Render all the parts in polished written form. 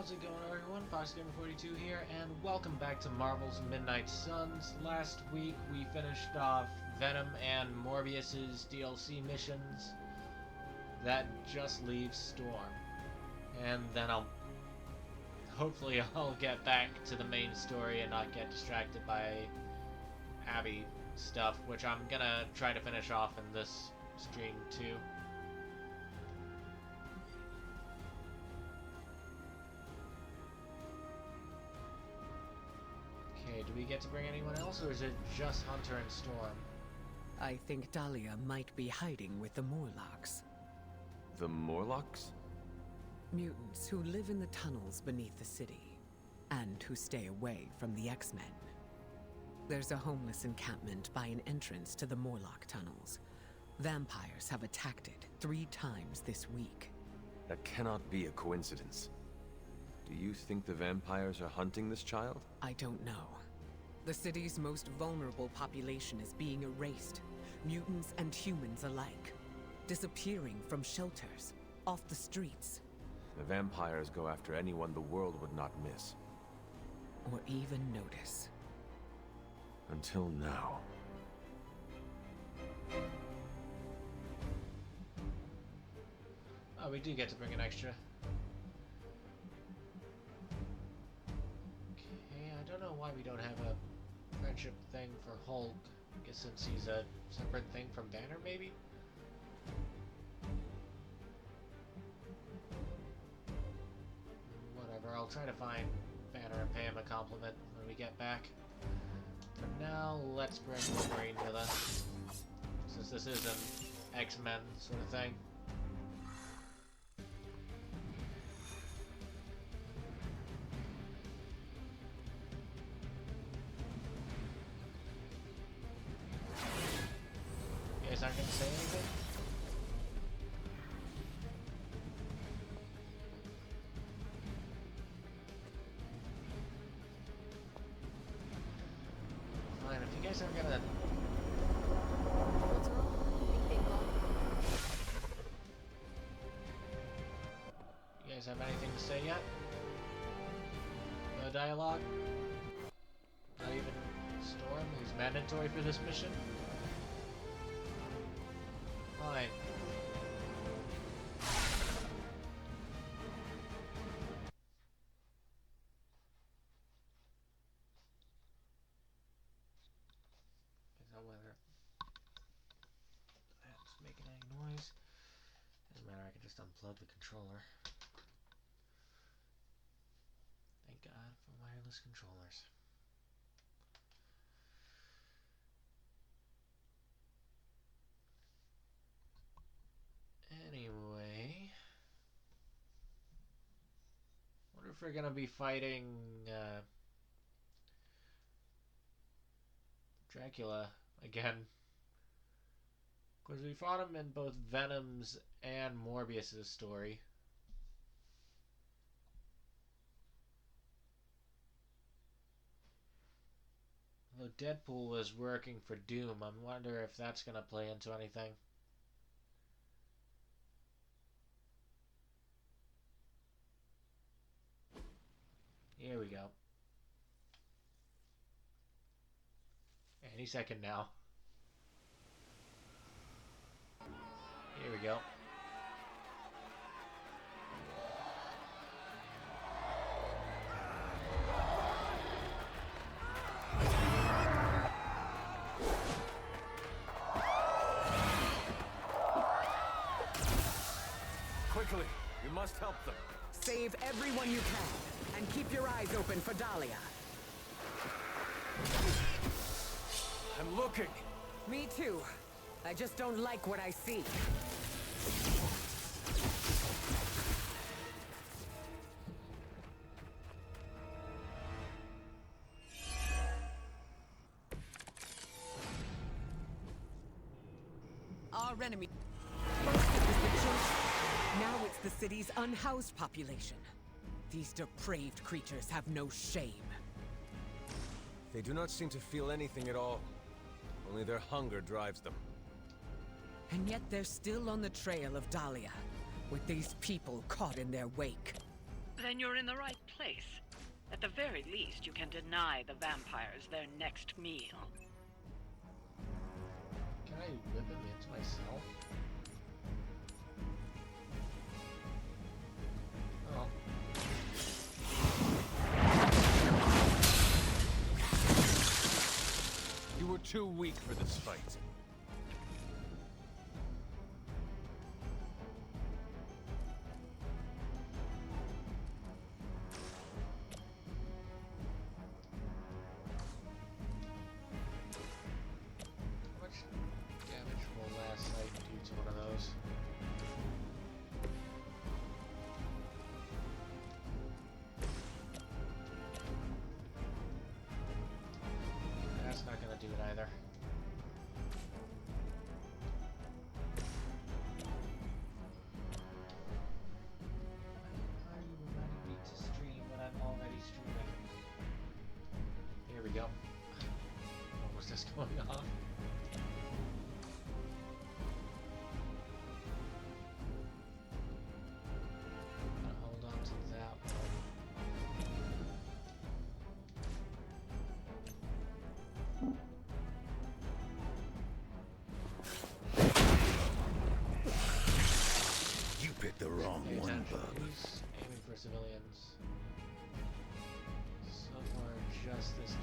How's it going, everyone? FoxGamer42 here, and welcome back to Marvel's Midnight Suns. Last week we finished off Venom and Morbius's DLC missions. That just leaves Storm. And then hopefully I'll get back to the main story and not get distracted by Abby stuff, which I'm gonna try to finish off in this stream too. Okay, do we get to bring anyone else, or is it just Hunter and Storm? I think Dahlia might be hiding with the Morlocks. The Morlocks? Mutants who live in the tunnels beneath the city, and who stay away from the X-Men. There's a homeless encampment by an entrance to the Morlock tunnels. Vampires have attacked it 3 times this week. That cannot be a coincidence. Do you think the vampires are hunting this child? I don't know. The city's most vulnerable population is being erased, mutants and humans alike. Disappearing from shelters, off the streets. The vampires go after anyone the world would not miss. Or even notice. Until now. Oh, we do get to bring an extra. Okay, I don't know why we don't have a friendship thing for Hulk. I guess since he's a separate thing from Banner, maybe? Whatever, I'll try to find Banner and pay him a compliment when we get back. For now, let's bring Wolverine with us, since this is an X-Men sort of thing. You guys aren't going to say anything? Fine, if you guys aren't gonna... What's wrong? Think they gone? You guys have anything to say yet? No dialogue? Not even Storm, who's mandatory for this mission? Fine. Is that whether that's making any noise? Doesn't matter, I can just unplug the controller. Thank God for wireless controllers. Anyway, wonder if we're gonna be fighting Dracula again, because we fought him in both Venom's and Morbius's story. Although Deadpool was working for Doom, I wonder if that's gonna play into anything. Here we go. Any second now. Here we go. Quickly! We must help them. Save everyone you can, and keep your eyes open for Dahlia. I'm looking! Me too. I just don't like what I see. Our enemy. First it was the children. Now it's the city's unhoused population. These depraved creatures have no shame. They do not seem to feel anything at all. Only their hunger drives them. And yet they're still on the trail of Dahlia, with these people caught in their wake. Then you're in the right place. At the very least, you can deny the vampires their next meal. Can I whip him into myself? Oh. You were too weak for this fight. How much damage will last sight do to one of those? That's not gonna do it either. Why are you reminding me to stream when I'm already streaming? Here we go. What was this going on? Gonna hold on to that one. You picked the wrong Pay one, attention. bub. He's aiming for civilians. Somewhere just this dude.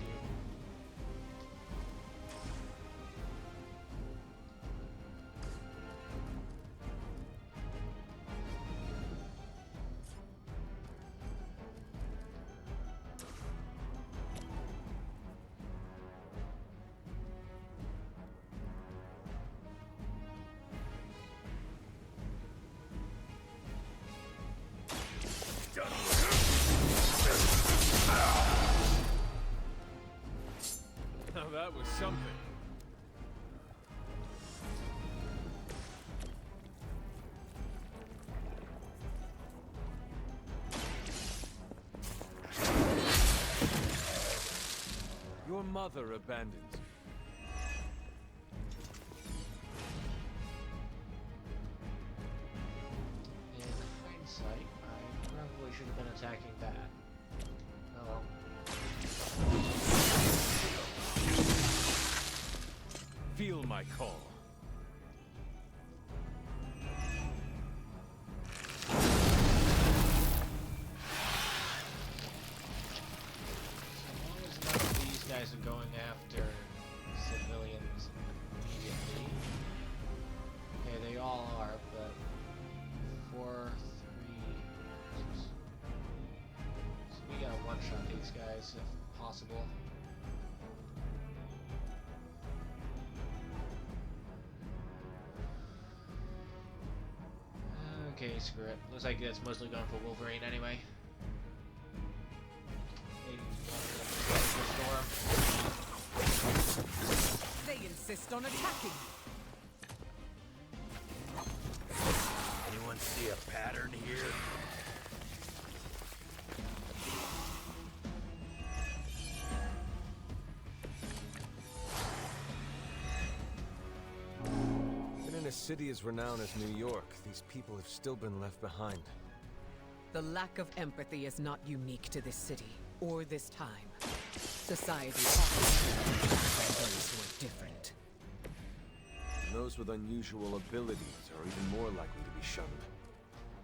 Now that was something. Your mother abandoned you. In hindsight, I probably should have been attacking that. Oh well. Feel my call. As long as none of these guys are going after civilians immediately. Okay, they all are, but 4, 3. So we gotta one-shot these guys if possible. Okay, screw it. Looks like that's mostly going for Wolverine anyway. Maybe one of them is Storm. They insist on attacking. Anyone see a pattern here? Even in a city as renowned as New York, these people have still been left behind. The lack of empathy is not unique to this city or this time. Society often by those who are different. And those with unusual abilities are even more likely to be shunned.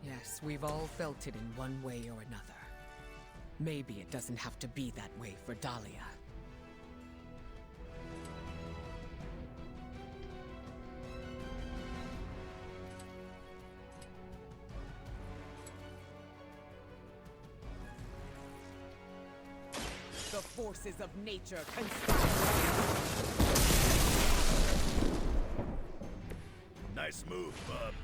Yes, we've all felt it in one way or another. Maybe it doesn't have to be that way for Dahlia. The forces of nature conspire. Nice move, bub.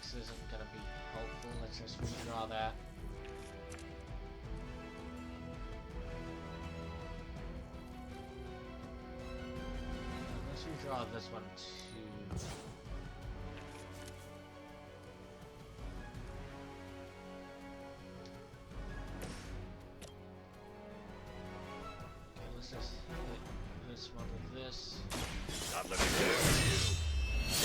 box isn't gonna be helpful. Let's just redraw that. Let's redraw this one too. Okay, let's just hit this one with this. Not looking good for you. So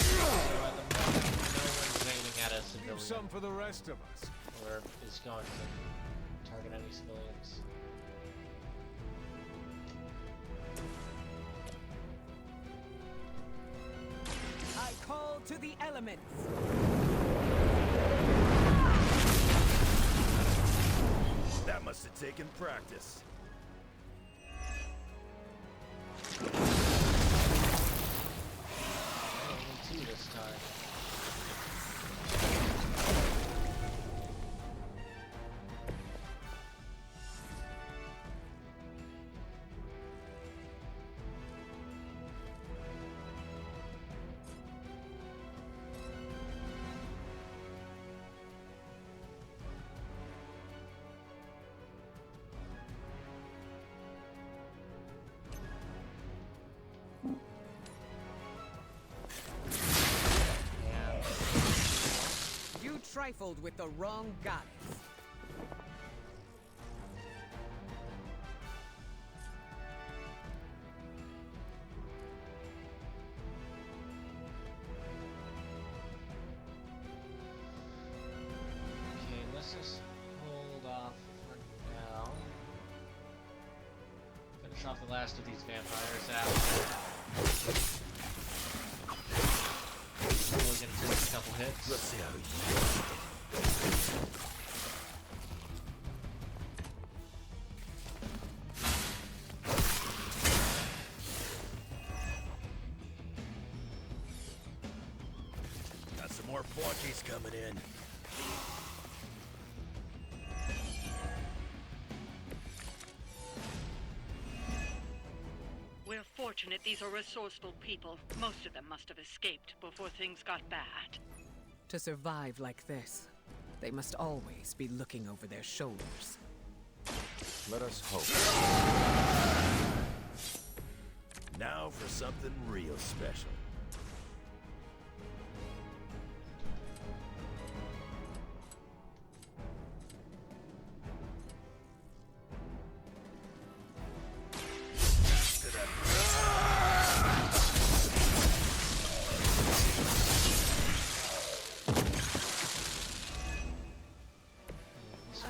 at the moment, no one's aiming at a civilian. Leave some for the rest of us. Or is going to target any civilians. I call to the elements. That must have taken practice. Only 2 this time. You trifled with the wrong goddess. Okay, let's just hold off for now. Finish off the last of these vampires out. We're gonna take a couple hits. Let's see how you got some more flunkies coming in. We're fortunate these are resourceful people. Most of them must have escaped before things got bad. To survive like this, they must always be looking over their shoulders. Let us hope. Now for something real special.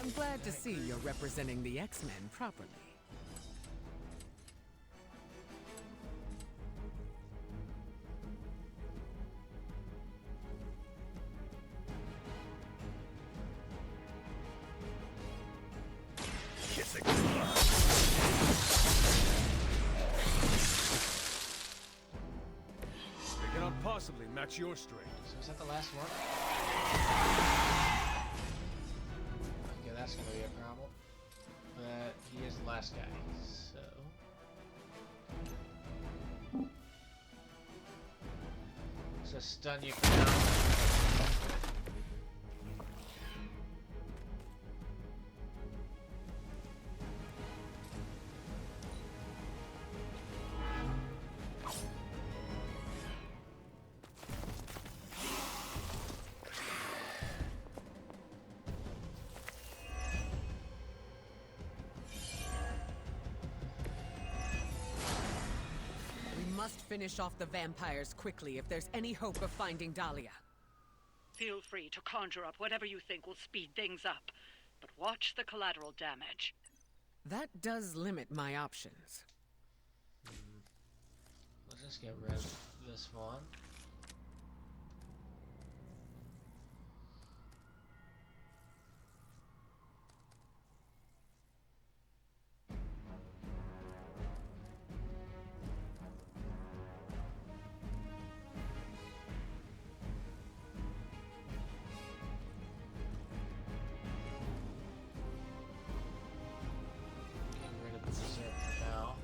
I'm glad to see you're representing the X-Men properly. Kiss it goodbye. They cannot possibly match your strength. So is that the last one? Okay, that's gonna be a problem. But he is the last guy, so... So stun you for now. We must finish off the vampires quickly if there's any hope of finding Dahlia. Feel free to conjure up whatever you think will speed things up, but watch the collateral damage. That does limit my options. Let's just get rid of this one. Getting rid of the dessert for now.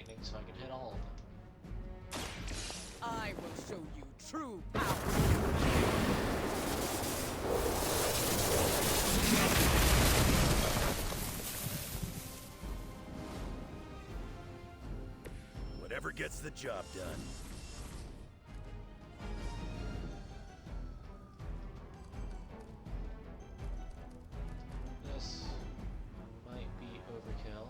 lightning so I can hit all of them. I will show you true power. Whatever gets the job done. This might be overkill.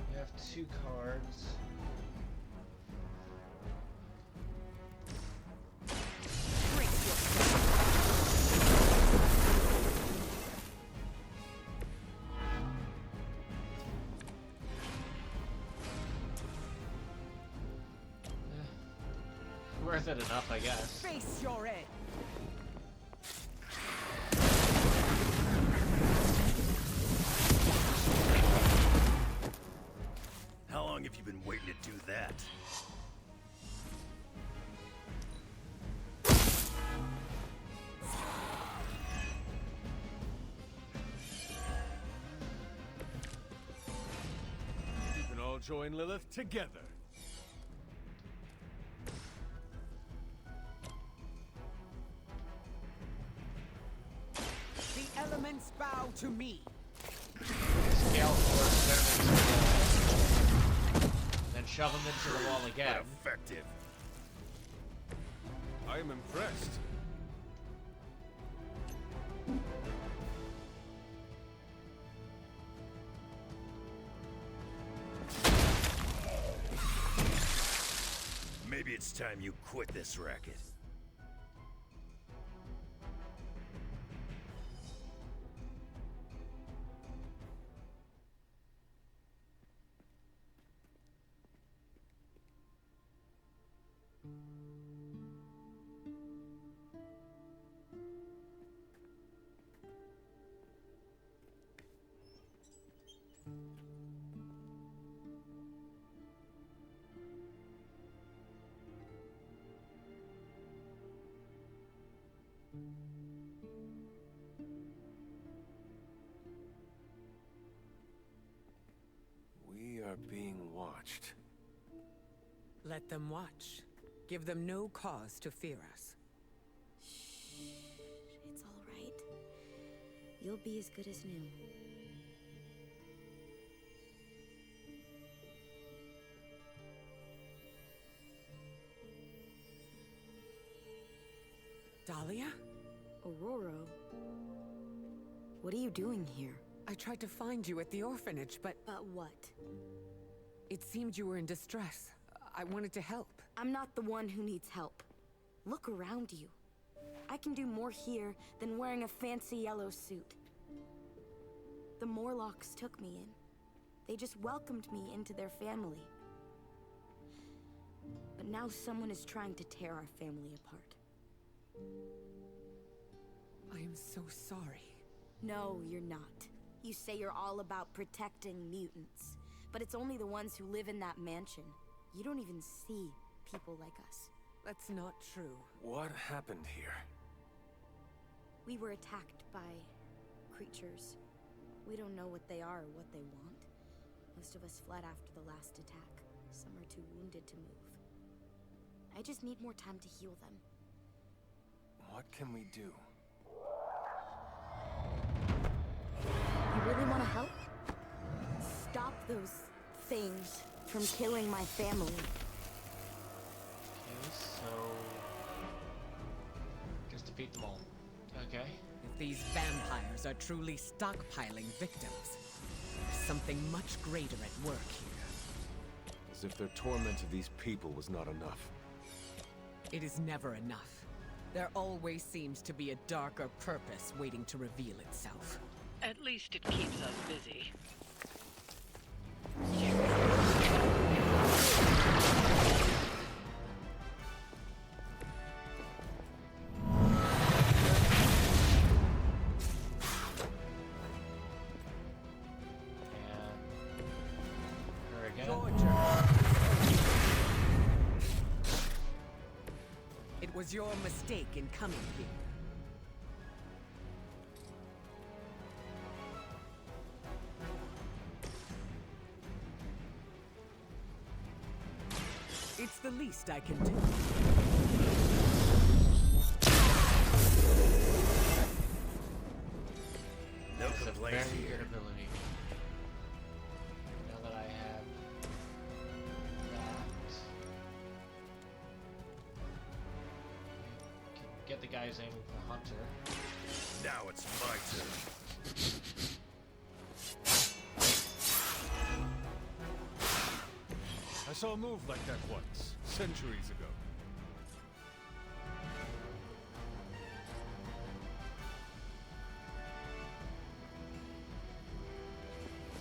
You have 2 cards. Worth it enough, I guess. Face your end. How long have you been waiting to do that? You can all join Lilith together. The elements bow to me. Scale 4 into the wall. Then shove them into the wall again. But effective. I am impressed. Maybe it's time you quit this racket. We are being watched. Let them watch. Give them no cause to fear us. It's all right. You'll be as good as new. Dahlia? Aurora? What are you doing here? I tried to find you at the orphanage, but But what? it seemed you were in distress. I wanted to help. I'm not the one who needs help. Look around you. I can do more here than wearing a fancy yellow suit. The Morlocks took me in. They just welcomed me into their family. But now someone is trying to tear our family apart. I am so sorry. No, you're not. You say you're all about protecting mutants, but it's only the ones who live in that mansion. You don't even see people like us. That's not true. What happened here? We were attacked by creatures. We don't know what they are or what they want. Most of us fled after the last attack. Some are too wounded to move. I just need more time to heal them. What can we do? You really want to help? Stop those things from killing my family. Okay, so just defeat them all. Okay. If these vampires are truly stockpiling victims, there's something much greater at work here. As if their torment of these people was not enough. It is never enough. There always seems to be a darker purpose waiting to reveal itself. At least it keeps us busy. was your mistake in coming here. It's the least I can do. No That's a complaints very here. good ability. Now that I have that, I can get the guys aiming for Hunter. Now it's my turn. I saw a move like that once, centuries ago.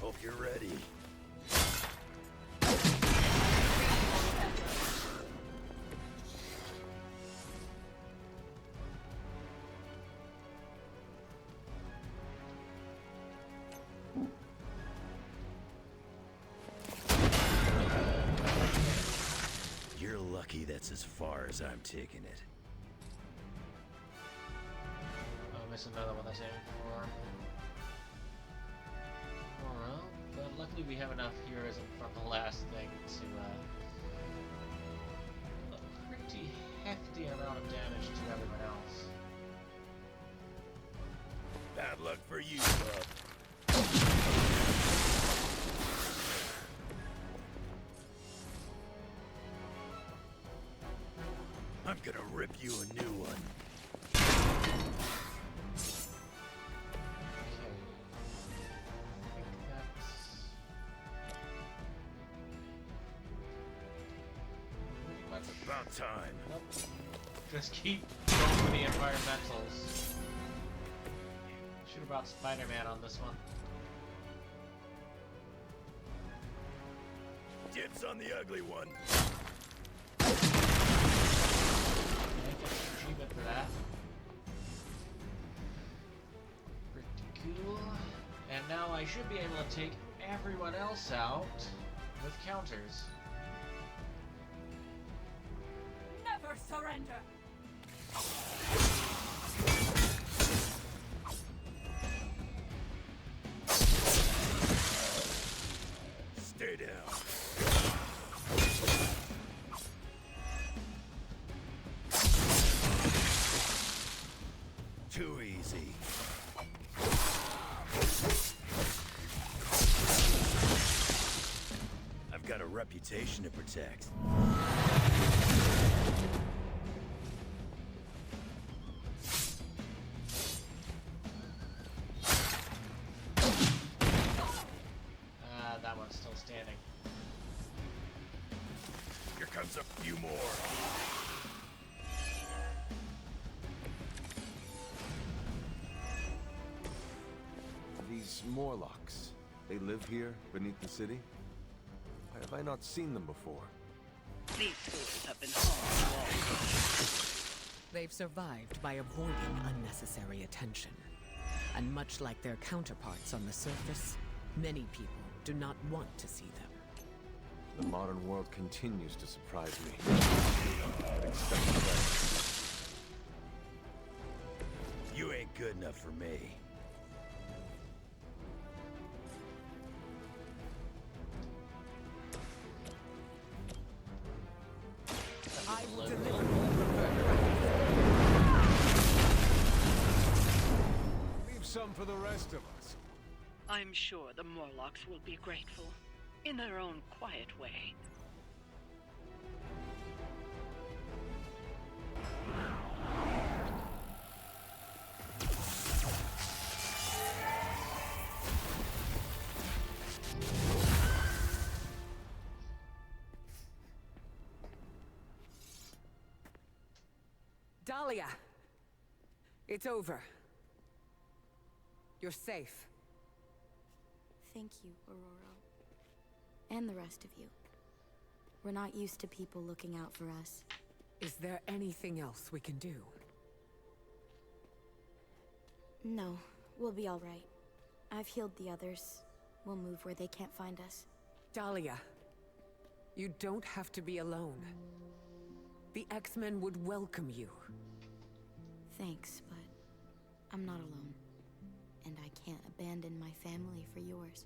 Hope you're ready. You're lucky that's as far as I'm taking it. Oh, I missed another one that's aiming for. Well, but luckily we have enough heroism from the last thing to a pretty hefty amount of damage to everyone else. Bad luck for you, bub. I'm gonna rip you a new one. Okay. I think that's... It's about time. Nope. Just keep going with the environmentals. Should have brought Spider-Man on this one. Dibs on the ugly one. I get an achievement for that. Pretty cool. And now I should be able to take everyone else out with counters. Never surrender! Stay down. Too easy. I've got a reputation to protect. That one's still standing. Here comes a few more. These Morlocks, they live here beneath the city? Why have I not seen them before? These fools have been home to all. They've survived by avoiding unnecessary attention. And much like their counterparts on the surface, many people do not want to see them. The modern world continues to surprise me. I'd expect better. You ain't good enough for me. I will deliver. Leave some for the rest of us. I'm sure the Morlocks will be grateful, in their own quiet way. Dahlia! It's over. You're safe. Thank you, Aurora. And the rest of you. We're not used to people looking out for us. Is there anything else we can do? No, we'll be all right. I've healed the others. We'll move where they can't find us. Dahlia, you don't have to be alone. The X-Men would welcome you. Thanks, but I'm not alone. And I can't abandon my family for yours.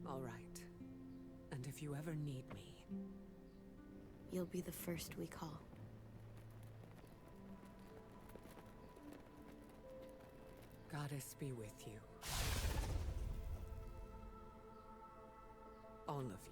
All right. And if you ever need me... You'll be the first we call. Goddess be with you. All of you.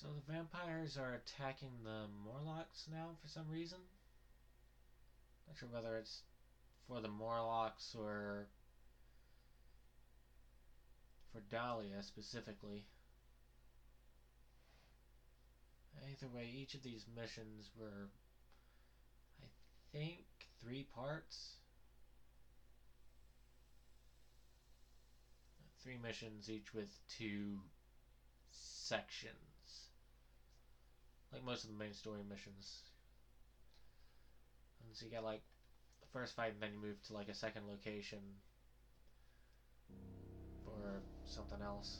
So the vampires are attacking the Morlocks now for some reason? Not sure whether it's for the Morlocks or for Dahlia specifically. Either way, each of these missions were, I think, 3 parts? 3 missions, each with 2 sections. Like most of the main story missions. And so you get like the first fight and then you move to like a second location for something else.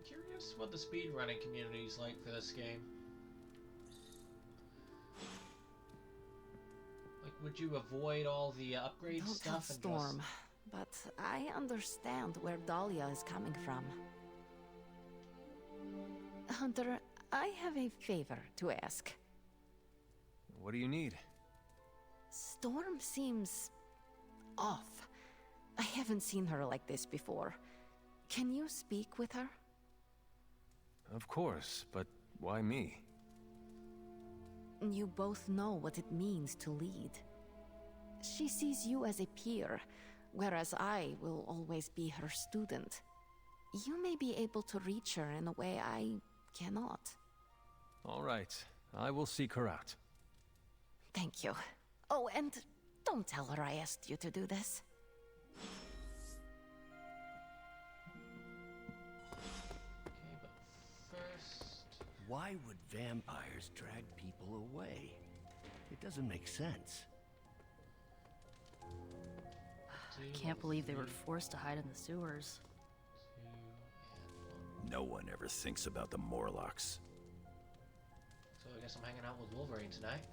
Curious what the speedrunning community is like for this game. Like, would you avoid all the upgrade Don't stuff tell and Storm, but I understand where Dahlia is coming from. Hunter, I have a favor to ask. What do you need? Storm seems off. I haven't seen her like this before. Can you speak with her? Of course, but why me? You both know what it means to lead. She sees you as a peer, whereas I will always be her student. You may be able to reach her in a way I cannot. All right, I will seek her out. Thank you. Oh, and don't tell her I asked you to do this. Okay, but first... Why would vampires drag people away? It doesn't make sense. Can't believe they were forced to hide in the sewers. 2 and 1. No one ever thinks about the Morlocks. So I guess I'm hanging out with Wolverine tonight.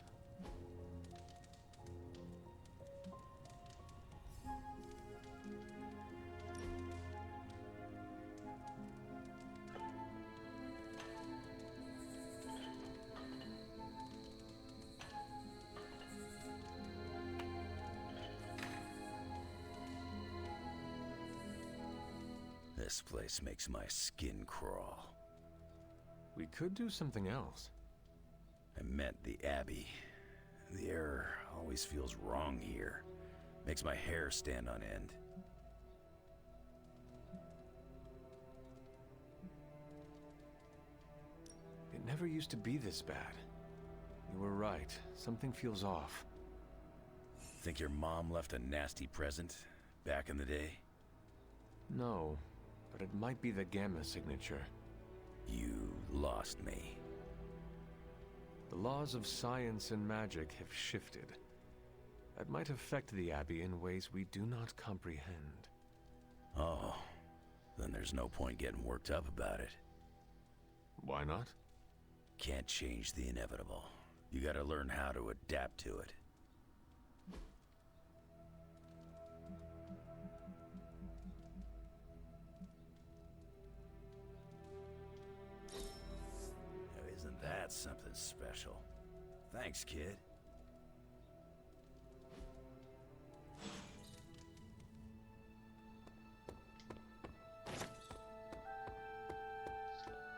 This place makes my skin crawl. We could do something else. I meant the Abbey. The air always feels wrong here. Makes my hair stand on end. It never used to be this bad. You were right. Something feels off. Think your mom left a nasty present back in the day? No, but it might be the Gamma signature. You lost me. The laws of science and magic have shifted. That might affect the Abbey in ways we do not comprehend. Oh, then there's no point getting worked up about it. Why not? Can't change the inevitable. You gotta learn how to adapt to it. Now, isn't that something special? Thanks, kid.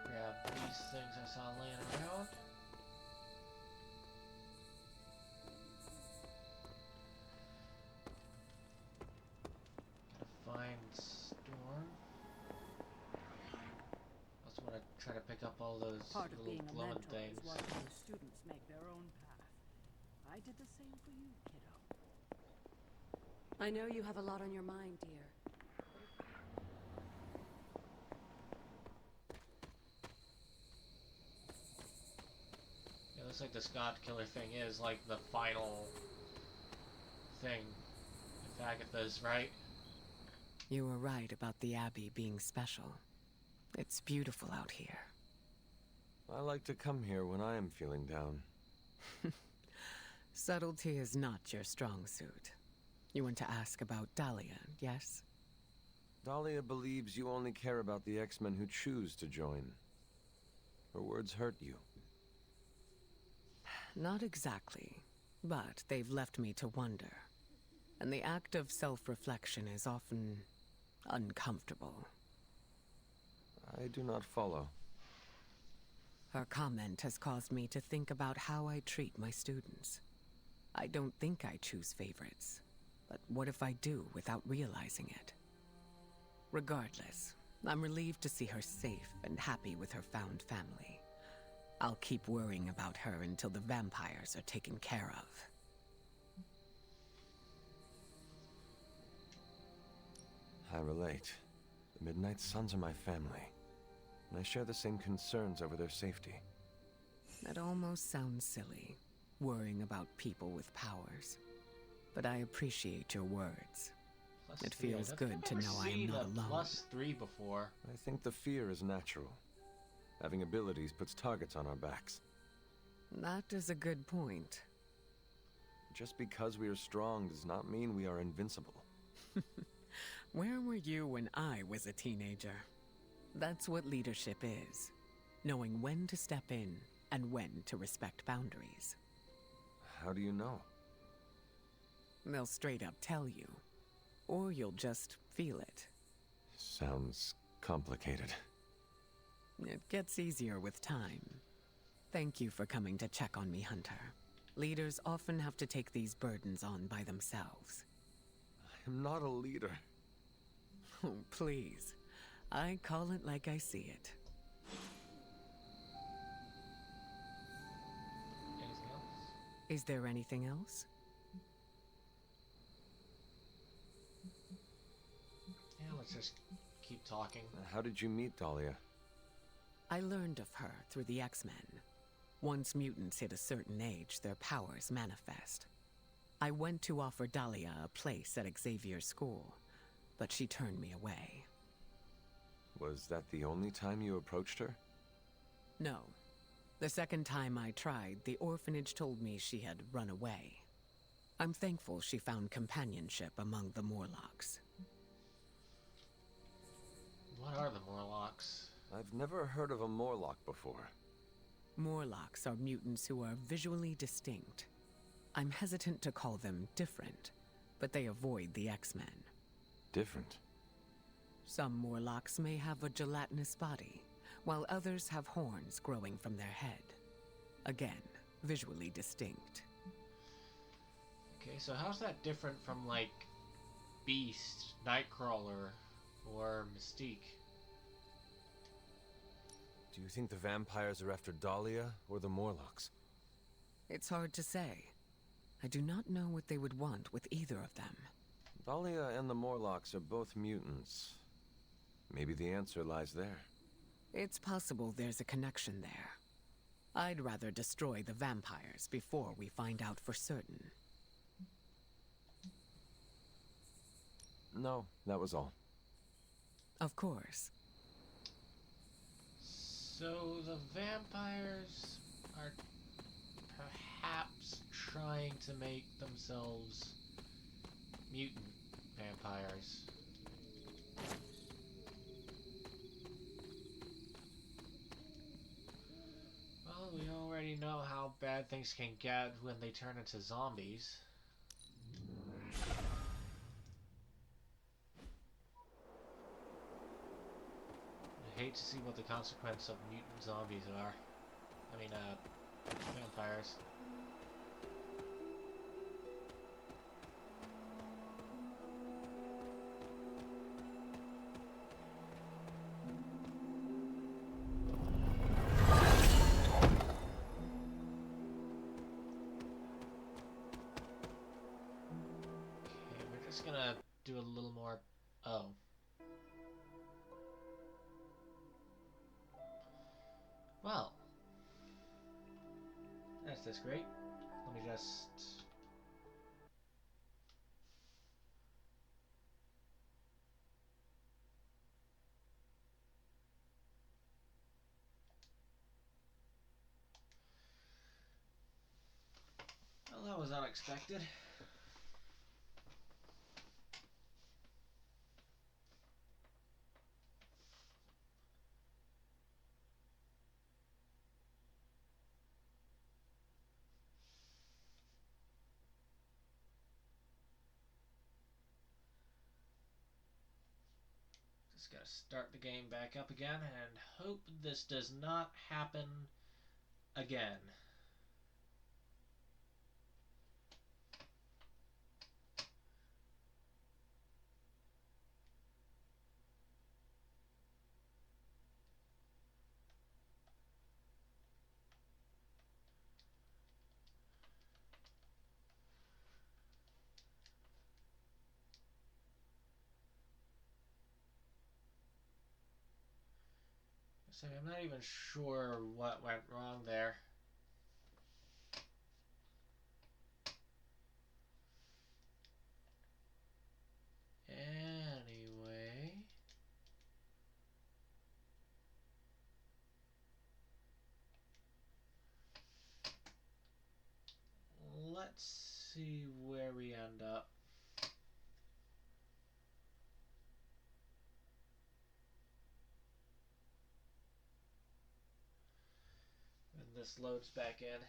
Grab these things I saw laying around. Storm. I also want to try to pick up all those Part of little being a glowing mentor things. is watching your students make their own path. I did the same for you, kiddo. I know you have a lot on your mind, dear. It looks like the Scott Killer thing is like the final thing. If Agatha's right. You were right about the Abbey being special. It's beautiful out here. I like to come here when I am feeling down. Subtlety is not your strong suit. You want to ask about Dahlia, yes? Dahlia believes you only care about the X-Men who choose to join. Her words hurt you. Not exactly, but they've left me to wonder. And the act of self-reflection is often uncomfortable. I do not follow. Her comment has caused me to think about how I treat my students. I don't think I choose favorites, but what if I do without realizing it? Regardless, I'm relieved to see her safe and happy with her found family. I'll keep worrying about her until the vampires are taken care of. I relate. The Midnight Suns are my family, and I share the same concerns over their safety. That almost sounds silly, worrying about people with powers. But I appreciate your words. It feels good to know I am not alone. +3 before. I think the fear is natural. Having abilities puts targets on our backs. That is a good point. Just because we are strong does not mean we are invincible. Where were you when I was a teenager? That's what leadership is. Knowing when to step in and when to respect boundaries. How do you know? They'll straight up tell you. Or you'll just feel it. Sounds complicated. It gets easier with time. Thank you for coming to check on me, Hunter. Leaders often have to take these burdens on by themselves. I am not a leader. Oh, please. I call it like I see it. Anything else? Is there anything else? Yeah, let's just keep talking. How did you meet Dahlia? I learned of her through the X-Men. Once mutants hit a certain age, their powers manifest. I went to offer Dahlia a place at Xavier's school, but she turned me away. Was that the only time you approached her? No. The second time I tried, the orphanage told me she had run away. I'm thankful she found companionship among the Morlocks. What are the Morlocks? I've never heard of a Morlock before. Morlocks are mutants who are visually distinct. I'm hesitant to call them different, but they avoid the X-Men. Different? Some Morlocks may have a gelatinous body, while others have horns growing from their head. Again, visually distinct. Okay, so how's that different from, like, Beast, Nightcrawler, or Mystique? Do you think the vampires are after Dahlia or the Morlocks? It's hard to say. I do not know what they would want with either of them. Dahlia and the Morlocks are both mutants. Maybe the answer lies there. It's possible there's a connection there. I'd rather destroy the vampires before we find out for certain. No, that was all. Of course. So the vampires are perhaps trying to make themselves mutant vampires. Well, we already know how bad things can get when they turn into zombies. I hate to see what the consequence of mutant zombies are. I mean, vampires. just gonna do a little more. Oh. Well. That's great. Let me just. Well, that was unexpected. Just gotta start the game back up again and hope this does not happen again. So I'm not even sure what went wrong there. Anyway. Let's see where we end up. When this loads back in.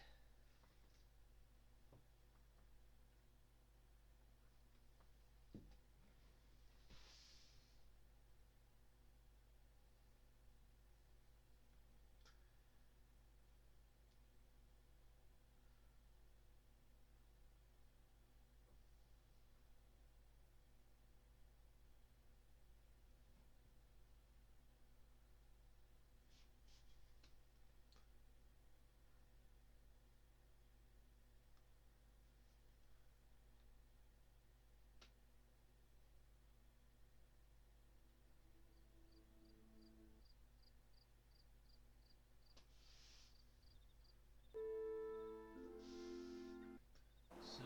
So,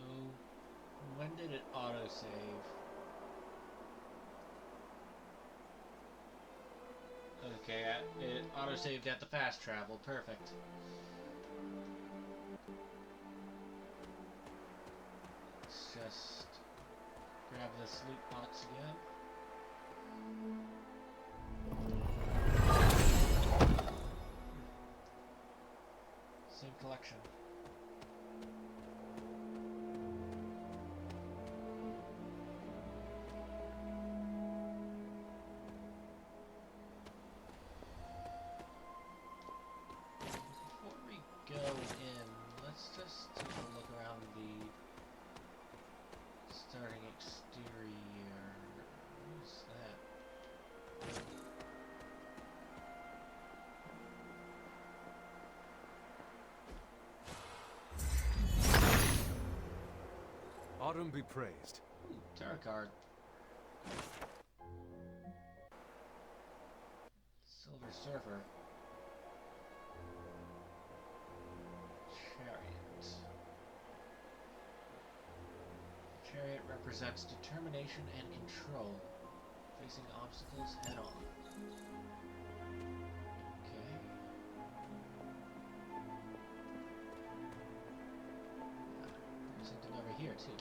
when did it autosave? Okay, it autosaved at the fast travel. Perfect. Let's just grab this loot box again. Same collection. Before we go in, let's just take a look around the starting exterior. What's that? Autumn be praised. Ooh, tarot card. Silver Surfer. Chariot. Chariot represents determination and control, facing obstacles head on. Okay. There's something over here too.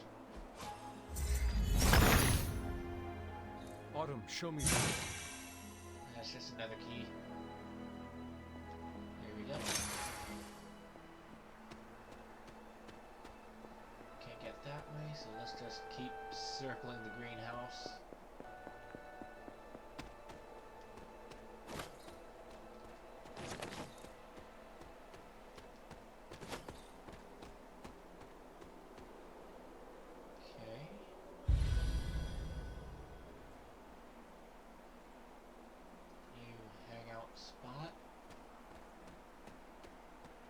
Autumn, show me. That's just another key. Here we go. Can't get that way, so let's just keep circling the greenhouse. Okay. New hangout spot.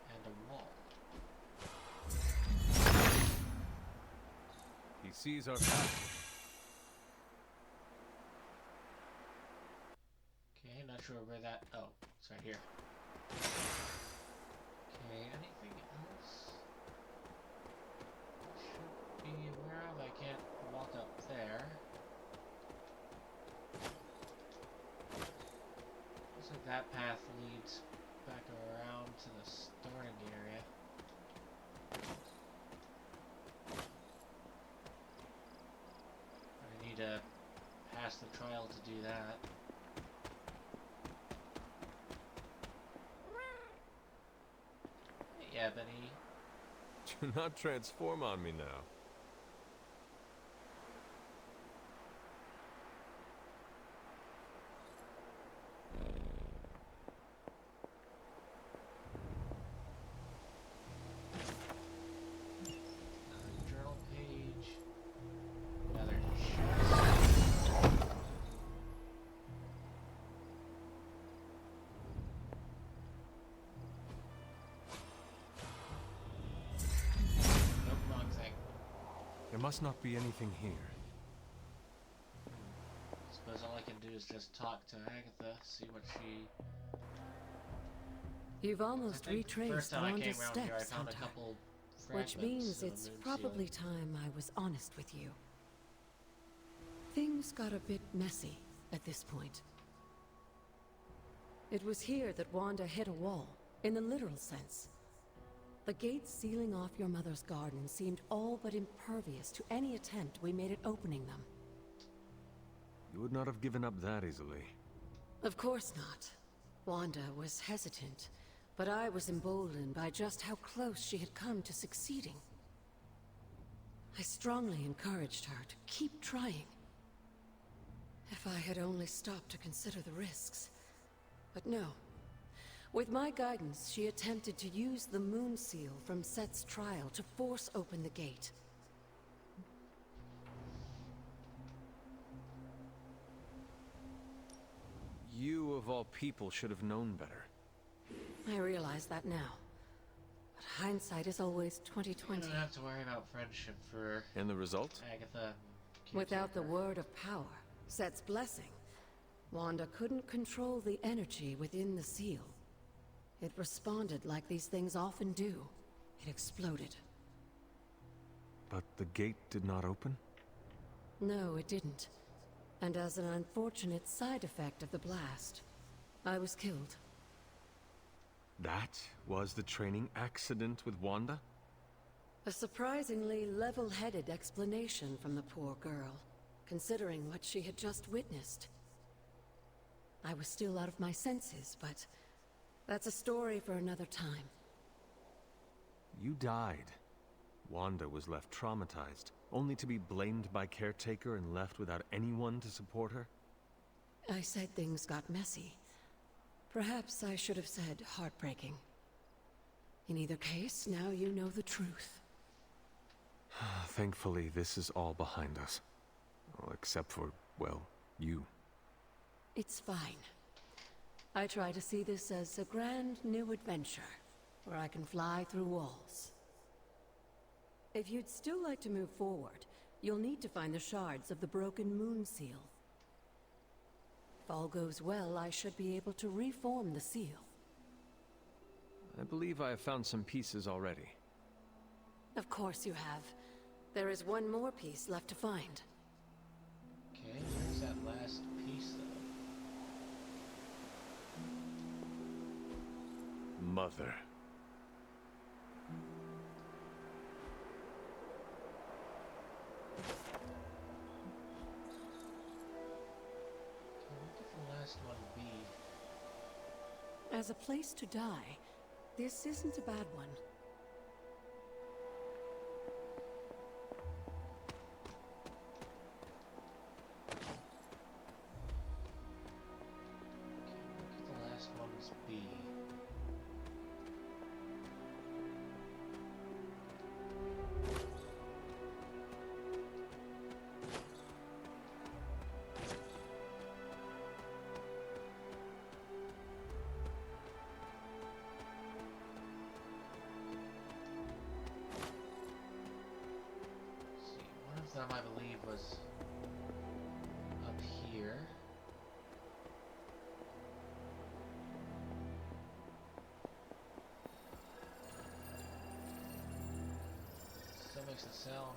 And a wall. He sees our path. sure where that... Oh, it's right here. Okay, anything else? Should be aware of. I can't walk up there. Looks like that path leads back around to the starting area. I need to pass the trial to do that. Hey, Ebony. Do not transform on me now. Another journal page. Another chest. Nope, wrong thing. There must not be anything here. Suppose all I can do is just talk to Agatha, see what she... You've almost retraced Wanda's I steps, found a Hunter. couple Which fragments means of it's the moon probably seal. time I was honest with you. Things got a bit messy at this point. It was here that Wanda hit a wall, in the literal sense. The gates sealing off your mother's garden seemed all but impervious to any attempt we made at opening them. You would not have given up that easily. Of course not. Wanda was hesitant, but I was emboldened by just how close she had come to succeeding. I strongly encouraged her to keep trying. If I had only stopped to consider the risks. But no. With my guidance, she attempted to use the moon seal from Set's trial to force open the gate. You, of all people, should have known better. I realize that now. But hindsight is always 20/20. You don't have to worry about friendship for And the result? Agatha. Without the word of power, Set's blessing, Wanda couldn't control the energy within the seal. It responded like these things often do. It exploded. But the gate did not open? No, it didn't. And as an unfortunate side effect of the blast, I was killed. That was the training accident with Wanda? A surprisingly level-headed explanation from the poor girl, considering what she had just witnessed. I was still out of my senses, but that's a story for another time. You died. Wanda was left traumatized, only to be blamed by Caretaker and left without anyone to support her? I said things got messy. Perhaps I should have said heartbreaking. In either case, now you know the truth. Thankfully, this is all behind us. Well, except for, well, you. It's fine. I try to see this as a grand new adventure, where I can fly through walls. If you'd still like to move forward, you'll need to find the shards of the broken moon seal. If all goes well, I should be able to reform the seal. I believe I have found some pieces already. Of course you have. There is one more piece left to find. Okay, where's that last piece, though? Mother. What could the last one be? As a place to die, this isn't a bad one. What could the last ones be? One of them, I believe, was up here. place the sound.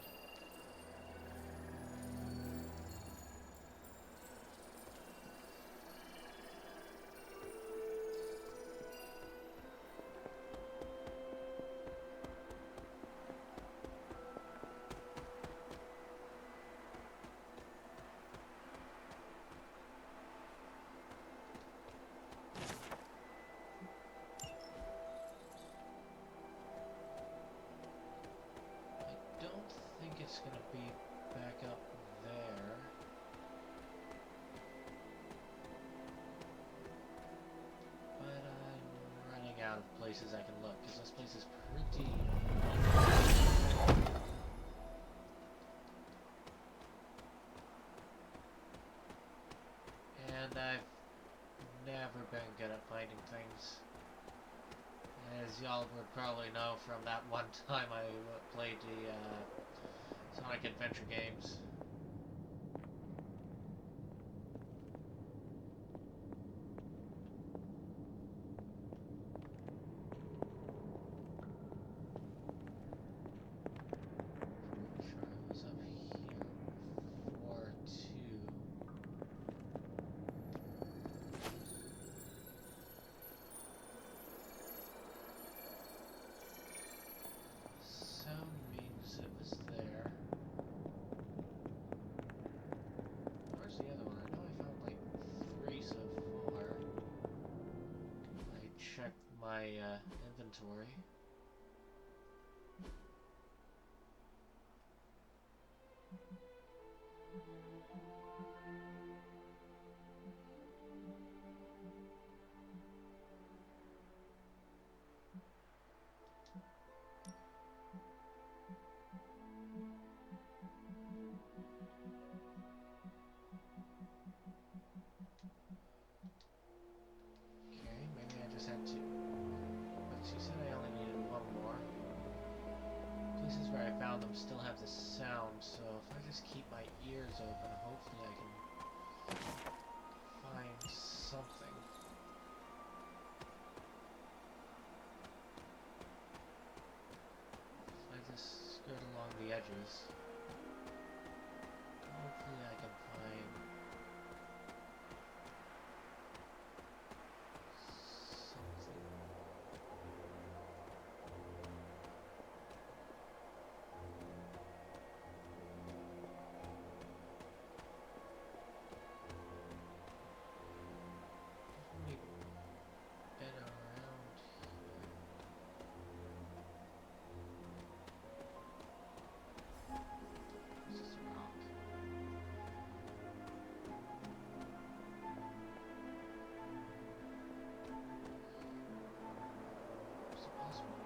It's gonna be back up there. But I'm running out of places I can look, because this place is pretty... And I've never been good at finding things. As y'all would probably know from that one time I played the Sonic Adventure games. Pretty sure I was up here before too. Sound means it was there. Where's the other one? I know I found like 3 so far. I checked my inventory. Okay, maybe I just had to. But she said I only needed 1 more. Places where I found them still have the sound, so if I just keep my ears open, hopefully I can find something. If I just skirt along the edges, hopefully I can find something. We've been around here. This is a rock. Is it possible?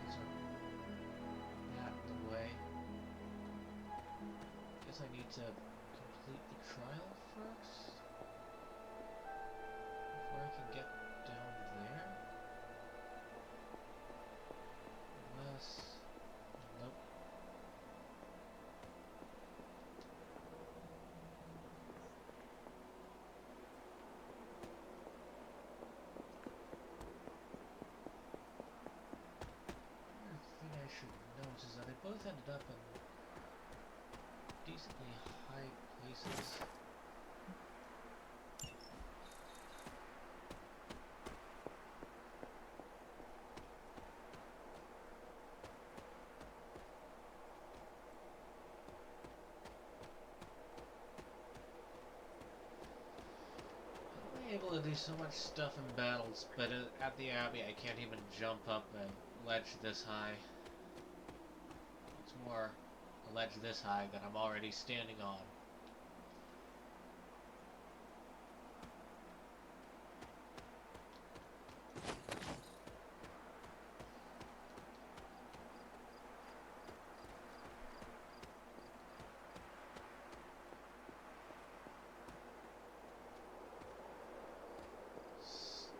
These are that the way. Guess I need to complete the trial first before I can get down there. Unless, nope. Another thing I should note is that they both ended up in decently high places. I'm able to do so much stuff in battles, but at the Abbey I can't even jump up a ledge this high. It's more a ledge this high that I'm already standing on.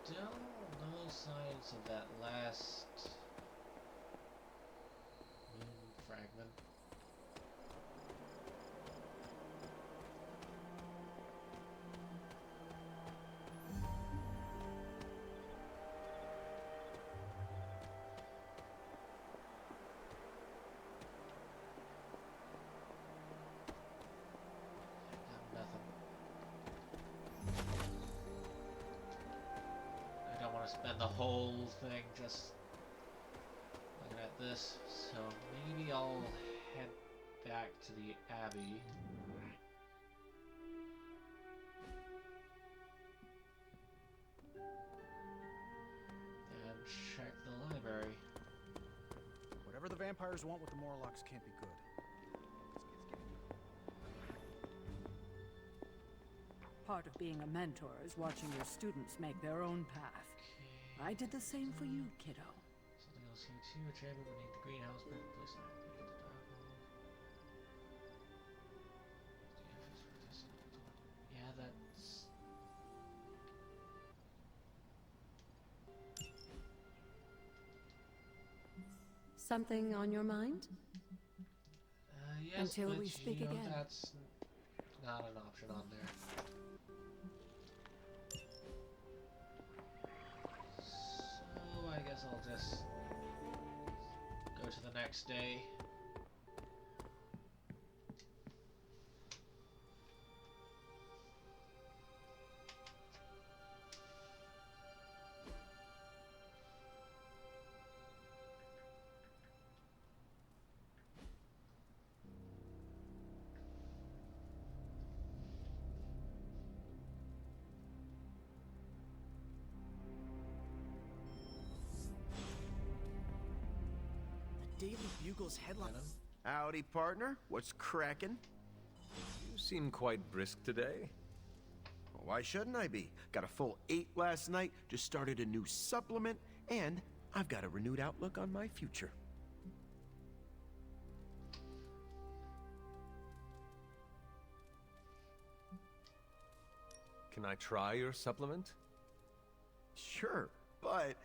Still no signs of that last moon fragment. spend the whole thing just looking at this, so maybe I'll head back to the Abbey. And check the library. Whatever the vampires want with the Morlocks can't be good. Part of being a mentor is watching your students make their own path. I did the same for you, kiddo. Something else here too. A chamber beneath the greenhouse, perfect place to yeah, that's. Something on your mind? Yes, Until but, we speak you know, again. that's not an option on there. So I guess I'll just go to the next day. Daily Bugle's headline. Howdy, partner. What's crackin'? You seem quite brisk today. Well, why shouldn't I be? Got a full 8 last night, just started a new supplement, and I've got a renewed outlook on my future. Can I try your supplement? Sure, but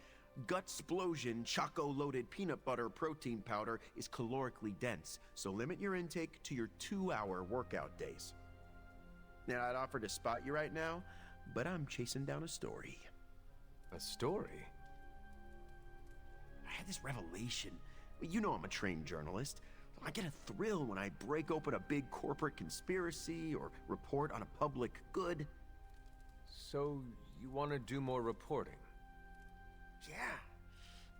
Gutsplosion Choco-Loaded Peanut Butter Protein Powder is calorically dense, so limit your intake to your 2-hour workout days. Now, I'd offer to spot you right now, but I'm chasing down a story. A story? I had this revelation. You know I'm a trained journalist. I get a thrill when I break open a big corporate conspiracy or report on a public good. So, you want to do more reporting? Yeah.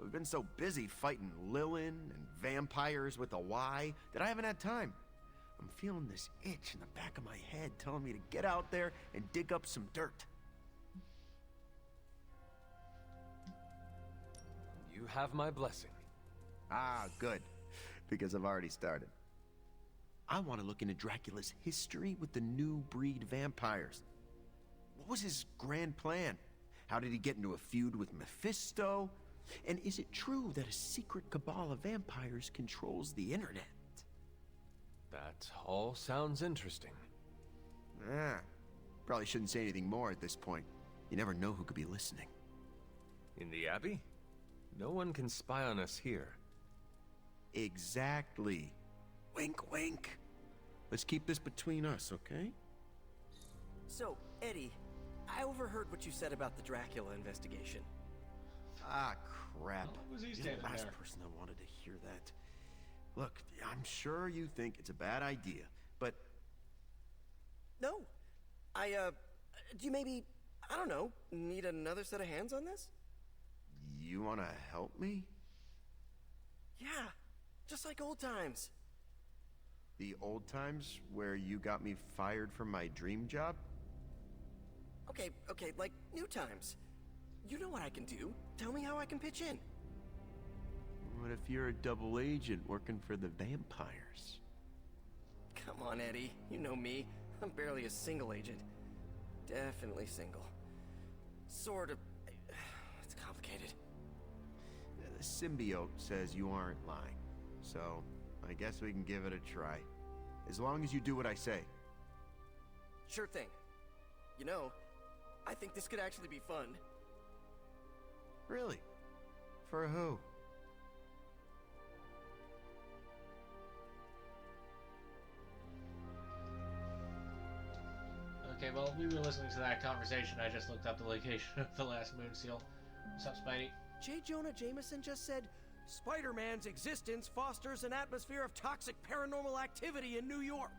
We've been so busy fighting Lilin and vampires with a Y that I haven't had time. I'm feeling this itch in the back of my head telling me to get out there and dig up some dirt. You have my blessing. Ah, good. Because I've already started. I want to look into Dracula's history with the new breed vampires. What was his grand plan? How did he get into a feud with Mephisto? And is it true that a secret cabal of vampires controls the internet? That all sounds interesting. Probably shouldn't say anything more at this point. You never know who could be listening. In the Abbey? No one can spy on us here. Exactly. Wink, wink. Let's keep this between us, okay? So, Eddie, I overheard what you said about the Dracula investigation. Ah, crap. Was he You're the standing last there? person I wanted to hear that. Look, I'm sure you think it's a bad idea, but... No. Do you maybe, I don't know, need another set of hands on this? You want to help me? Yeah, just like old times. The old times where you got me fired from my dream job? Okay, like new times. You know what I can do. Tell me how I can pitch in. What if you're a double agent working for the vampires? Come on, Eddie. You know me. I'm barely a single agent. Definitely single. Sort of. It's complicated. The symbiote says you aren't lying. So, I guess we can give it a try. As long as you do what I say. Sure thing. You know, I think this could actually be fun. Really? For who? Okay, well, we were listening to that conversation. I just looked up the location of the last moon seal. What's up, Spidey? J. Jonah Jameson just said, Spider-Man's existence fosters an atmosphere of toxic paranormal activity in New York.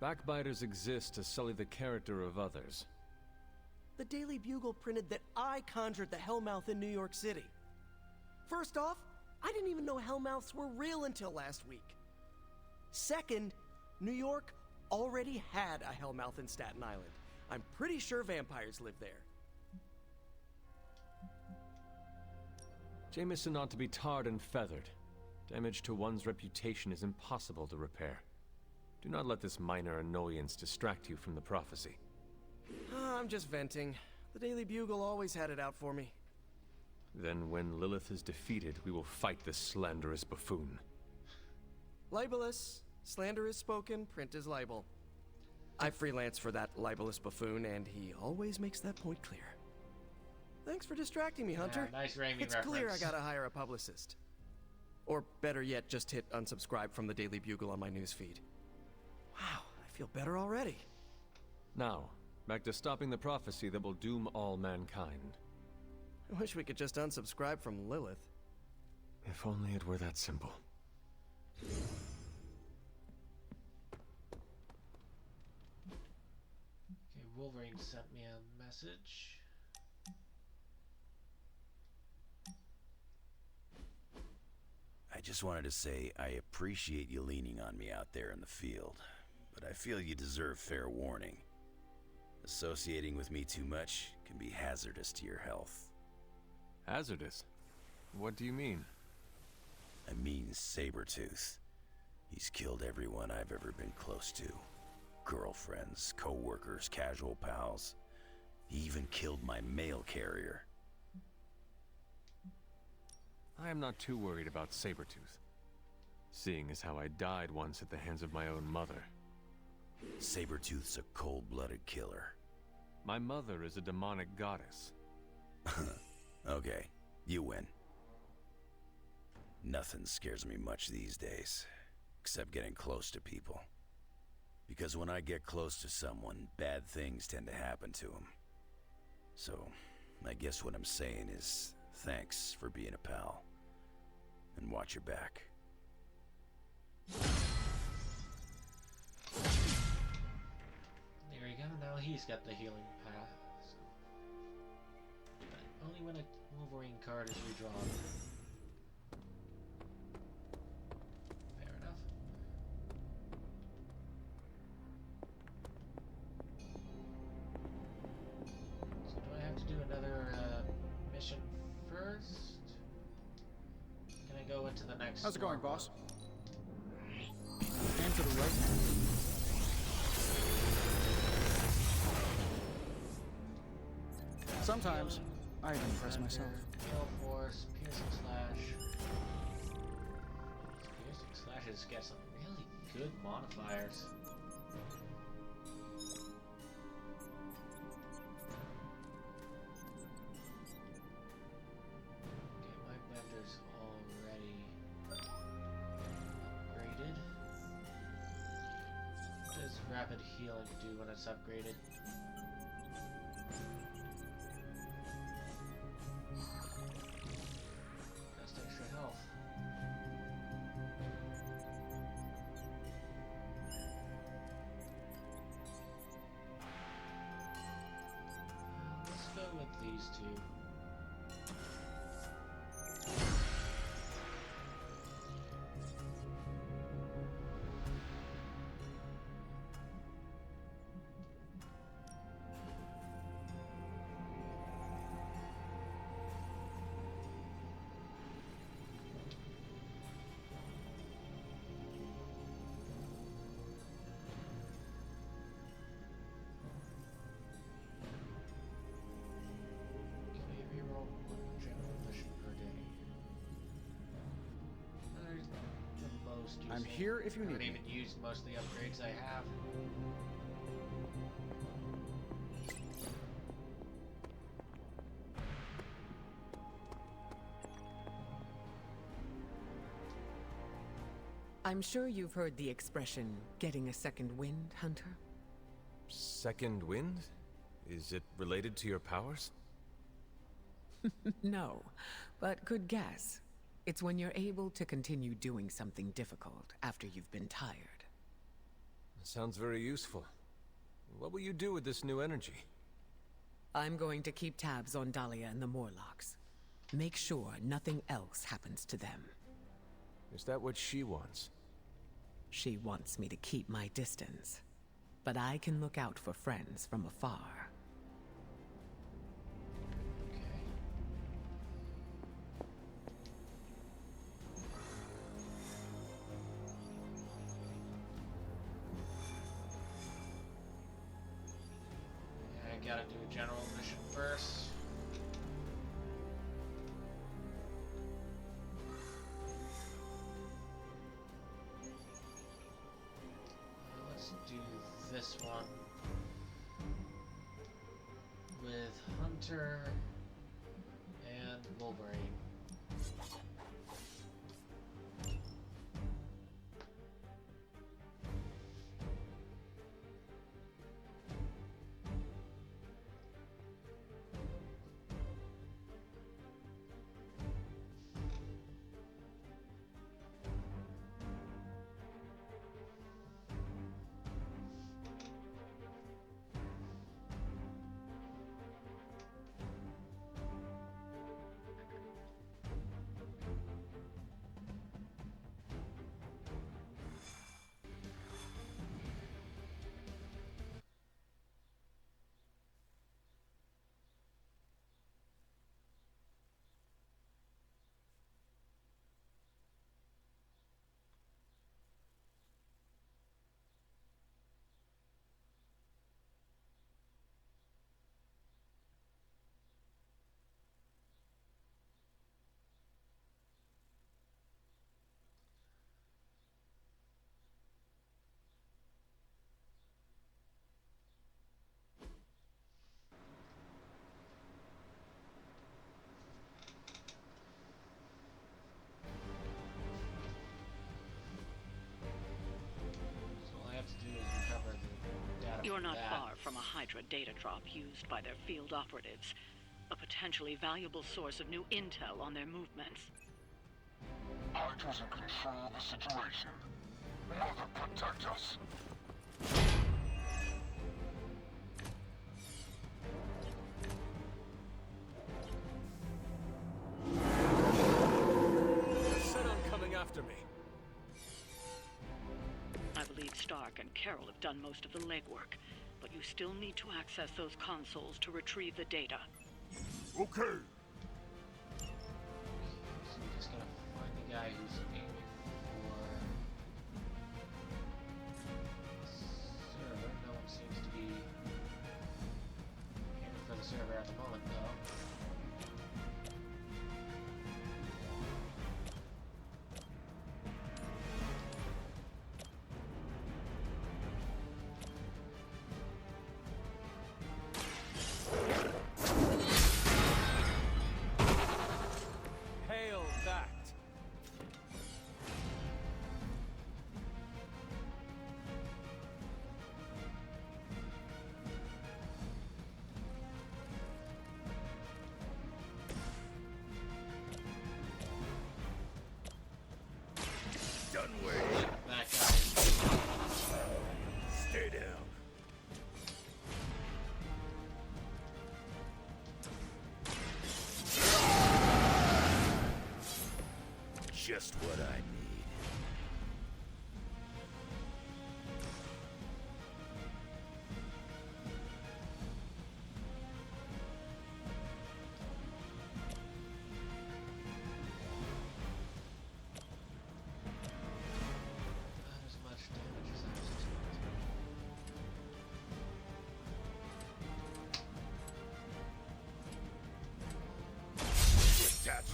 Backbiters exist to sully the character of others. The Daily Bugle printed that I conjured the Hellmouth in New York City. First off, I didn't even know Hellmouths were real until last week. Second, New York already had a Hellmouth in Staten Island. I'm pretty sure vampires live there. Jameson ought to be tarred and feathered. Damage to one's reputation is impossible to repair. Do not let this minor annoyance distract you from the prophecy. I'm just venting. The Daily Bugle always had it out for me. Then when Lilith is defeated, we will fight this slanderous buffoon. Libelous. Slander is spoken, print is libel. I freelance for that libelous buffoon, and he always makes that point clear. Thanks for distracting me, Hunter. Yeah, nice Raimi It's reference. clear I gotta hire a publicist. Or better yet, just hit unsubscribe from the Daily Bugle on my newsfeed. Wow, I feel better already. Now, back to stopping the prophecy that will doom all mankind. I wish we could just unsubscribe from Lilith. If only it were that simple. Okay, Wolverine sent me a message. I just wanted to say I appreciate you leaning on me out there in the field, but I feel you deserve fair warning. Associating with me too much can be hazardous to your health. Hazardous? What do you mean? I mean Sabretooth. He's killed everyone I've ever been close to. Girlfriends, co-workers, casual pals. He even killed my mail carrier. I am not too worried about Sabretooth, seeing as how I died once at the hands of my own mother. Sabretooth's a cold-blooded killer. My mother is a demonic goddess. Okay, you win. Nothing scares me much these days, except getting close to people. Because when I get close to someone, bad things tend to happen to them. So, I guess what I'm saying is, thanks for being a pal. And watch your back. There we go, now he's got the healing path. So. But only when a Wolverine card is redrawn. Fair enough. So do I have to do another mission first? Can I go into the next How's it going, storm? boss? And to the right. Sometimes, I even impress myself. Gale Force, Piercing Slash. Piercing Slashes get some really good modifiers. Okay, my bender's already upgraded. What does rapid healing do when it's upgraded? Just extra health. Let's go with these two. Can we reroll one general mission per day? There's the most useful. I'm here if you I need haven't me. even used most of the upgrades I have. I'm sure you've heard the expression, getting a second wind, Hunter? Second wind? Is it related to your powers? No, but good guess. It's when you're able to continue doing something difficult after you've been tired. Sounds very useful. What will you do with this new energy? I'm going to keep tabs on Dahlia and the Morlocks. Make sure nothing else happens to them. Is that what she wants? She wants me to keep my distance, but I can look out for friends from afar. I gotta do a general mission first. Let's do this one with Hunter and Wolverine. You're not far from a Hydra data drop used by their field operatives. A potentially valuable source of new intel on their movements. Hydra's in control of the situation. Mother, protect us! They're set on coming after me. I believe Stark and Carol have done most of the legwork, but you still need to access those consoles to retrieve the data. Okay. So we just gotta find the guy who's aiming for server. No one seems to be aiming for the server at the moment, though. Done waiting. That guy. Stay down. Just what I need. Not as much damage as I was expecting. That's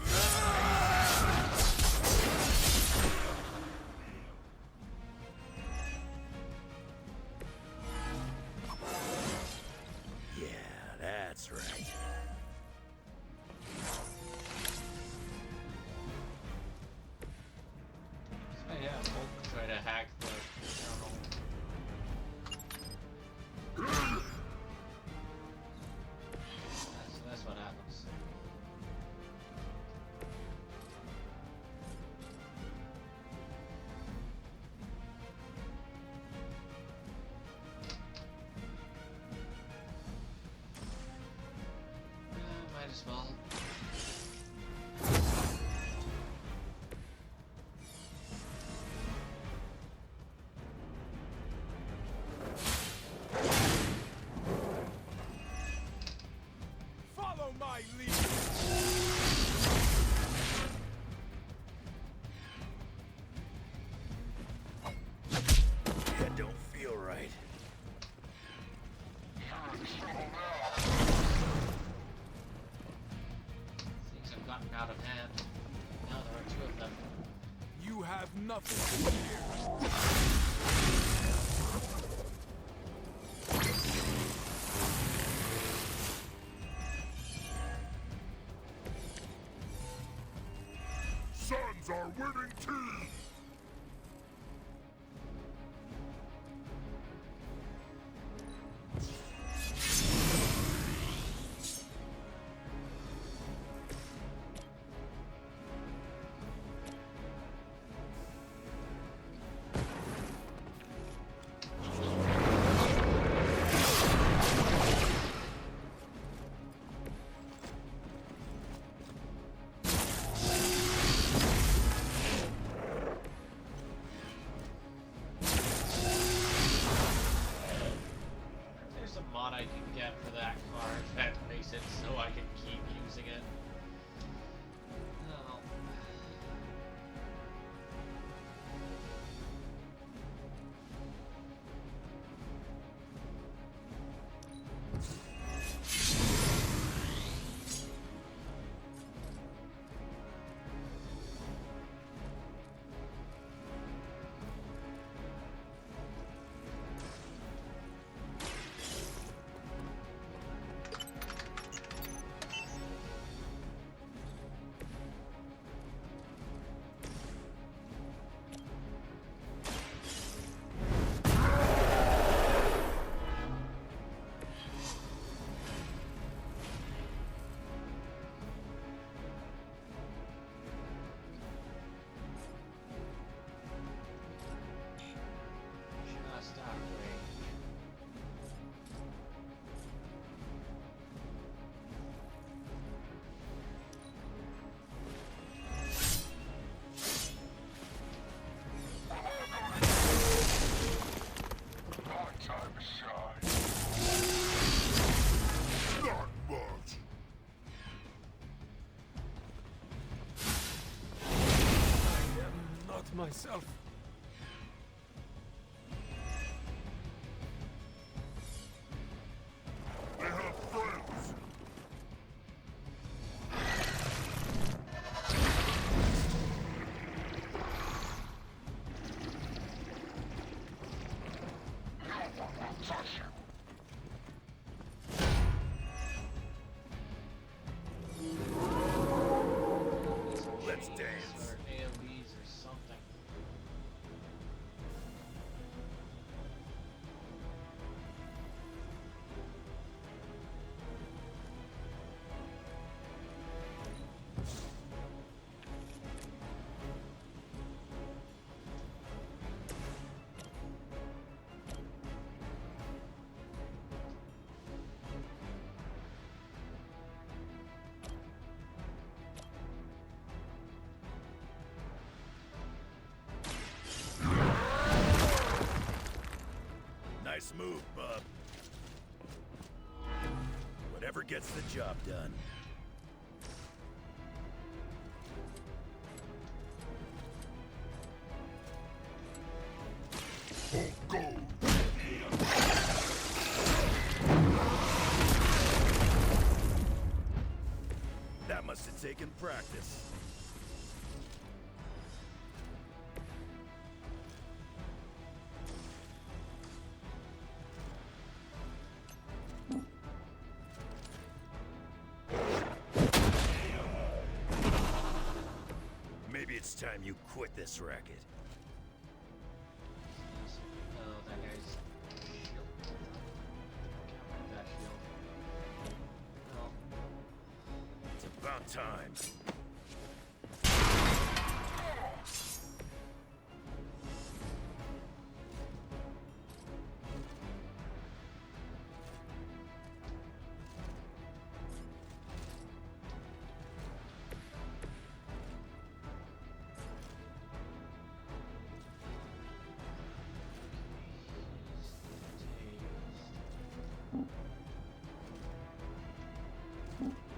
Follow my lead! That don't feel right. Things have gotten out of hand. Now there are two of them. You have nothing to fear. Suns are winning team! There's a mod I can get for that card that makes it so I can keep using it. Oh. Just out of range. My time to shine. Not much. I am not myself. They have friends. No one will touch you. Let's dance. Or AoEs or something. Nice move, bub. Whatever gets the job done. Go. That must have taken practice. Maybe it's time you quit this racket. Oh, that guy's shield. Can't have that shield. Well, It's about time. he's tased.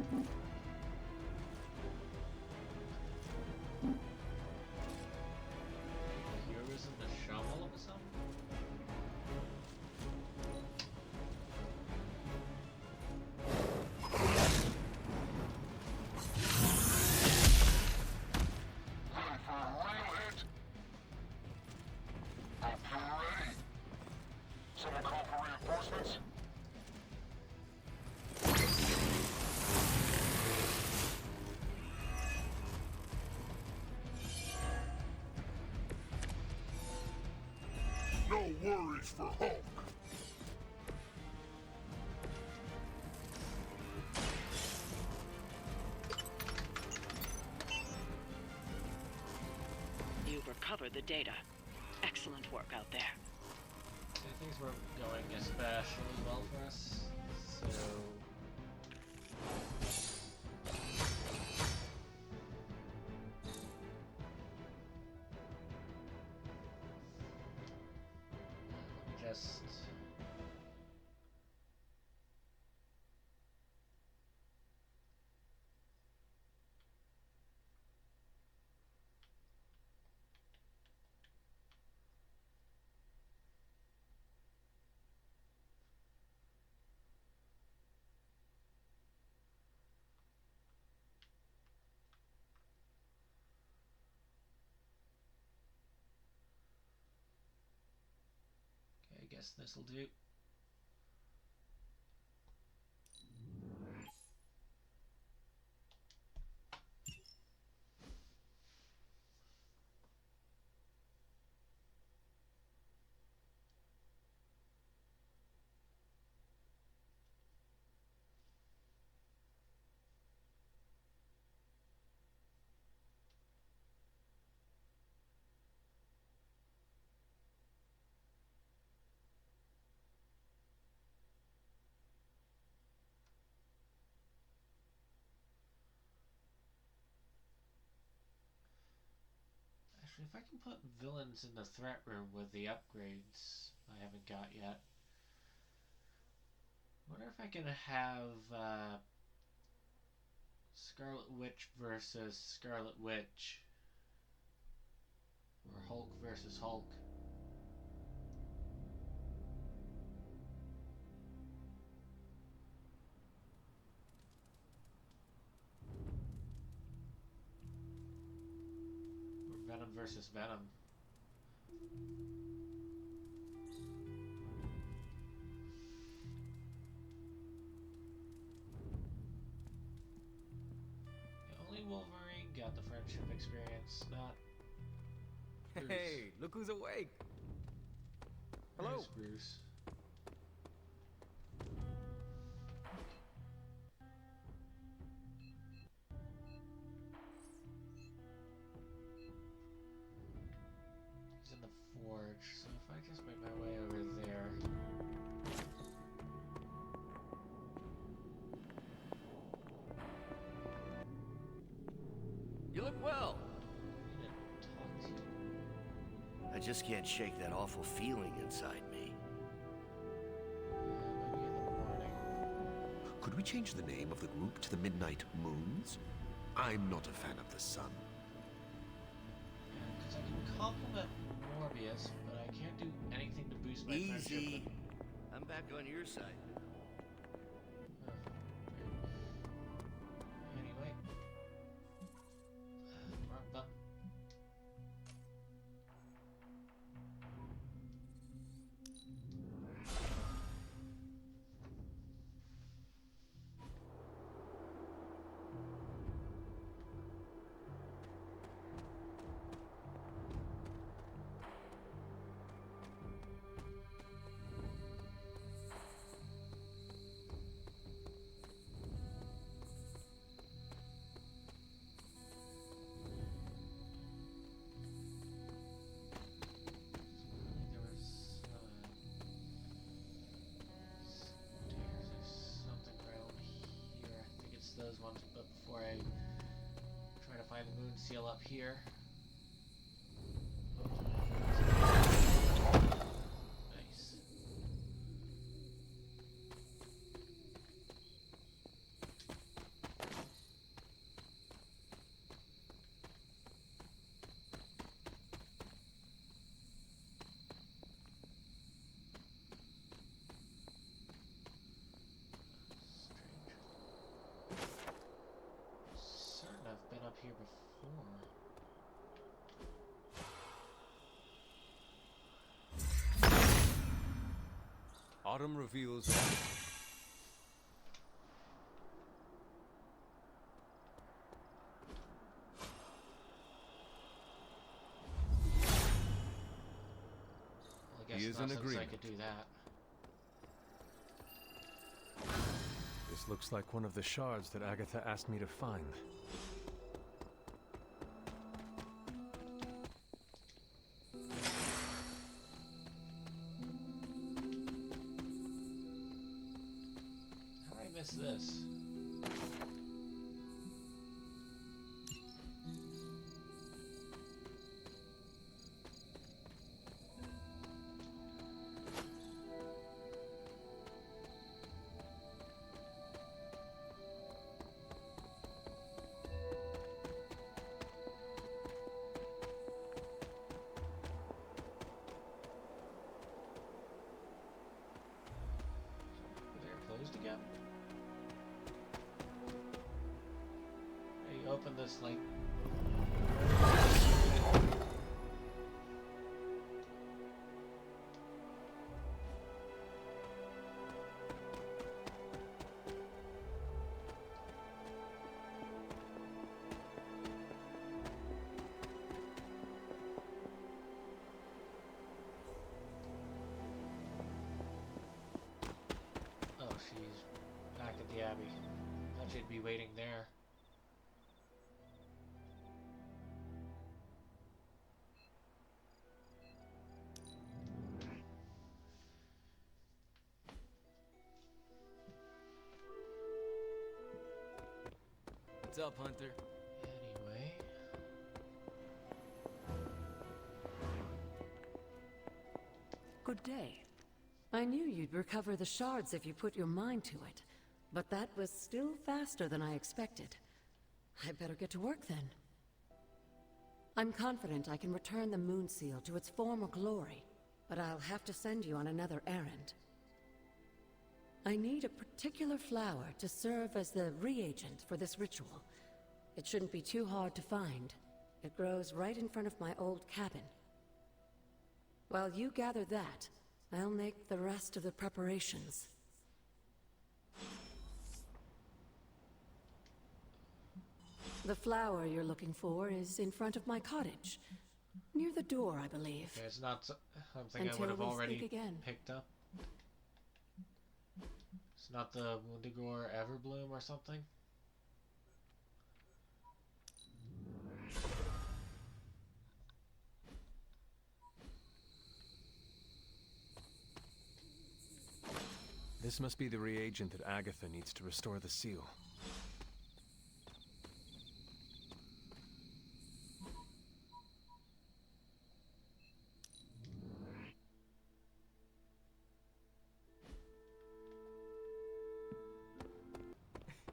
Here isn't a shovel or something? No worries for Hulk. You've recovered the data. Excellent work out there. Things were going especially well for us, so... Just... I guess this'll do. Actually, if I can put villains in the threat room with the upgrades I haven't got yet. I wonder if I can have Scarlet Witch versus Scarlet Witch. Or Hulk versus Hulk. Or Venom versus Venom. Only Wolverine got the friendship experience, not Bruce. Hey, look who's awake. Hello. There's Bruce. He's in the forge, so if I just make my way over there. You look well. I just can't shake that awful feeling inside me. Could we change the name of the group to the Midnight Moons? I'm not a fan of the sun. Because I can compliment Morbius, but I can't do anything to boost my friendship. Easy. I'm back on your side. Anyway. Wrong button. Those ones, but before I try to find the moon seal up here. Nice. Autumn reveals. He is in agreement. I could do that. This looks like one of the shards that Agatha asked me to find. How did I miss this? Again. Hey, open this like. She's back at the Abbey. Thought she'd be waiting there. What's up, Hunter? Anyway. Good day. I knew you'd recover the shards if you put your mind to it, but that was still faster than I expected. I better get to work then. I'm confident I can return the Moon Seal to its former glory, but I'll have to send you on another errand. I need a particular flower to serve as the reagent for this ritual. It shouldn't be too hard to find. It grows right in front of my old cabin. While you gather that, I'll make the rest of the preparations. The flower you're looking for is in front of my cottage. Near the door, I believe. Okay, it's not something I would have already picked up. It's not the Wundergore Everbloom or something? This must be the reagent that Agatha needs to restore the seal.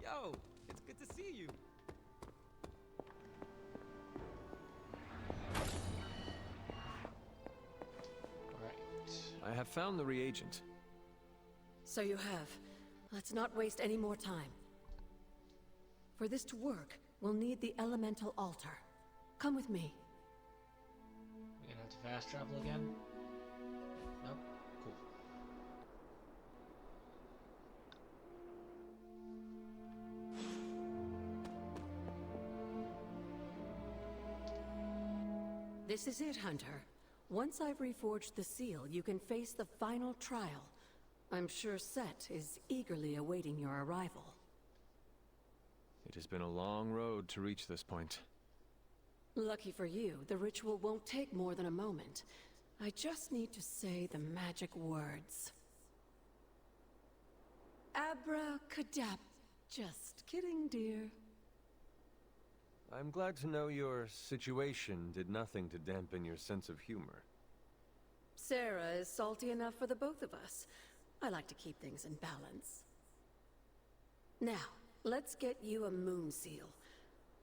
Yo, it's good to see you. I have found the reagent. So you have. Let's not waste any more time. For this to work, we'll need the elemental altar. Come with me. We're gonna have to fast travel again? Nope. Cool. This is it, Hunter. Once I've reforged the seal, you can face the final trial. I'm sure Set is eagerly awaiting your arrival. It has been a long road to reach this point. Lucky for you, the ritual won't take more than a moment. I just need to say the magic words. Abracadabra. Just kidding, dear. I'm glad to know your situation did nothing to dampen your sense of humor. Sarah is salty enough for the both of us. I like to keep things in balance. Now, let's get you a Moon Seal.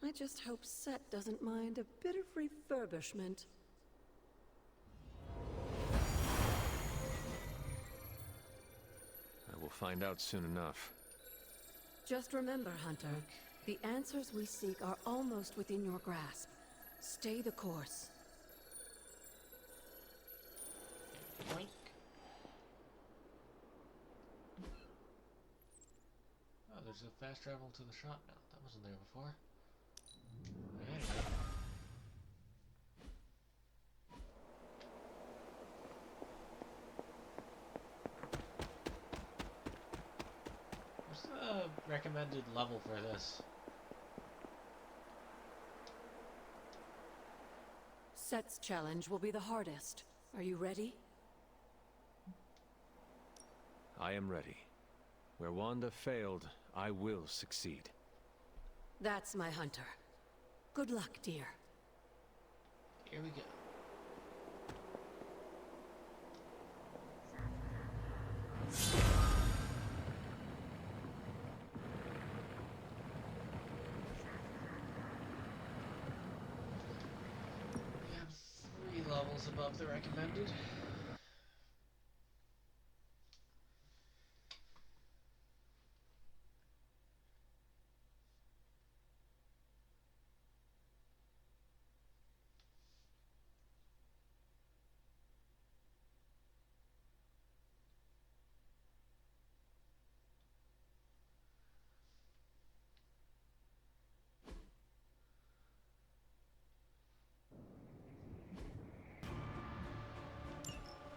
I just hope Set doesn't mind a bit of refurbishment. I will find out soon enough. Just remember, Hunter, The answers we seek are almost within your grasp. Stay the course. Boink. Oh, there's a fast travel to the shop now. That wasn't there before. Anyway. What's the recommended level for this? Set's challenge will be the hardest. Are you ready? I am ready. Where Wanda failed, I will succeed. That's my hunter. Good luck, dear. Here we go. We have 3 levels above the recommended.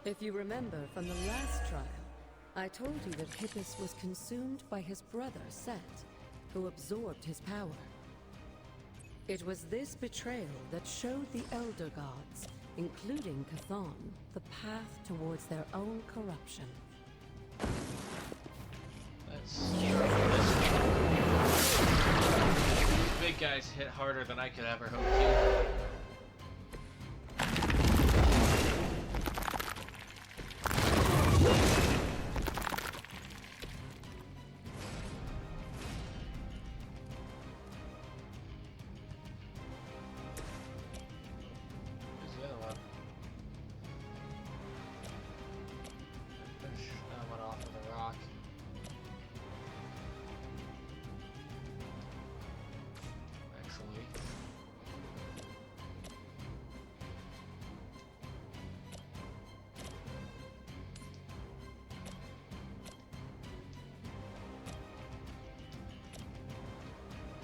If you remember from the last trial, I told you that Hippus was consumed by his brother, Set, who absorbed his power. It was this betrayal that showed the Elder Gods, including Chthon, the path towards their own corruption. Let's These big guys hit harder than I could ever hope to.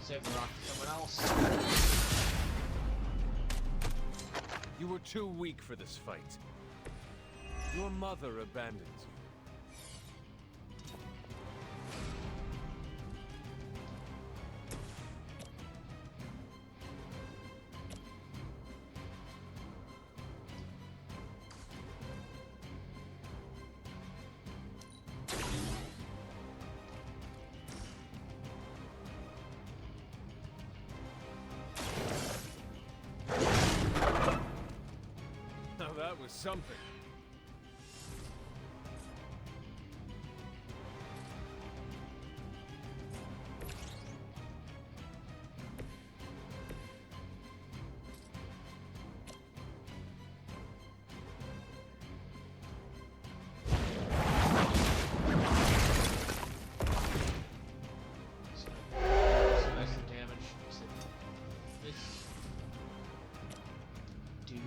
Save the rock for someone else. You were too weak for this fight. Your mother abandoned you. Was something. Some extra damage. This dude.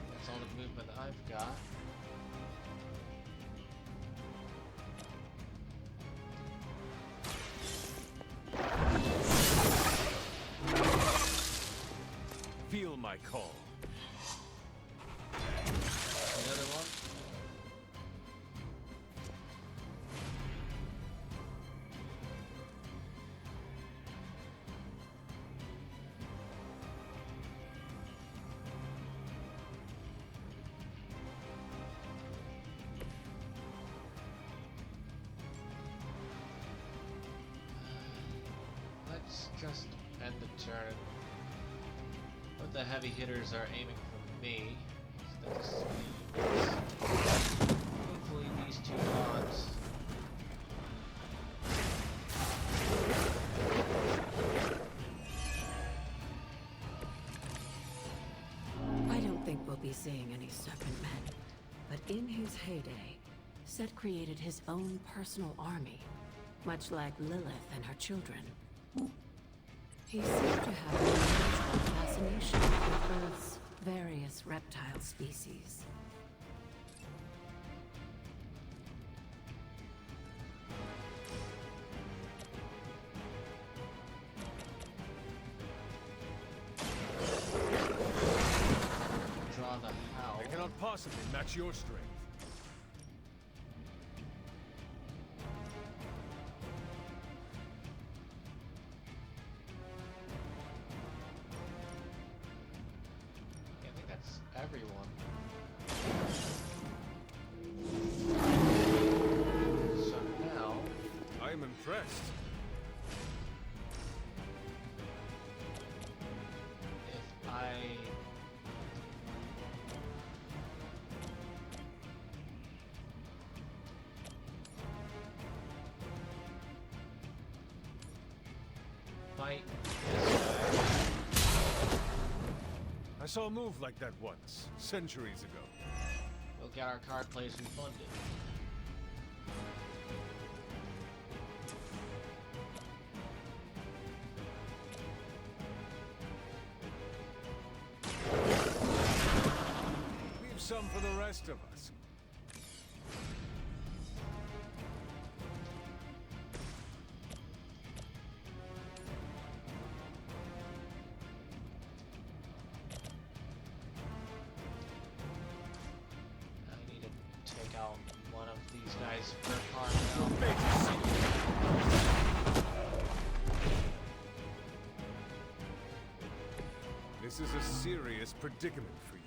That's all the movement I've got. Feel my call. Another one. Let's just end the turn. But the heavy hitters are aiming for me. So Hopefully these two gods. I don't think we'll be seeing any Serpent Men, but in his heyday, Set created his own personal army, much like Lilith and her children. He seemed to have an unusual fascination with Earth's various reptile species. Draw the howl. They cannot possibly match your strength. I think that's everyone. So now, I am impressed. if I fight this guy, I saw a move like that once, centuries ago. we'll get our card plays refunded. Leave some for the rest of us. I need to take out one of these guys per card now. This is a serious predicament for you.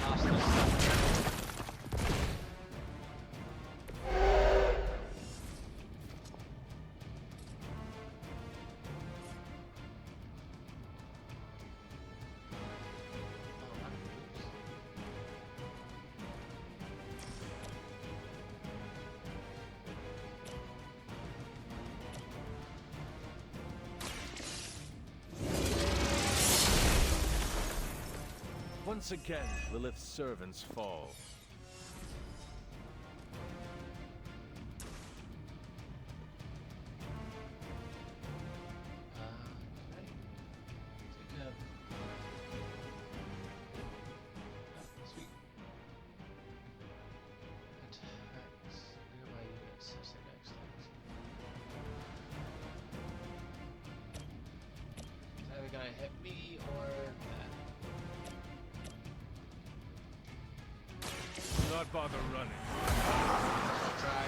Toss this stuff. Oh, my moves. Once again, Lilith's servants fall. Can I take a... Oh, sweet. Attacks nearby units as their next things. It's either gonna hit me or that. Do not bother running. Try.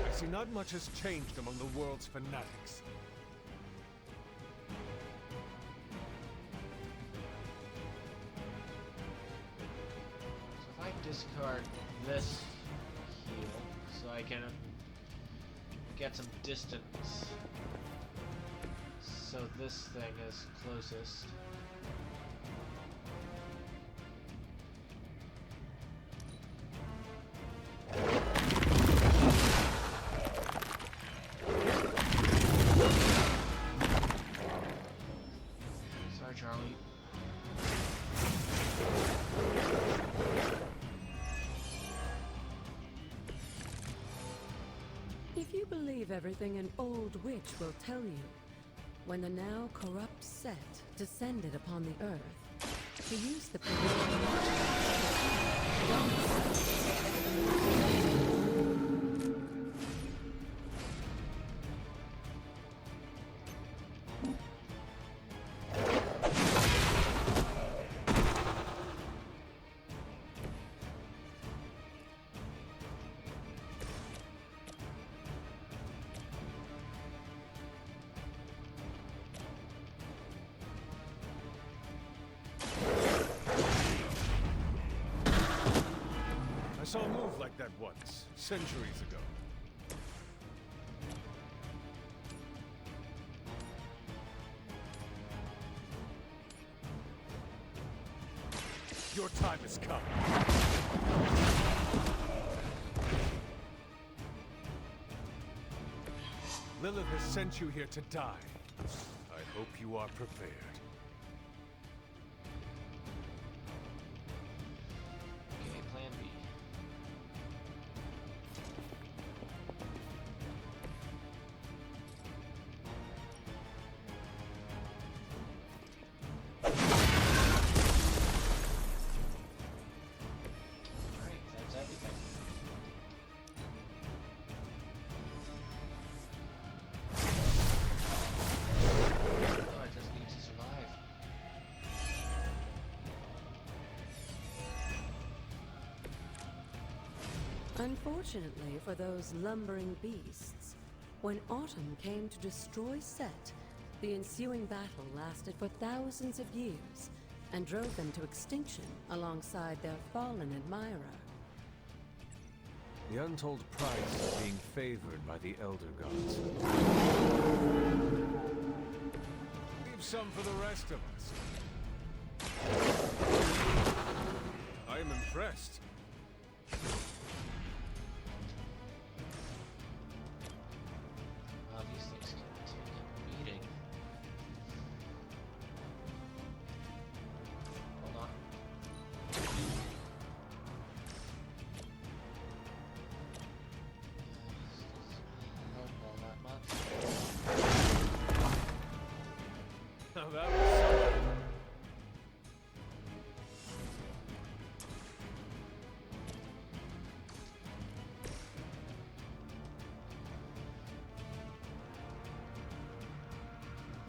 I see not much has changed among the world's fanatics. So if I discard this heal, so I can get some distance. So this thing is closest. Sorry, Charlie. If you believe everything an old witch will tell you, when the now corrupt Set descended upon the earth, he used the that once, centuries ago. Your time has come. Lilith has sent you here to die. I hope you are prepared. Okay, plan B. Alright, that's everything. Oh, I just need to survive. Unfortunately for those lumbering beasts, when autumn came to destroy Set, the ensuing battle lasted for thousands of years and drove them to extinction alongside their fallen admirer. The untold price of being favored by the Elder Gods. Leave some for the rest of us. I am impressed. Wow, these things can take a beating. Hold on. Not all that much. Now that was something.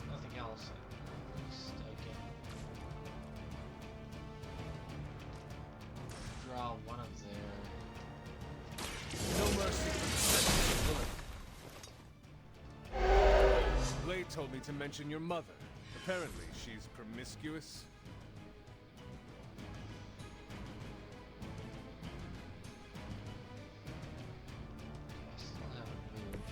Nothing else. At least I can draw one of their. No mercy for Lilith. Blade told me to mention your mother. Apparently, she's promiscuous. I still haven't moved.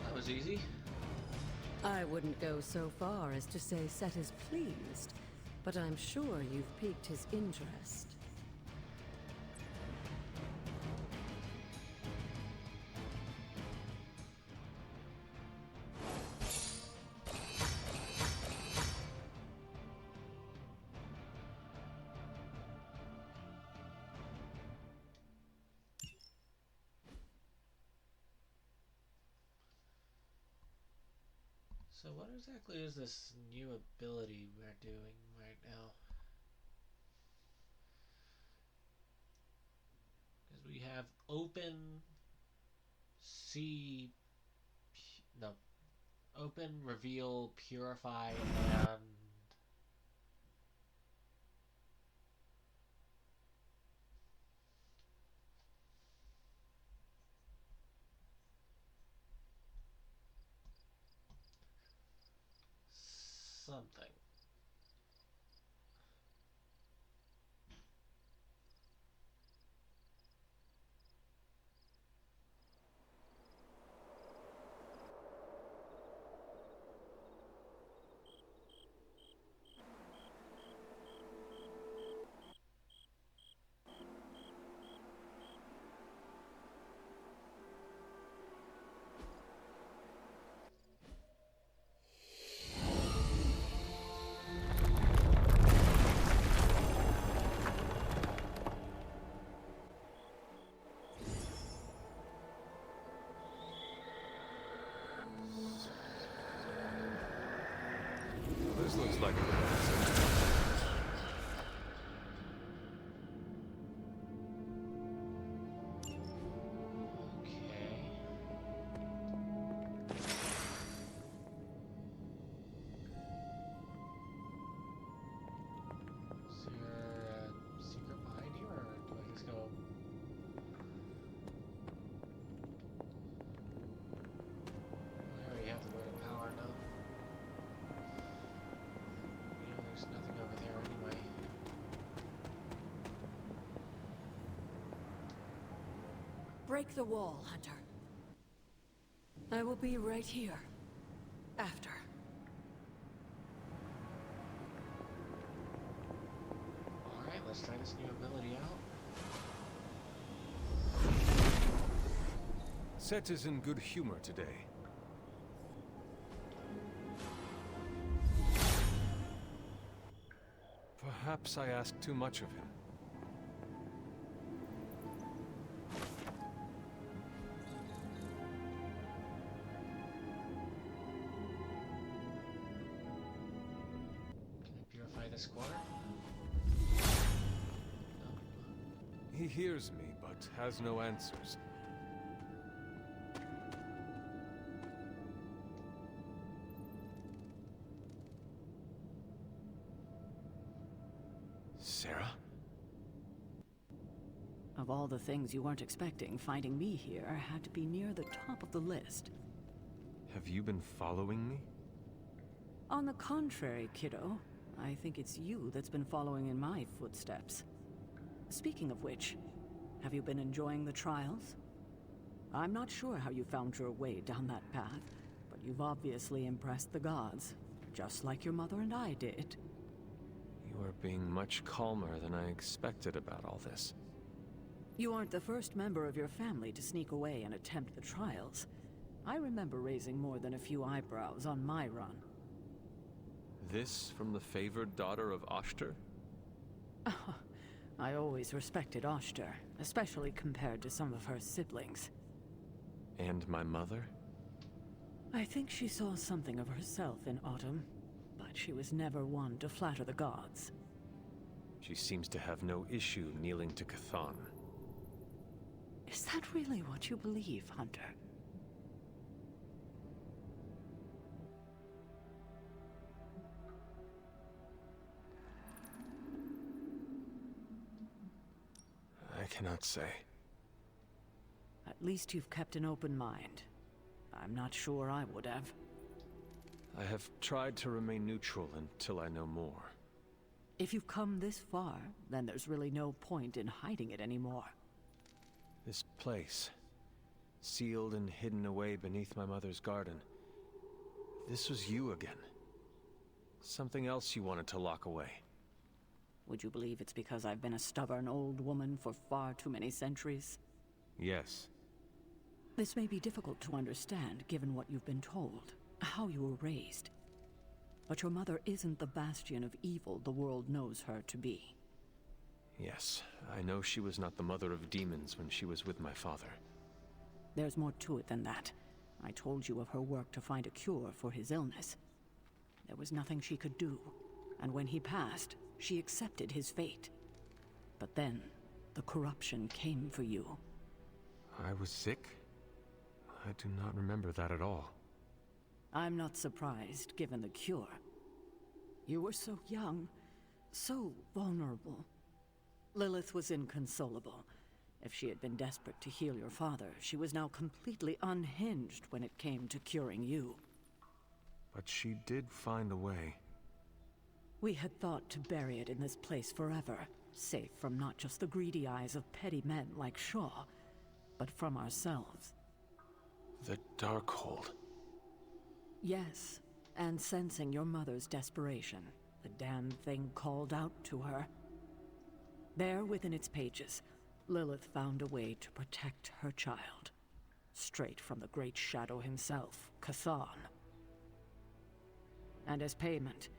That was easy. I wouldn't go so far as to say Set is pleased, but I'm sure you've piqued his interest. So what exactly is this new ability we're doing right now? Because we have open, see, no, open, reveal, purify, and something. This looks like a Break the wall, Hunter. I will be right here. After. Alright, let's try this new ability out. Set is in good humor today. Perhaps I asked too much of him. Can I purify this quarter? He hears me, but has no answers. Sarah? Of all the things you weren't expecting, finding me here had to be near the top of the list. Have you been following me? On the contrary, kiddo, I think it's you that's been following in my footsteps. Speaking of which, have you been enjoying the trials? I'm not sure how you found your way down that path, but you've obviously impressed the gods, just like your mother and I did. You are being much calmer than I expected about all this. You aren't the first member of your family to sneak away and attempt the trials. I remember raising more than a few eyebrows on my run. This from the favored daughter of Oshter? I always respected Oshter, especially compared to some of her siblings. And my mother? I think she saw something of herself in Autumn, but she was never one to flatter the gods. She seems to have no issue kneeling to Chthon. Is that really what you believe, Hunter? I cannot say. At least you've kept an open mind. I'm not sure I would have. I have tried to remain neutral until I know more. If you've come this far, then there's really no point in hiding it anymore. This place, sealed and hidden away beneath my mother's garden. This was you again. Something else you wanted to lock away. Would you believe it's because I've been a stubborn old woman for far too many centuries? Yes. This may be difficult to understand given what you've been told, how you were raised. But your mother isn't the bastion of evil the world knows her to be. Yes, I know she was not the mother of demons when she was with my father. There's more to it than that. I told you of her work to find a cure for his illness. There was nothing she could do, and when he passed, she accepted his fate. But then, the corruption came for you. I was sick? I do not remember that at all. I'm not surprised, given the cure. You were so young, so vulnerable. Lilith was inconsolable. If she had been desperate to heal your father, she was now completely unhinged when it came to curing you. But she did find a way. We had thought to bury it in this place forever, safe from not just the greedy eyes of petty men like Shaw, but from ourselves. The Darkhold. Yes, and sensing your mother's desperation, the damned thing called out to her. There within its pages, Lilith found a way to protect her child. Straight from the Great Shadow himself, Chthon. And as payment,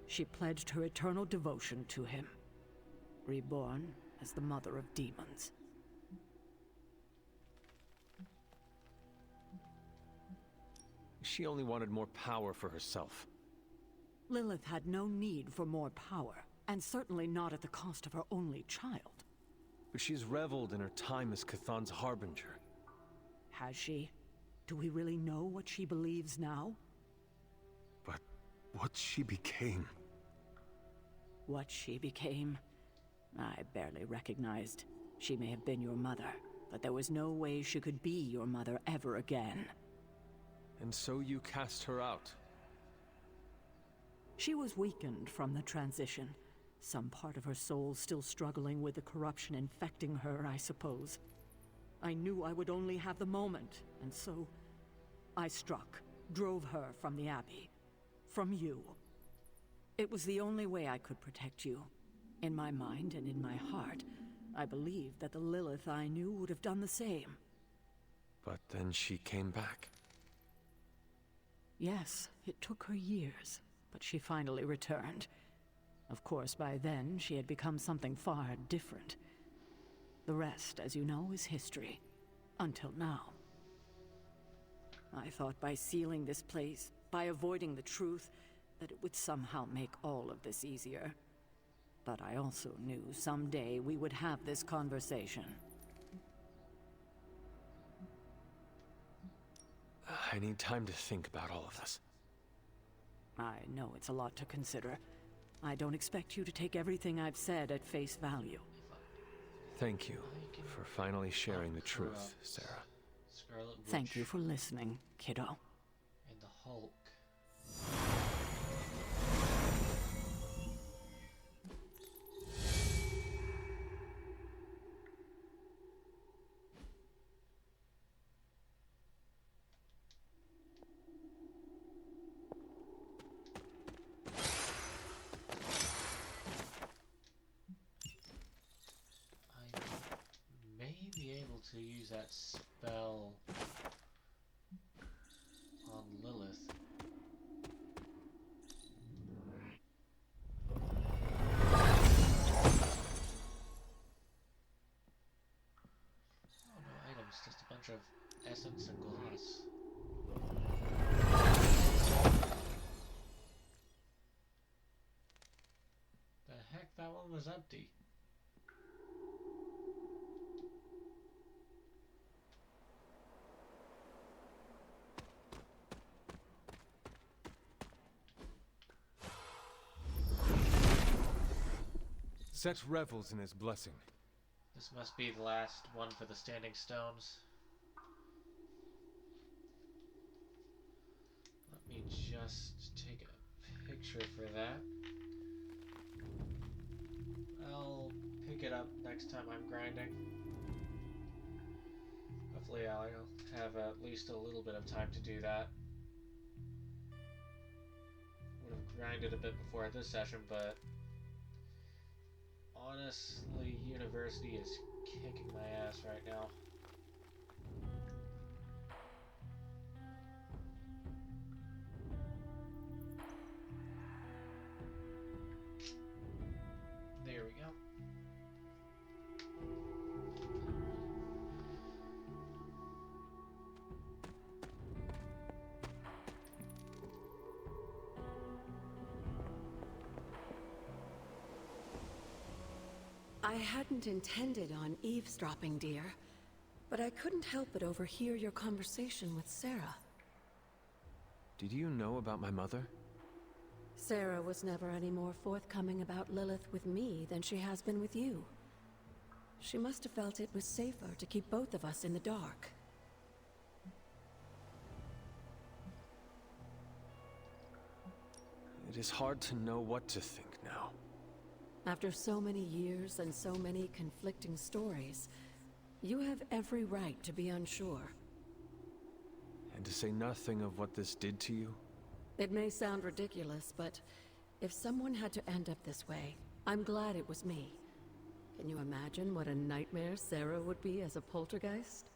she pledged her eternal devotion to him, reborn as the Mother of Demons. She only wanted more power for herself. Lilith had no need for more power, and certainly not at the cost of her only child. But she's reveled in her time as Chthon's harbinger. Has she? Do we really know what she believes now? But what she became... What she became? I barely recognized. She may have been your mother, but there was no way she could be your mother ever again. And so you cast her out? She was weakened from the transition. Some part of her soul still struggling with the corruption infecting her, I suppose. I knew I would only have the moment, and so I struck, drove her from the Abbey. From you. It was the only way I could protect you. In my mind and in my heart, I believed that the Lilith I knew would have done the same. But then she came back. Yes, it took her years, but she finally returned. Of course, by then, she had become something far different. The rest, as you know, is history. Until now. I thought by sealing this place, by avoiding the truth, that it would somehow make all of this easier. But I also knew someday we would have this conversation. I need time to think about all of this. I know it's a lot to consider. I don't expect you to take everything I've said at face value. Thank you for finally sharing the truth, Sarah. Scarlet Witch. Thank you for listening, kiddo. And the Hulk. To use that spell on Lilith. Oh no items, just a bunch of essence and gloss. The heck, that one was empty. Set revels in his blessing. This must be the last one for the Standing Stones. Let me just take a picture for that. I'll pick it up next time I'm grinding. Hopefully I'll have at least a little bit of time to do that. Would have grinded a bit before this session, but honestly, university is kicking my ass right now. There we go. I hadn't intended on eavesdropping, dear, but I couldn't help but overhear your conversation with Sarah. Did you know about my mother? Sarah was never any more forthcoming about Lilith with me than she has been with you. She must have felt it was safer to keep both of us in the dark. It is hard to know what to think now. After so many years and so many conflicting stories, you have every right to be unsure. And to say nothing of what this did to you? It may sound ridiculous, but if someone had to end up this way, I'm glad it was me. Can you imagine what a nightmare Sarah would be as a poltergeist?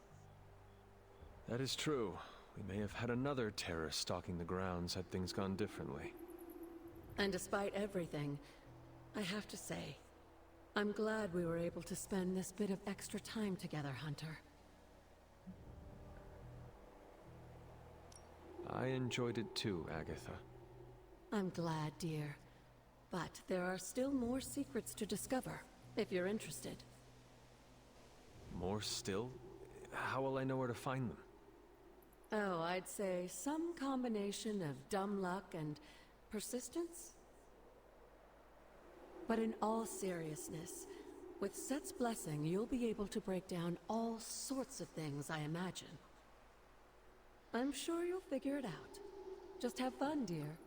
That is true. We may have had another terrorist stalking the grounds had things gone differently. And despite everything, I have to say, I'm glad we were able to spend this bit of extra time together, Hunter. I enjoyed it too, Agatha. I'm glad, dear. But there are still more secrets to discover, if you're interested. More still? How will I know where to find them? Oh, I'd say some combination of dumb luck and persistence? But in all seriousness, with Set's blessing, you'll be able to break down all sorts of things, I imagine. I'm sure you'll figure it out. Just have fun, dear.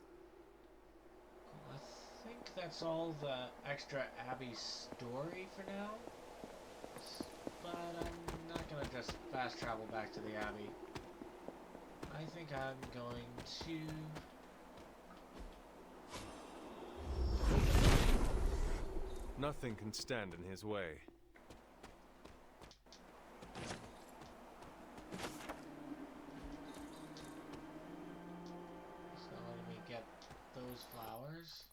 I think that's all the extra Abby story for now. but I'm not gonna just fast travel back to the Abbey. I think I'm going to... Nothing can stand in his way. So let me get those flowers.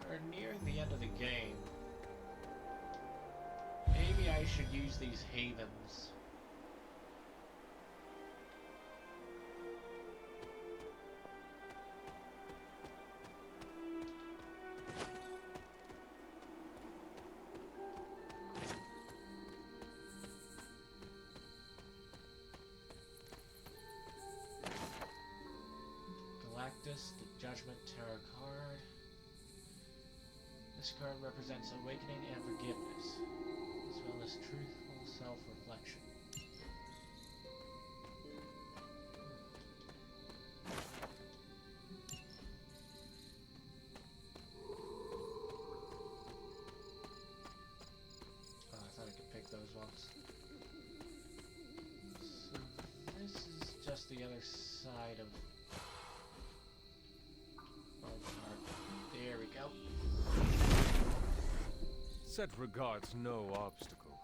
We're near the end of the game. Maybe I should use these havens. Galactus, the Judgment Tarot card. This card represents awakening and forgiveness, as well as truthful self-reflection. Oh, I thought I could pick those ones. So this is just the other side of the card. There we go. Set regards no obstacles.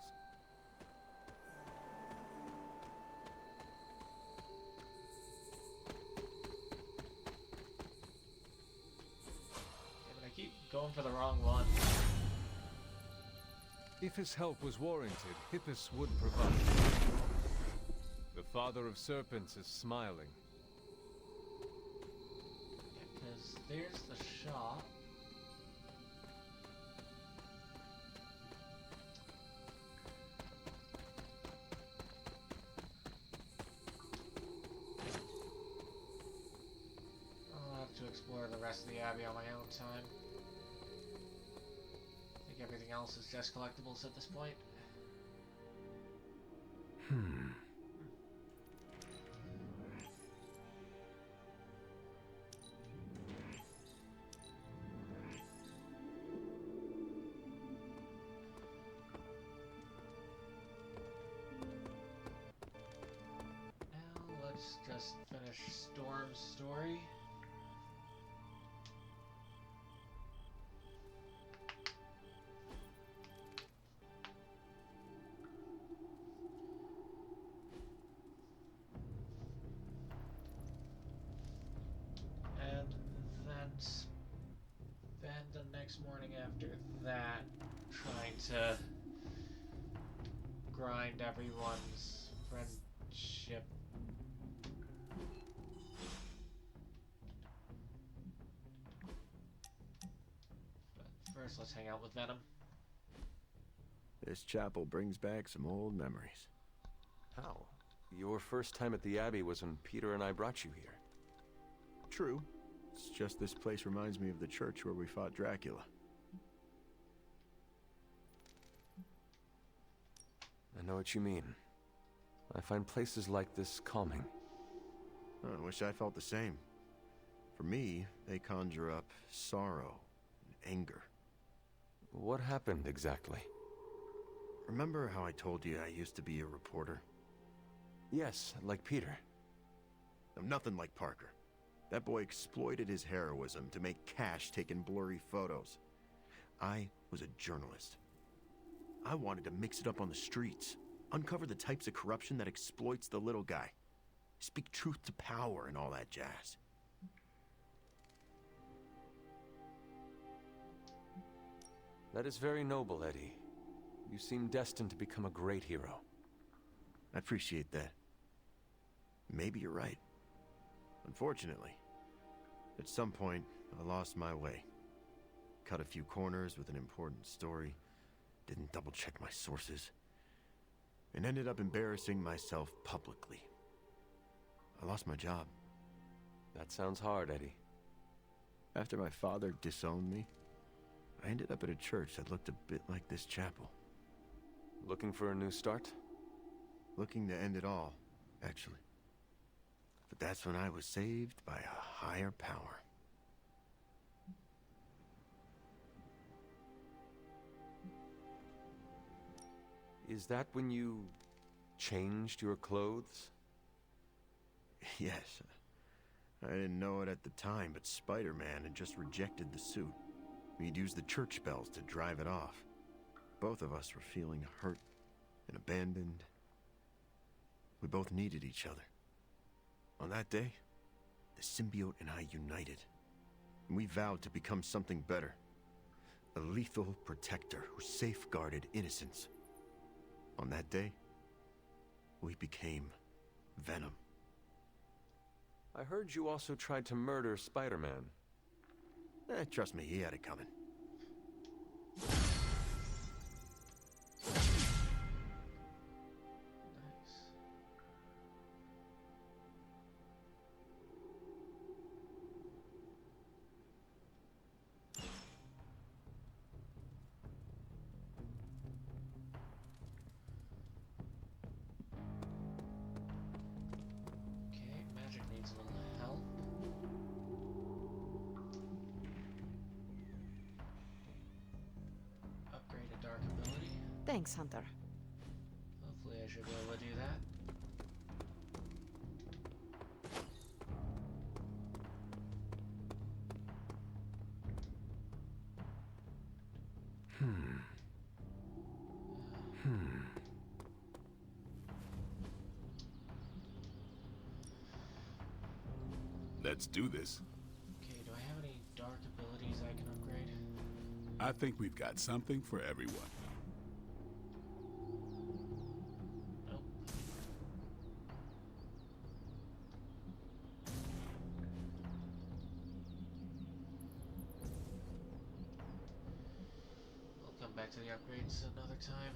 Yeah, but I keep going for the wrong one. If his help was warranted, Hippus would provide. The father of serpents is smiling. Yeah, because there's the shop. To explore the rest of the Abbey on my own time. I think everything else is just collectibles at this point. Now let's just finish Storm's story. Spend the next morning after that trying to grind everyone's friendship. But first, let's hang out with Venom. This chapel brings back some old memories. How? Your first time at the Abbey was when Peter and I brought you here. True. It's just this place reminds me of the church where we fought Dracula. I know what you mean. I find places like this calming. I wish I felt the same. For me, they conjure up sorrow and anger. What happened exactly? Remember how I told you I used to be a reporter? Yes, like Peter. No, nothing like Parker. That boy exploited his heroism to make cash taking blurry photos. I was a journalist. I wanted to mix it up on the streets, uncover the types of corruption that exploits the little guy, speak truth to power and all that jazz. That is very noble, Eddie. You seem destined to become a great hero. I appreciate that. Maybe you're right. Unfortunately, at some point, I lost my way. Cut a few corners with an important story, didn't double-check my sources, and ended up embarrassing myself publicly. I lost my job. That sounds hard, Eddie. After my father disowned me, I ended up at a church that looked a bit like this chapel. Looking for a new start? Looking to end it all, actually. But that's when I was saved by a higher power. Is that when you changed your clothes? Yes. I didn't know it at the time, but Spider-Man had just rejected the suit. He'd used the church bells to drive it off. Both of us were feeling hurt and abandoned. We both needed each other. On that day, the symbiote and I united. And we vowed to become something better. A lethal protector who safeguarded innocence. On that day, we became Venom. I heard you also tried to murder Spider-Man. Trust me, he had it coming. Thanks, Hunter. Hopefully I should be able to do that. Let's do this. Okay, do I have any dark abilities I can upgrade? I think we've got something for everyone. Nope. We'll come back to the upgrades another time.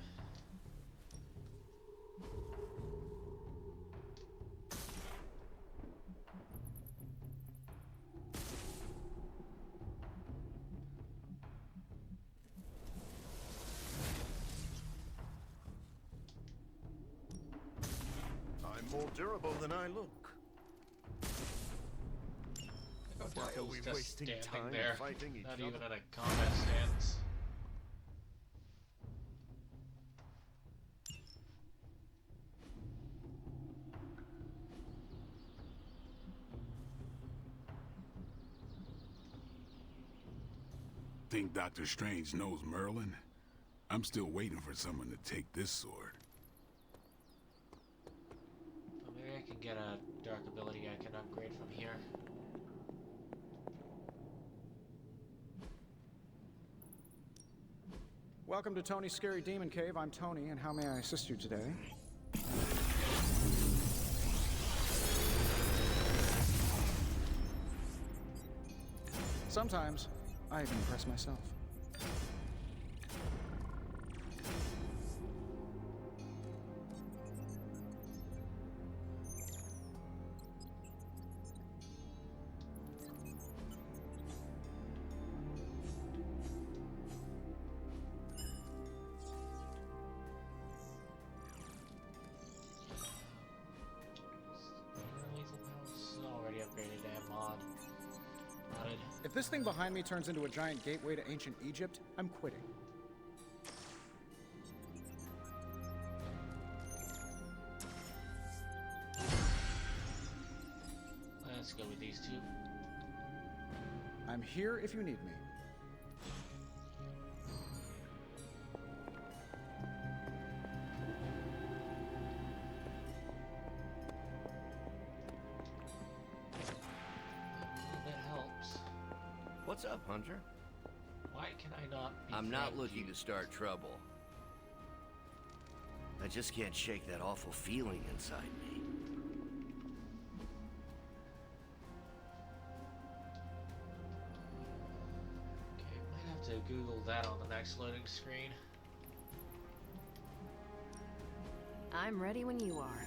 More durable than I look. Why are we wasting time there, fighting each other? not even in a combat stance. Think Dr. Strange knows Merlin? I'm still waiting for someone to take this sword. Maybe I can get a dark ability I can upgrade from here. Welcome to Tony's Scary Demon Cave. I'm Tony, and how may I assist you today? Sometimes, I even impress myself. If this thing behind me turns into a giant gateway to ancient Egypt, I'm quitting. Let's go with these two. I'm here if you need me. What's up, Hunter? Why can I not be I'm not looking to start trouble. I just can't shake that awful feeling inside me. Okay, might have to Google that on the next loading screen. I'm ready when you are.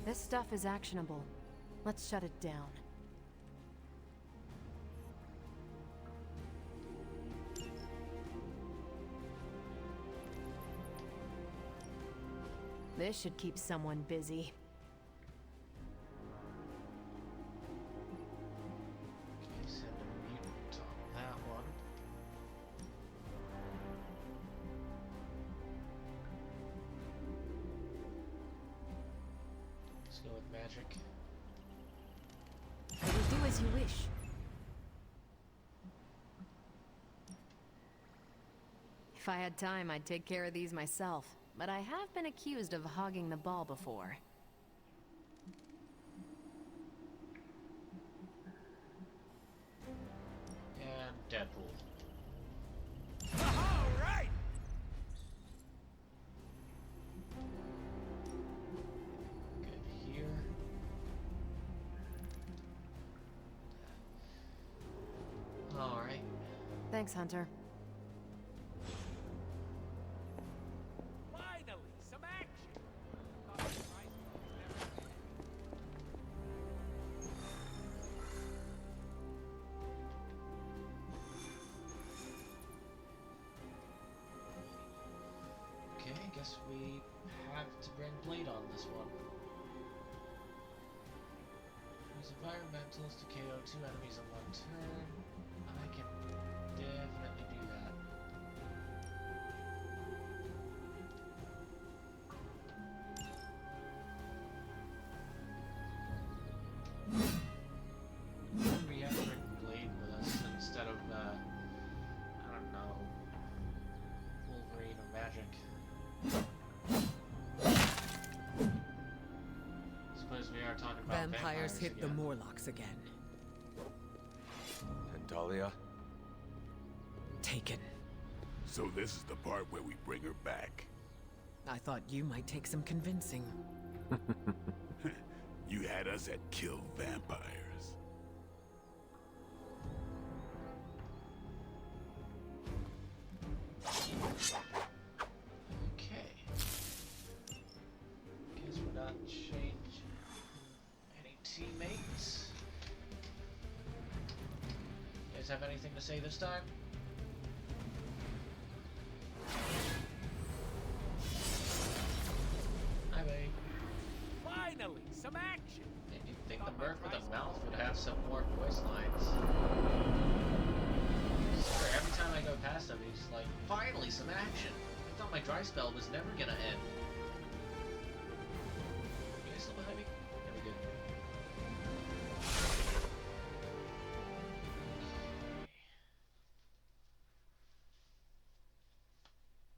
This stuff is actionable. Let's shut it down. This should keep someone busy. Okay, send a mutant on that one. Let's go with magic. I will do as you wish. If I had time, I'd take care of these myself, but I have been accused of hogging the ball before. And Deadpool. All right. Good here. All right. Thanks, Hunter. Guess we have to bring Blade on this one. Use environmentals to KO 2 enemies in one turn. I can definitely do that. We have to bring Blade with us instead of, I don't know, Wolverine or Magic. Suppose we are talking about vampires hit again. the Morlocks again. And Dahlia? Taken. So this is the part where we bring her back. I thought you might take some convincing. You had us at kill vampires. Okay. Guess we're not change any teammates. You guys have anything to say this time? Hi, babe. Finally, some action. You'd think the merc with a mouth would have some more voice lines. Sure, every time I go past him, he's like, finally, some action. I thought my dry spell was never gonna end. You guys still behind me? Yeah, we're good.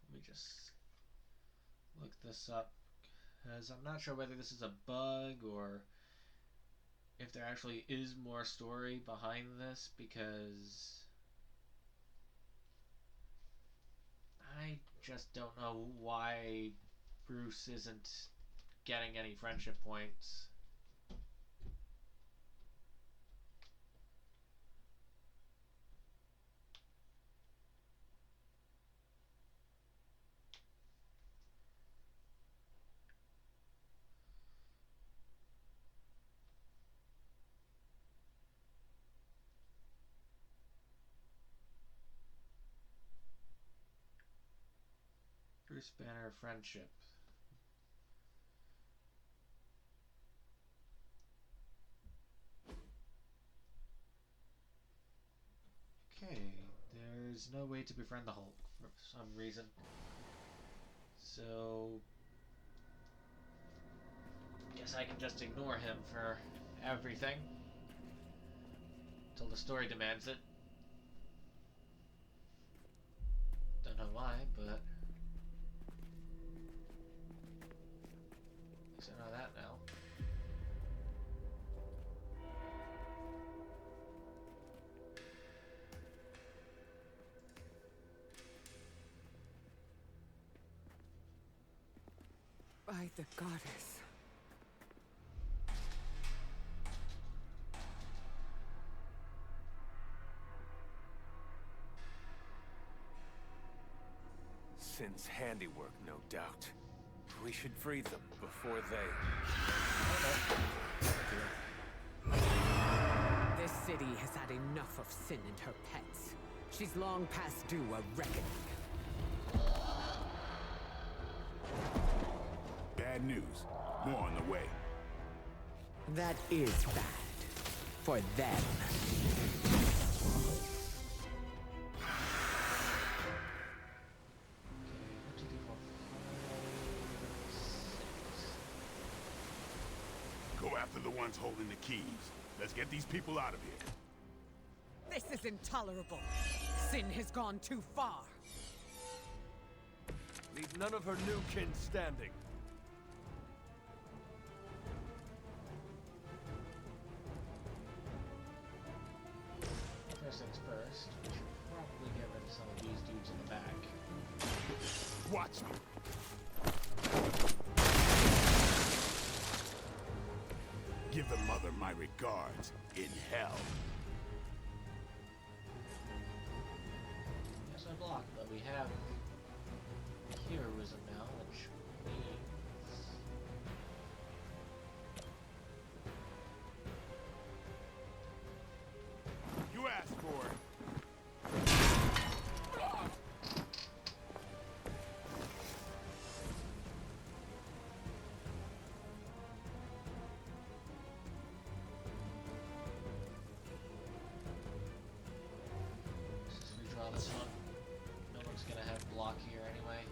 Let me just look this up, because I'm not sure whether this is a bug or if there actually is more story behind this, because I just don't know why Bruce isn't getting any friendship points. Bruce Banner friendship. Okay, there's no way to befriend the Hulk for some reason. So guess I can just ignore him for everything until the story demands it. Don't know why, but I know that now. By the goddess. Sin's handiwork, no doubt. We should free them before they... This city has had enough of Sin and her pets. She's long past due a reckoning. Bad bad news. More on the way. That is bad. For them. Go after the ones holding the keys. Let's get these people out of here. This is intolerable. Sin has gone too far. Leave none of her new kin standing. First things first, we should probably get rid of some of these dudes in the back. Watch me. Give the mother my regards in hell. That's my block, but we have heroism now, which means you asked for it. let's just redraw this one. No one's gonna have block here anyway.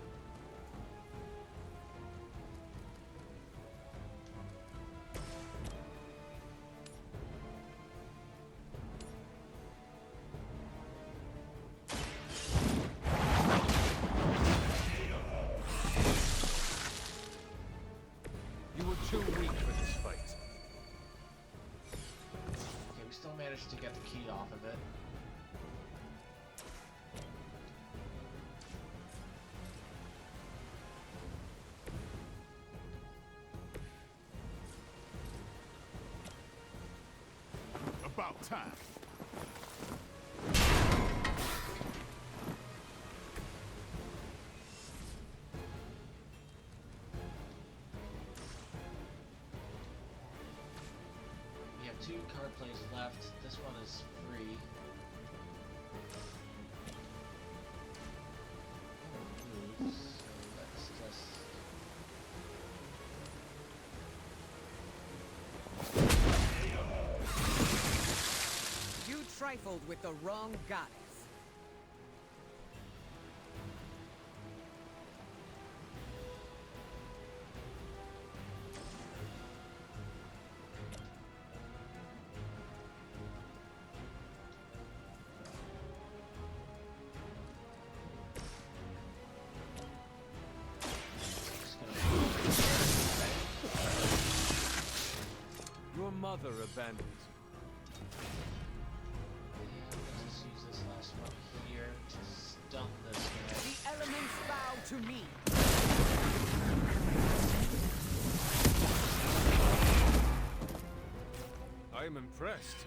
You were too weak for this fight. Okay, we still managed to get the key off of it. About time. We have 2 card plays left. This one is free. So let's just... You trifled with the wrong goddess. Your mother abandoned you. Let's just use this last one here to stun this guy. The elements bow to me. I am impressed.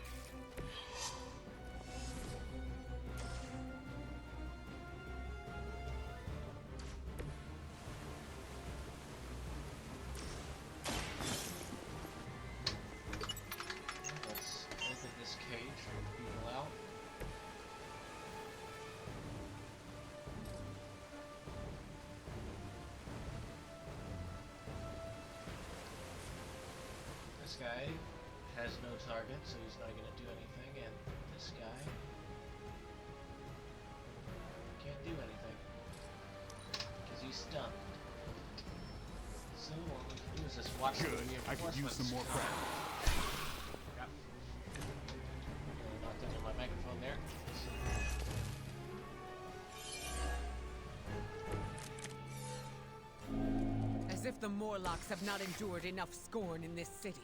Let's open this cage for people out. This guy has no target, so he's not going to do anything, and this guy can't do anything because he's stunned. So what we can do is just watch the Good. I could use some more reinforcements practice. come. Really knocked into my microphone there. As if the Morlocks have not endured enough scorn in this city.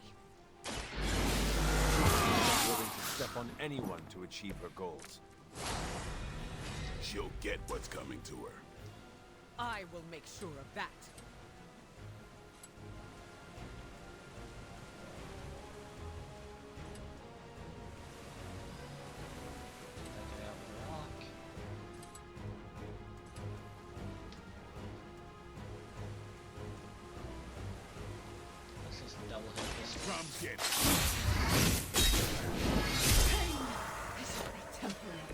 Willing to step on anyone to achieve her goals. She'll get what's coming to her. I will make sure of that. Take it out with a rock. Let's just double hit this one. Come get it. This will be temporary.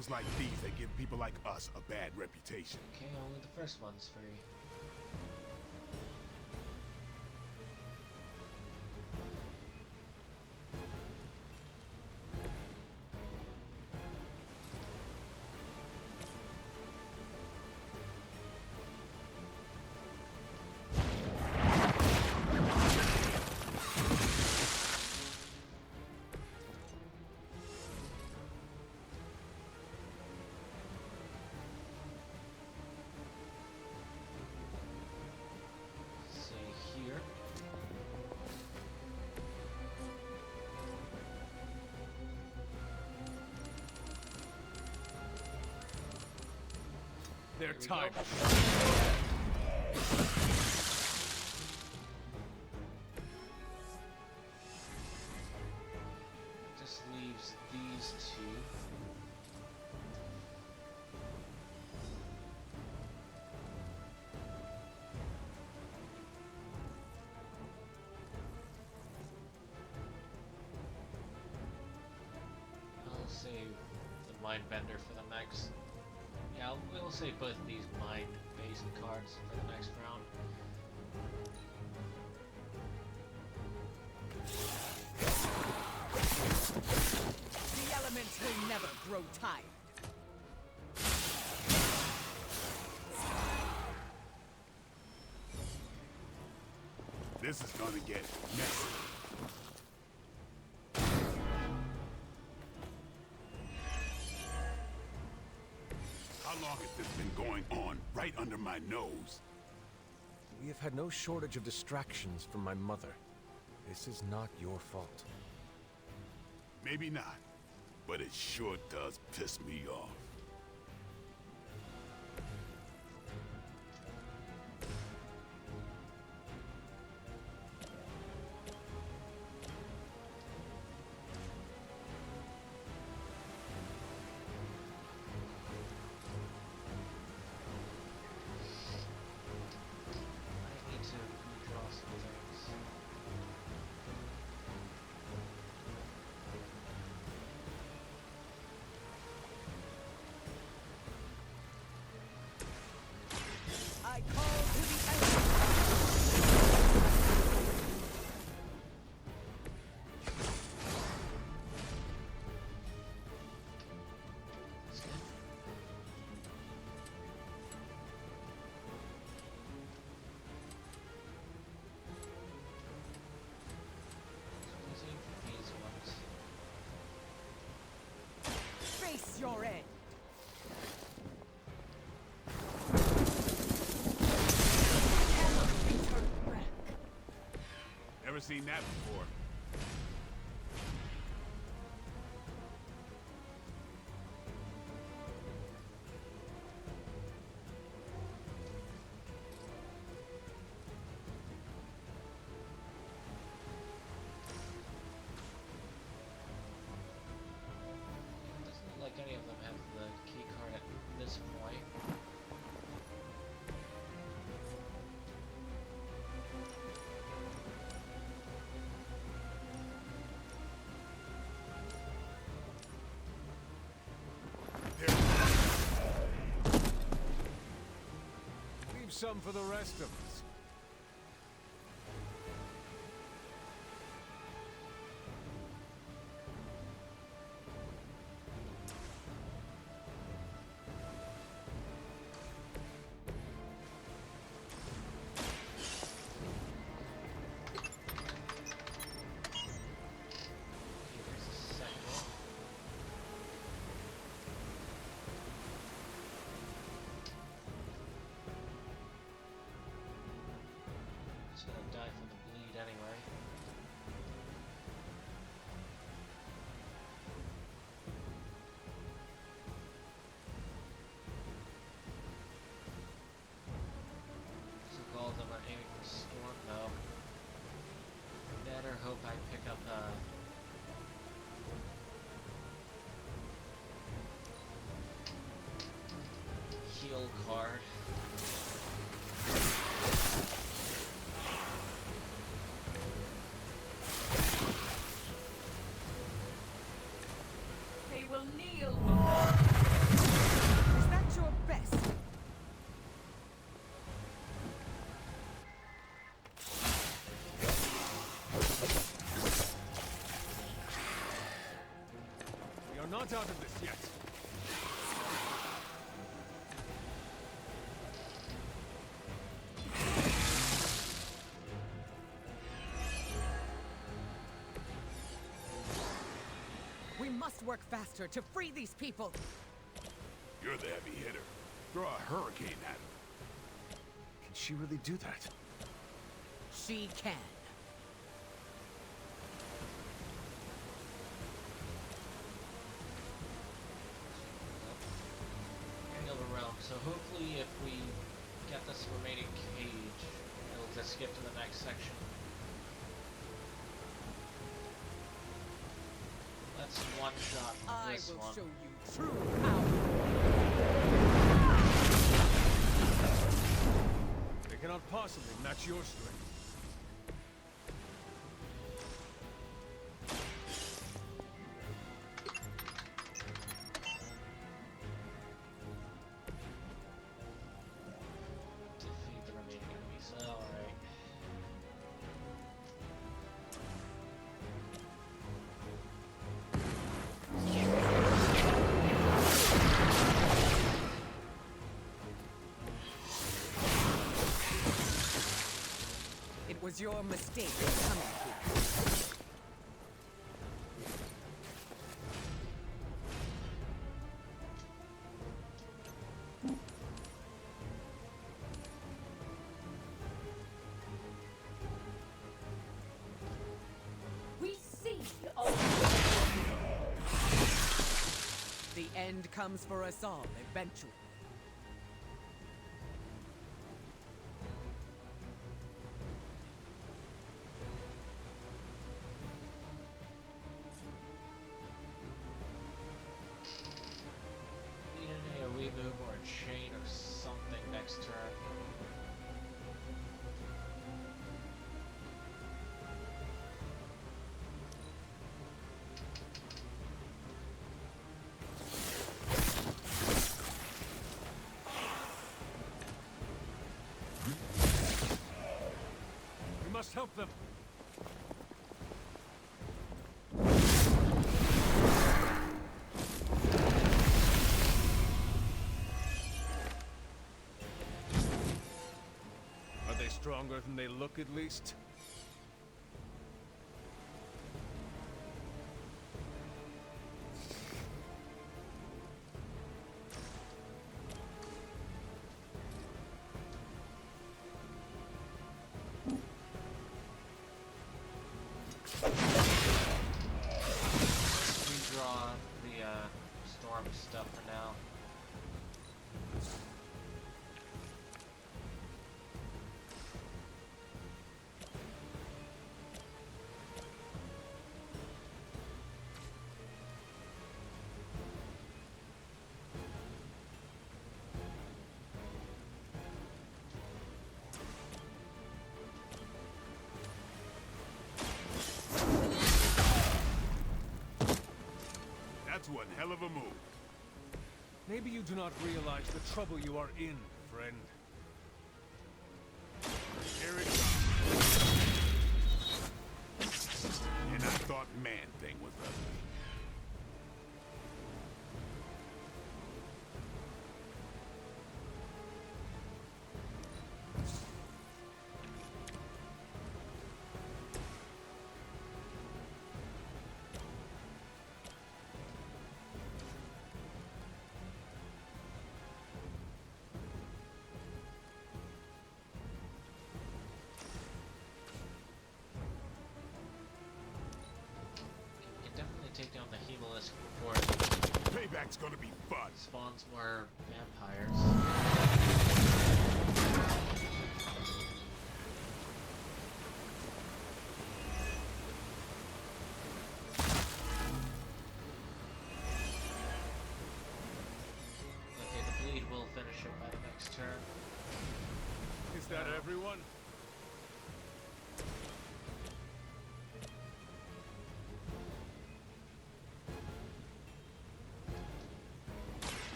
Deals like these that give people like us a bad reputation. Okay, only the first one's free. Their time. Just leaves these two. I'll save the Mindbender for the next. Yeah, we'll save both of these mind-based cards for the next round. The elements will never grow tired. This is gonna get messy. How long has this been going on right under my nose? We have had no shortage of distractions from my mother. This is not your fault. Maybe not, but it sure does piss me off. I call to the enemy. Face your end. Never seen that before. Doesn't look like any of them have the key card at this point. Leave some for the rest of us. It's gonna die from the bleed anyway. So all of them are aiming for Storm. No. Better hope I pick up heal card. They will kneel before not out of this yet. We must work faster to free these people. You're the heavy hitter. Throw a hurricane at him. Can she really do that? She can. Angle the realm. So hopefully, if we get this remaining cage, it'll just skip to the next section. Let's one-shot this one. I will show you true power. They cannot possibly match your strength. Defeat the remaining enemies. Alright. It was your mistake coming here. We see all. The end comes for us all eventually. Need a remove or a chain or something next turn. We must help them. Are they stronger than they look, at least? Redraw the storm stuff for now. That's one hell of a move. Maybe you do not realize the trouble you are in, friend. Here it comes. And I thought Man-Thing was ugly. You can definitely take down the Hemolisk before Payback's gonna be fun. it spawns more vampires. Okay, the bleed will finish it by the next turn. Is that everyone?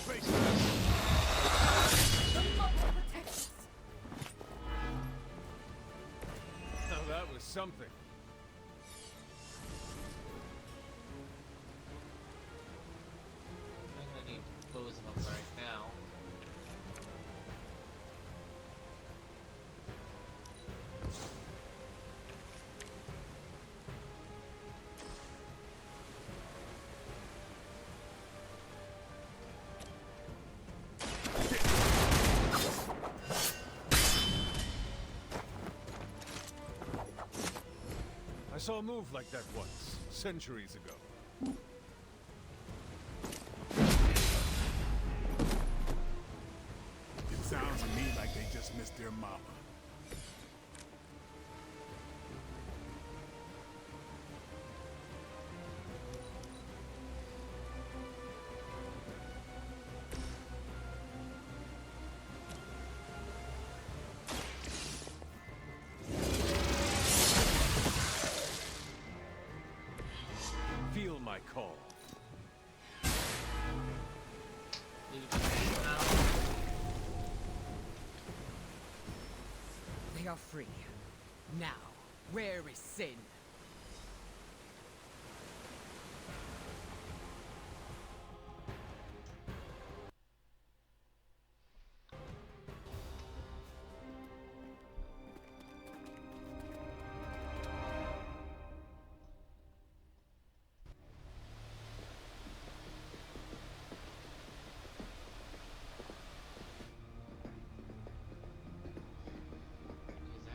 Face The mother protects us. Now that was something. saw a move like that once, centuries ago. It sounds to me like they just missed their mama. Feel my call. We are free. Now, where is Sin?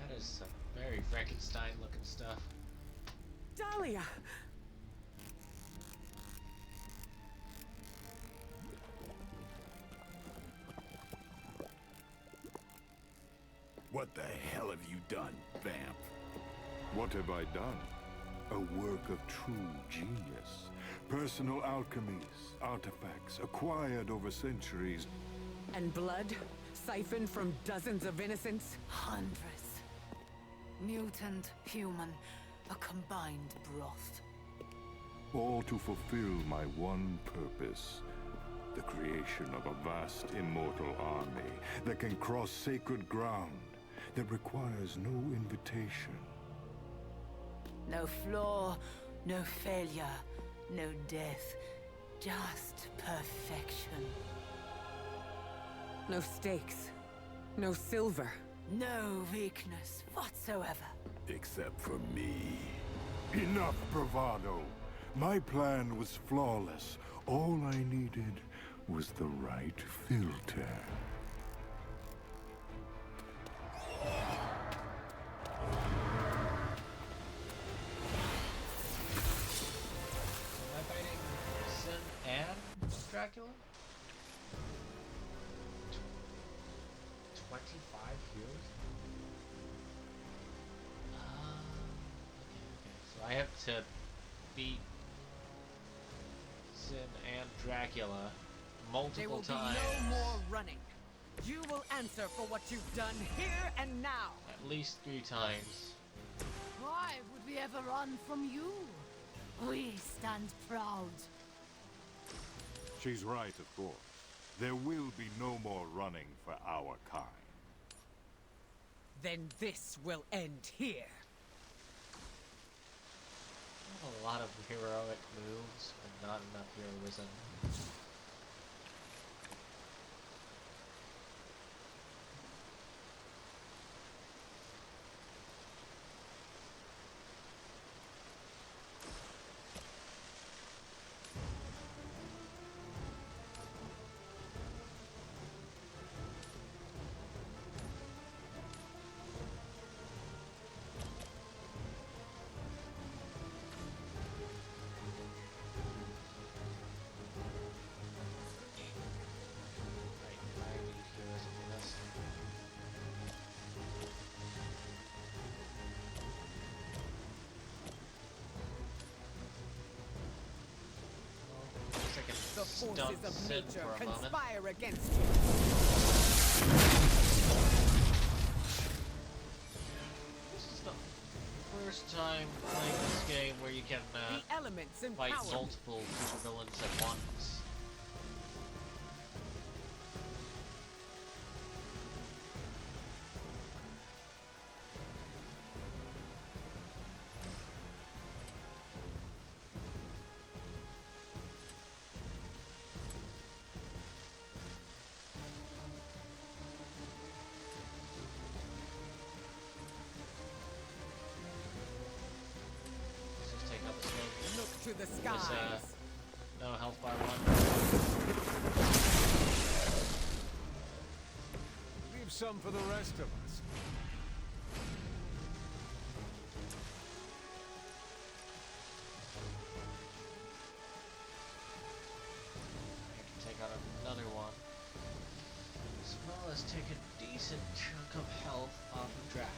That is some very Frankenstein-looking stuff. Dahlia! What the hell have you done, Vamp? What have I done? A work of true genius. Personal alchemies, artifacts acquired over centuries. And blood? Siphoned from dozens of innocents? Hundreds. Mutant, human, a combined broth. All to fulfill my one purpose. The creation of a vast immortal army that can cross sacred ground, that requires no invitation. No flaw, no failure, no death. Just perfection. No stakes. No silver. No weakness whatsoever. Except for me. Enough bravado. My plan was flawless. All I needed was the right filter. Am I fighting Sin and Dracula? 25 heroes? Okay. So I have to beat Sin and Dracula multiple times. There will be no more running. You will answer for what you've done here and now. At least 3 times. Why would we ever run from you? We stand proud. She's right, of course. There will be no more running for our kind. Then this will end here. A lot of heroic moves, but not enough heroism. The forces of nature conspire against you. This is the first time playing this game where you can the elements fight multiple supervillains at once. To the skies. No health bar 1. Leave some for the rest of us. does take a decent chunk of health off of Drac.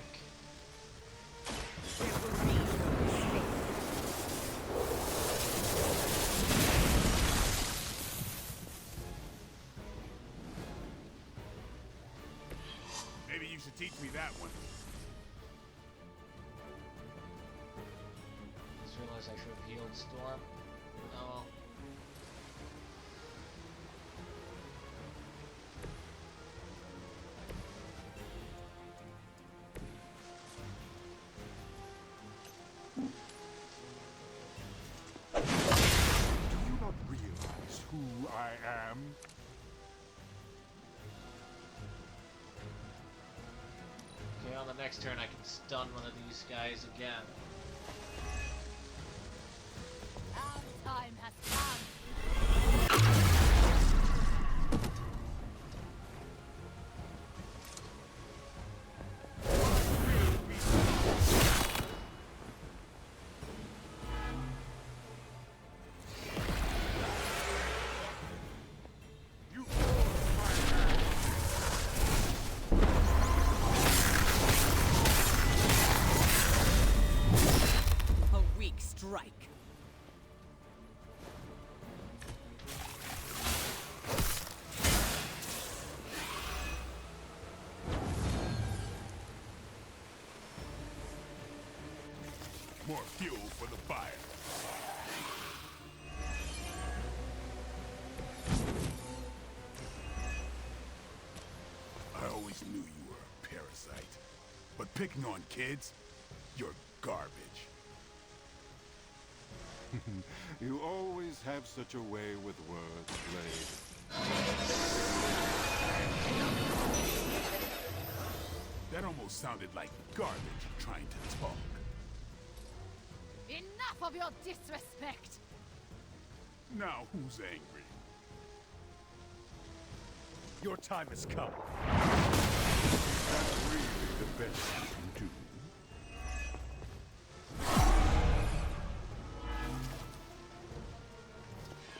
Maybe you should teach me that one. Just realized I should have healed Storm. Oh well. Do you not realize who I am? Okay, on the next turn I can stun one of these guys again. Our time has come. A weak strike. More fuel for the fire. I always knew you were a parasite. But picking on kids, you're garbage. You always have such a way with words, Blade. That almost sounded like garbage trying to talk. Enough of your disrespect! Now who's angry? Your time has come. That's really the best you can do.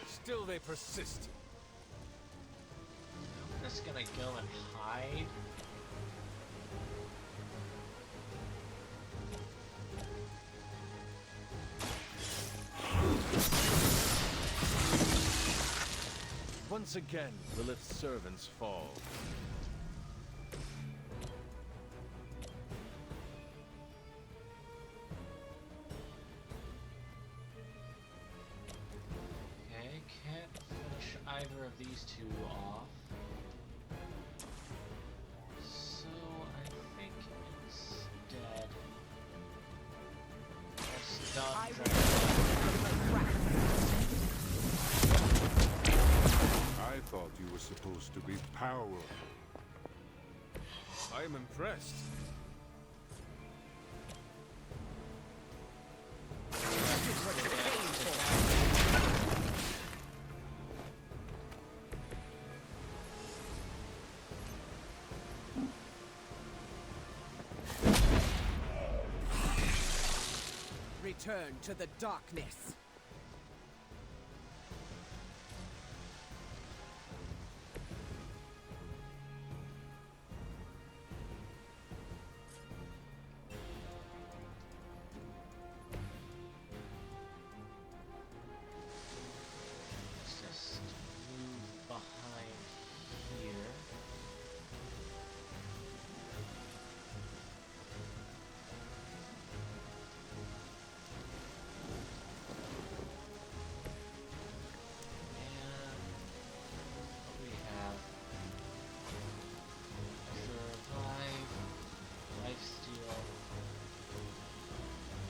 Still they persist. I'm just gonna go and hide. Once again, Lilith's servants fall. Okay, can't finish either of these two off. So I think instead I'll stun Dragon. I thought you were supposed to be powerful. I am impressed. Return to the darkness. Just move behind here. And what we have? Survive, lifesteal,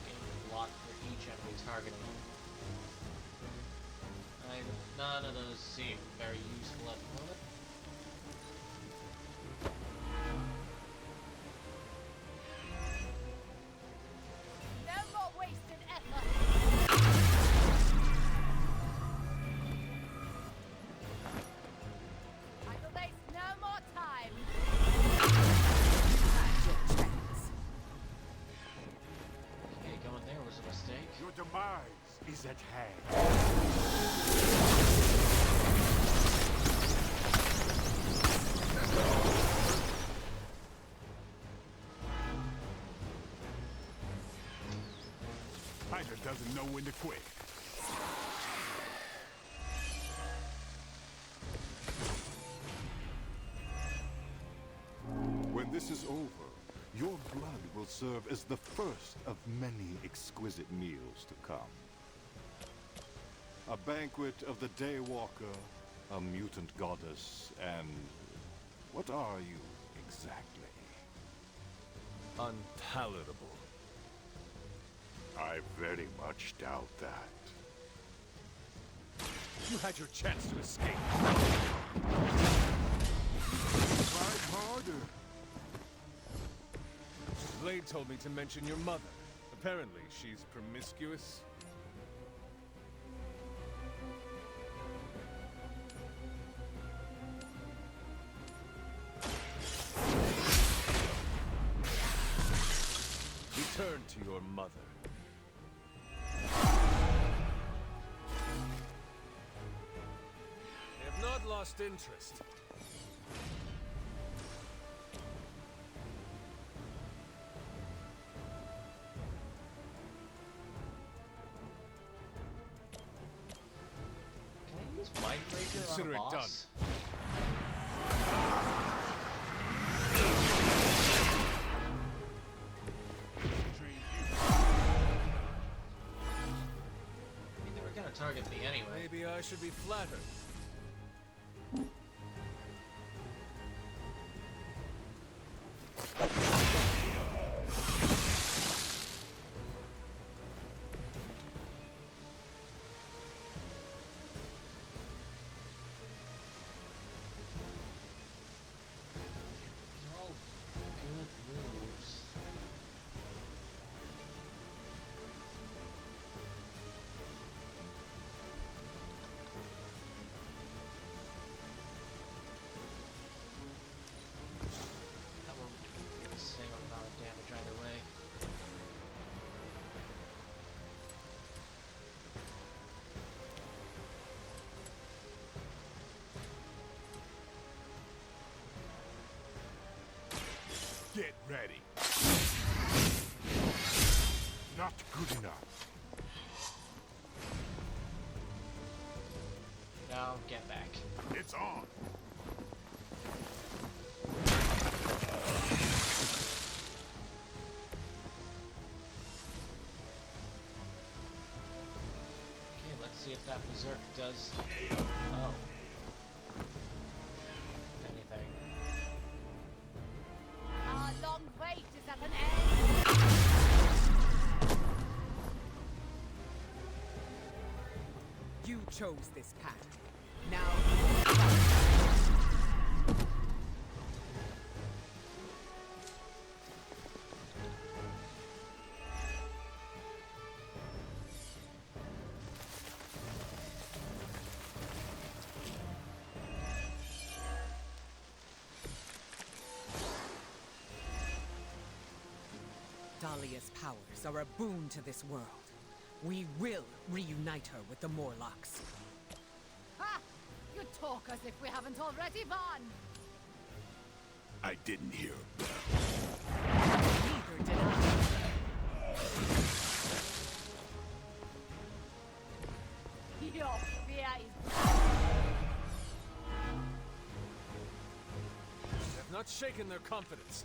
gain block for each enemy targeting. None of those seem very useful at the moment. No more wasted effort! I will waste no more time! Okay, going there was a mistake. Your demise is at hand. that doesn't know when to quit. When this is over, your blood will serve as the first of many exquisite meals to come. A banquet of the Daywalker, a mutant goddess, and... what are you exactly? Unpalatable. I very much doubt that. You had your chance to escape. Try harder. Blade told me to mention your mother. Apparently, she's promiscuous. Return to your mother. They have not lost interest. Can I use Mindbreaker Consider on a it boss? I mean, they were gonna target me anyway. Maybe I should be flattered. They're all good moves. That one would do the same amount of damage either way. Get ready. Not good enough. Now get back. It's on. Okay, let's see if that berserk does. Oh. Anything. Our long wait is at an end. You chose this path. Now... Dahlia's powers are a boon to this world. We will reunite her with the Morlocks. Ha! You talk as if we haven't already won. I didn't hear a bell. Neither did I. Your fear is... They have not shaken their confidence.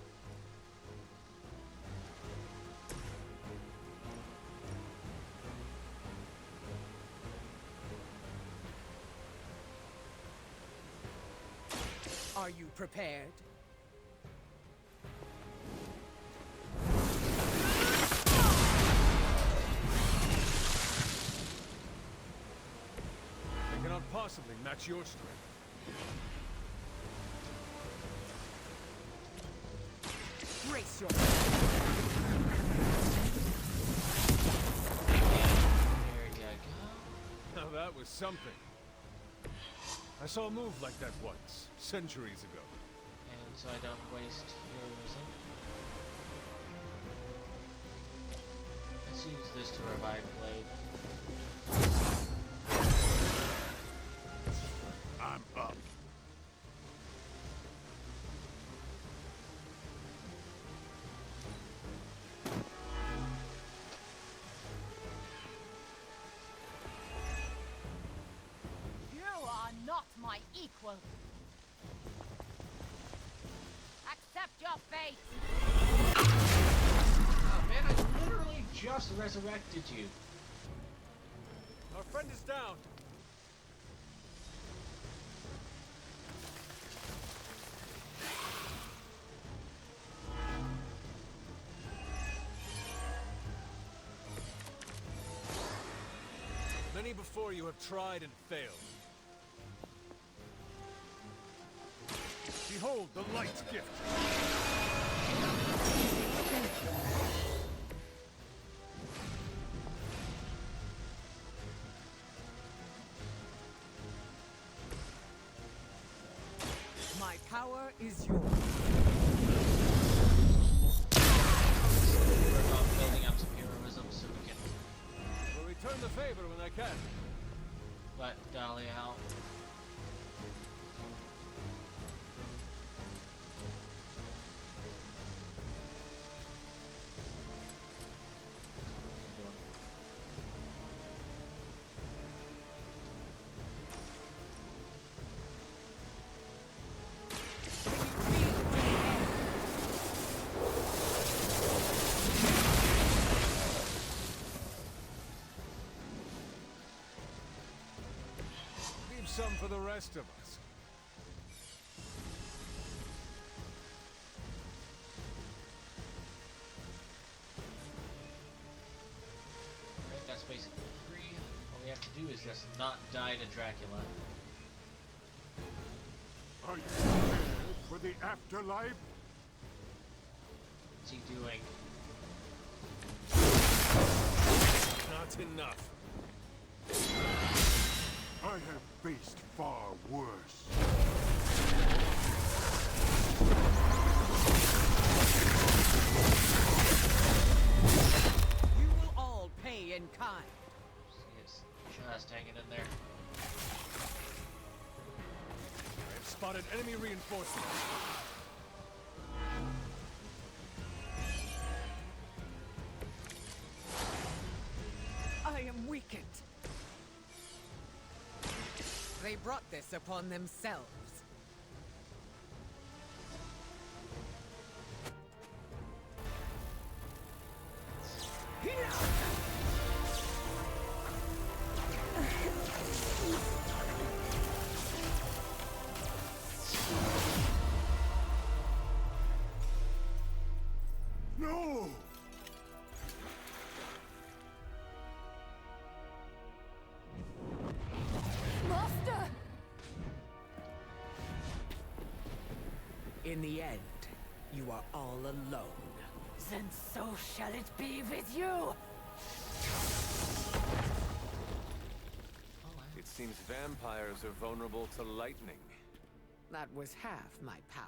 Are you prepared? They cannot possibly match your strength. Brace yourself. There you go. Now that was something. I saw a move like that once, centuries ago. And so I don't waste heroism. Let's use this to revive Blade. I'm up. my equal. Accept your fate. Oh man, I literally just resurrected you. Our friend is down. Many before you have tried and failed. Behold the light's gift. My power is yours. Work on building up some heroism so we can Will return the favor when I can. let Dahlia out. Leave some for the rest of us. Alright, that's basically free. All we have to do is just not die to Dracula. Are you prepared for the afterlife? What's he doing? Not enough. I have faced far worse. You will all pay in kind. See his chest hanging in there. I have spotted enemy reinforcements. I am weakened. They brought this upon themselves. No! Master! In the end, you are all alone. Then so shall it be with you! It seems vampires are vulnerable to lightning. That was half my power.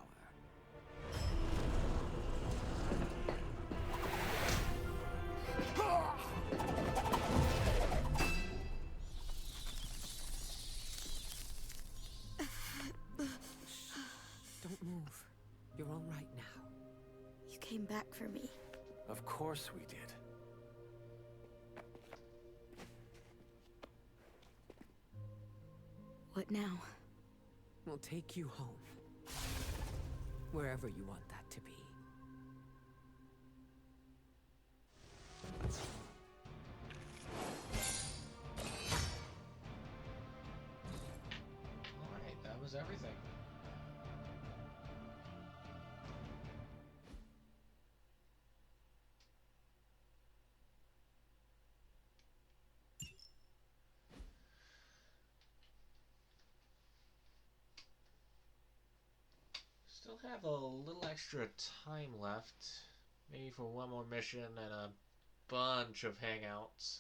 Don't move. You're all right now. You came back for me. Of course we did. What now? We'll take you home. Wherever you want that to be. Alright, that was everything. Still have a little extra time left. Maybe for one more mission and a bunch of hangouts.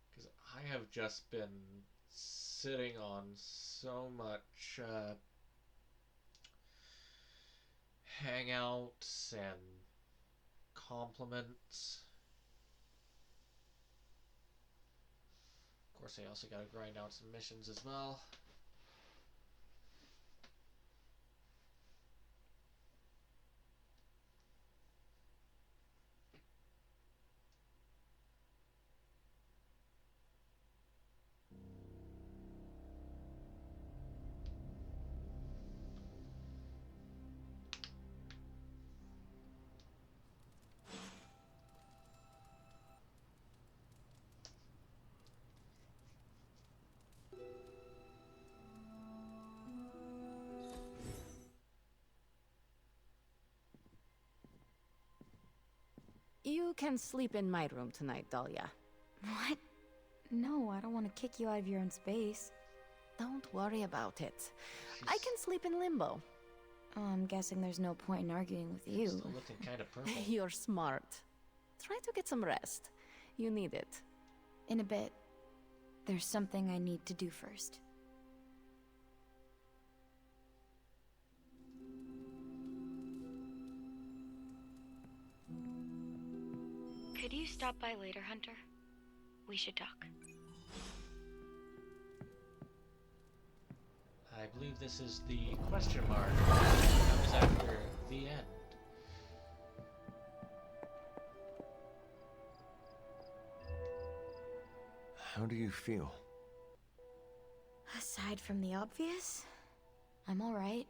Because I have just been sitting on so much hangouts and compliments. Of course, I also gotta grind out some missions as well. You can sleep in my room tonight, Dahlia. What? No, I don't want to kick you out of your own space. Don't worry about it. I can sleep in limbo. Oh, I'm guessing there's no point in arguing with you. Still looking kind of purple. You're smart. Try to get some rest. You need it. In a bit. There's something I need to do first. Could you stop by later, Hunter? We should talk. I believe this is the question mark that comes after the end. How do you feel? Aside from the obvious, I'm alright.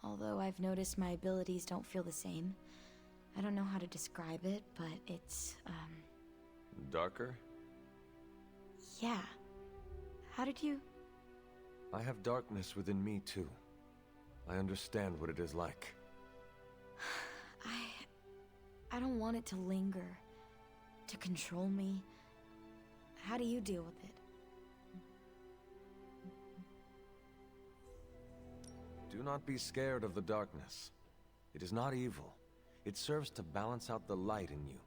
Although I've noticed my abilities don't feel the same. I don't know how to describe it, but it's, Darker? yeah. How did you... I have darkness within me, too. I understand what it is like. I don't want it to linger, to control me. How do you deal with it? Do not be scared of the darkness. It is not evil. It serves to balance out the light in you.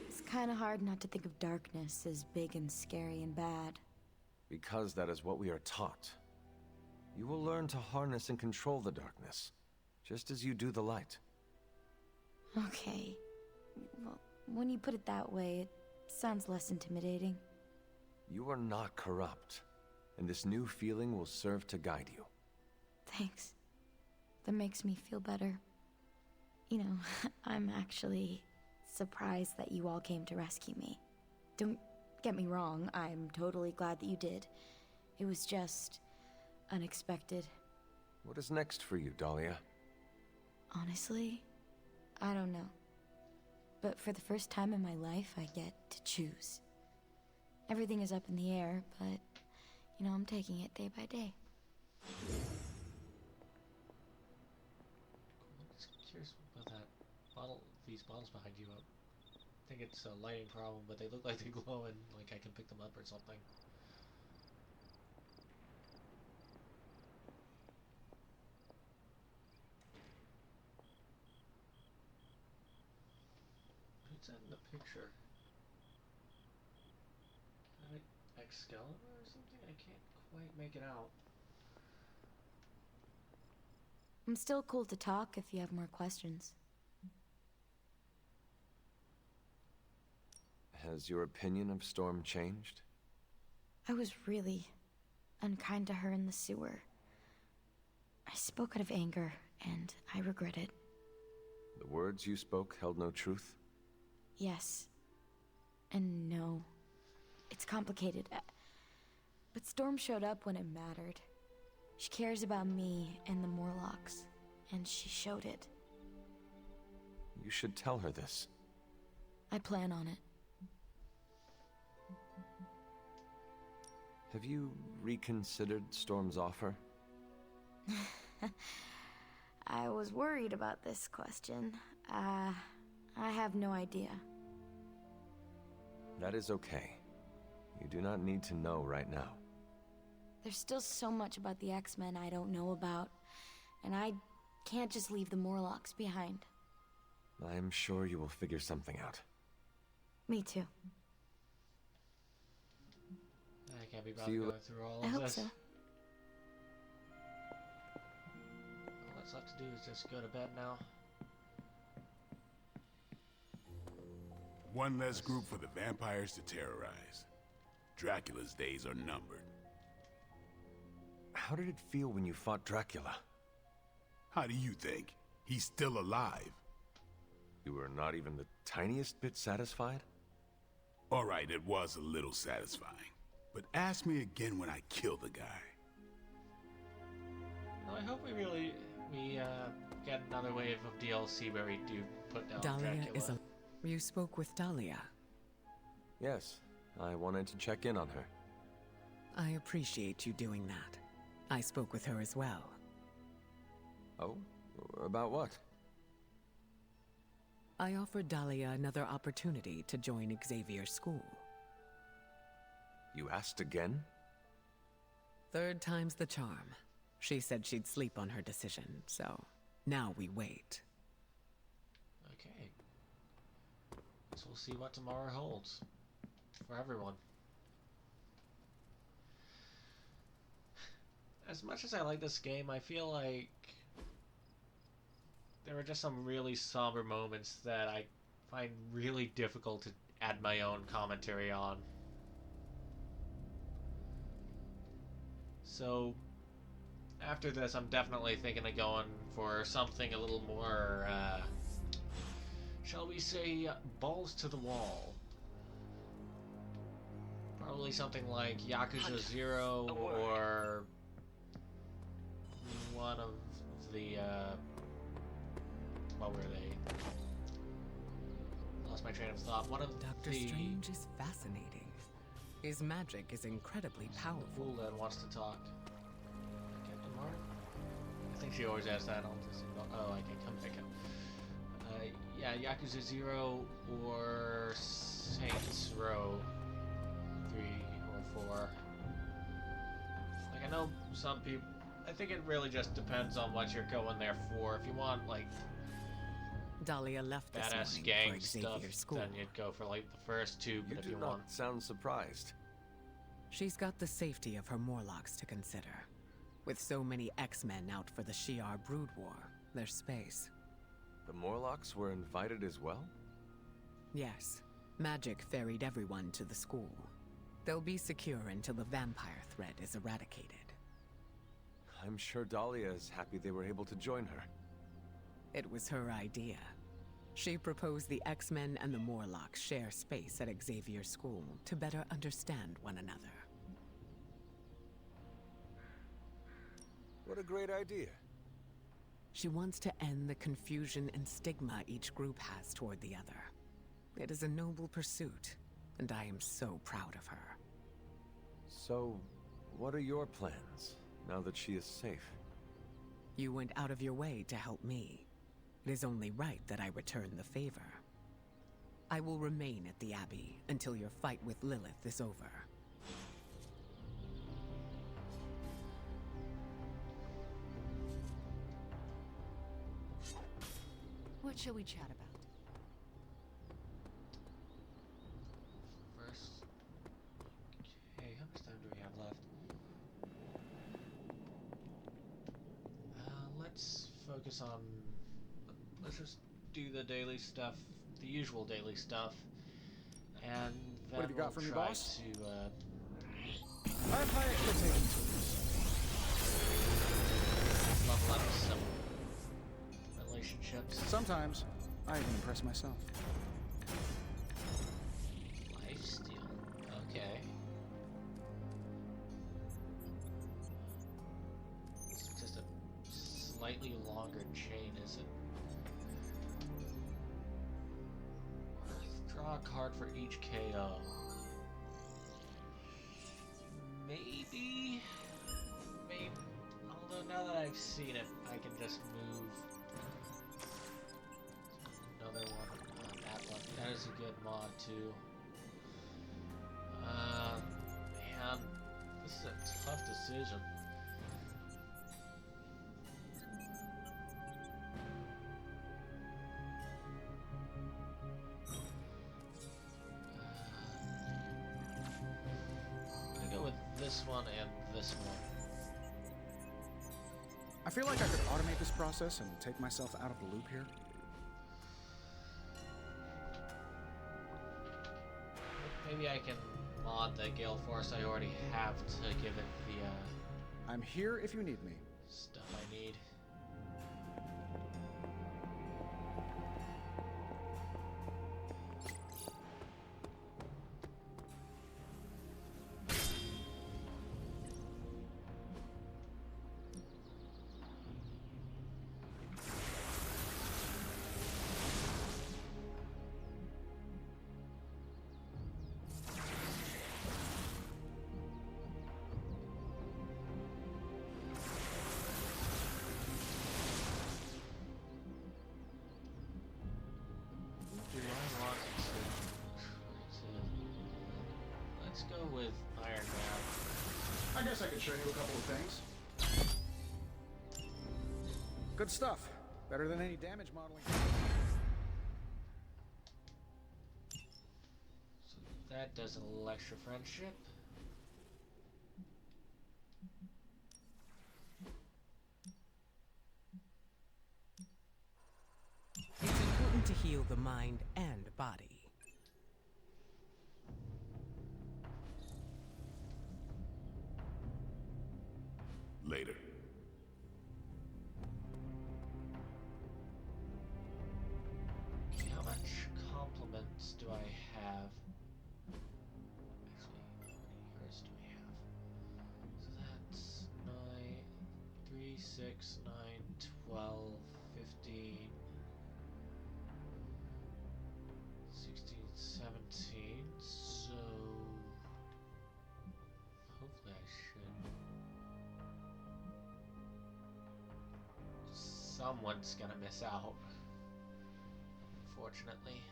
It's kind of hard not to think of darkness as big and scary and bad. Because that is what we are taught. You will learn to harness and control the darkness, just as you do the light. Okay. Well, when you put it that way, it sounds less intimidating. You are not corrupt, and this new feeling will serve to guide you. Thanks. That makes me feel better. You know, I'm actually surprised that you all came to rescue me. Don't get me wrong, I'm totally glad that you did. It was just unexpected. What is next for you, Dahlia? Honestly, I don't know. But for the first time in my life, I get to choose. Everything is up in the air, but, you know, I'm taking it day by day. I'm just curious about that bottle, these bottles behind you. I think it's a lighting problem, but they look like they glow and like I can pick them up or something. Who's that in the picture? Excalibur or something? I can't quite make it out. I'm still cool to talk if you have more questions. Has your opinion of Storm changed? I was really unkind to her in the sewer. I spoke out of anger, and I regret it. The words you spoke held no truth? Yes. And no. It's complicated. But Storm showed up when it mattered. She cares about me and the Morlocks, and she showed it. You should tell her this. I plan on it. Have you reconsidered Storm's offer? I was worried about this question. I have no idea. That is okay. You do not need to know right now. There's still so much about the X-Men I don't know about, and I can't just leave the Morlocks behind. I am sure you will figure something out. Me too. I can't be bothered going through all of this. I hope so. All that's left to do is just go to bed now. One less group for the vampires to terrorize. Dracula's days are numbered. How did it feel when you fought Dracula? How do you think? He's still alive. You were not even the tiniest bit satisfied? All right, it was a little satisfying. But ask me again when I kill the guy. Well, I hope we get another wave of DLC where we do put down Dahlia Dracula. is a... You spoke with Dahlia. Yes, I wanted to check in on her. I appreciate you doing that. I spoke with her as well. Oh? About what? I offered Dahlia another opportunity to join Xavier's school. You asked again? Third time's the charm. She said she'd sleep on her decision, so now we wait. Okay. Guess we'll see what tomorrow holds. For everyone. As much as I like this game, I feel like there are just some really somber moments that I find really difficult to add my own commentary on. So, after this, I'm definitely thinking of going for something a little more, shall we say, balls to the wall. Probably something like Yakuza 0 or one of the, what were they? Lost my train of thought. One of Dr. Strange is fascinating. His magic is incredibly powerful. Fool that wants to talk. Captain Mark? I think she always asks that. I'll just oh, I can come pick up. Yeah, Yakuza 0 or Saints Row 3 or 4. Like, I know some people... I think it really just depends on what you're going there for. If you want, like... Dahlia left this badass morning gang for stuff, Xavier's school. then you'd go for, like, the first two, but if you want... sound surprised. She's got the safety of her Morlocks to consider. With so many X-Men out for the Shi'ar Brood War, there's space. The Morlocks were invited as well? Yes. Magic ferried everyone to the school. They'll be secure until the vampire threat is eradicated. I'm sure Dahlia is happy they were able to join her. It was her idea. She proposed the X-Men and the Morlocks share space at Xavier's school to better understand one another. What a great idea. She wants to end the confusion and stigma each group has toward the other. It is a noble pursuit, and I am so proud of her. So, what are your plans, now that she is safe? You went out of your way to help me. It is only right that I return the favor. I will remain at the Abbey until your fight with Lilith is over. What shall we chat about? First... Okay, how much time do we have left? Let's focus on... Let's just do the daily stuff, the usual daily stuff, and then what have you got for me, boss? To, I have high expectations for this. level up some relationships. Sometimes, I even impress myself. Lifesteal. Okay. It's just a slightly longer chain, is it? Draw a card for each KO. Maybe. Although now that I've seen it, I can just move. Another one. That one. That is a good mod too. Man, this is a tough decision. This one and this one. I feel like I could automate this process and take myself out of the loop here. Maybe I can mod the Gale Force I already have to give it the, I'm here if you need me. Stuff I need. guess I could show you a couple of things. Good stuff. Better than any damage modeling. So that does a little extra friendship. It's important to heal the mind and body. Later. How much compliments do I have? Actually, how many years do I have? So that's 9, 3, 6, 9, 12, 15, 16, 17. So hopefully I should. Someone's gonna miss out. Unfortunately.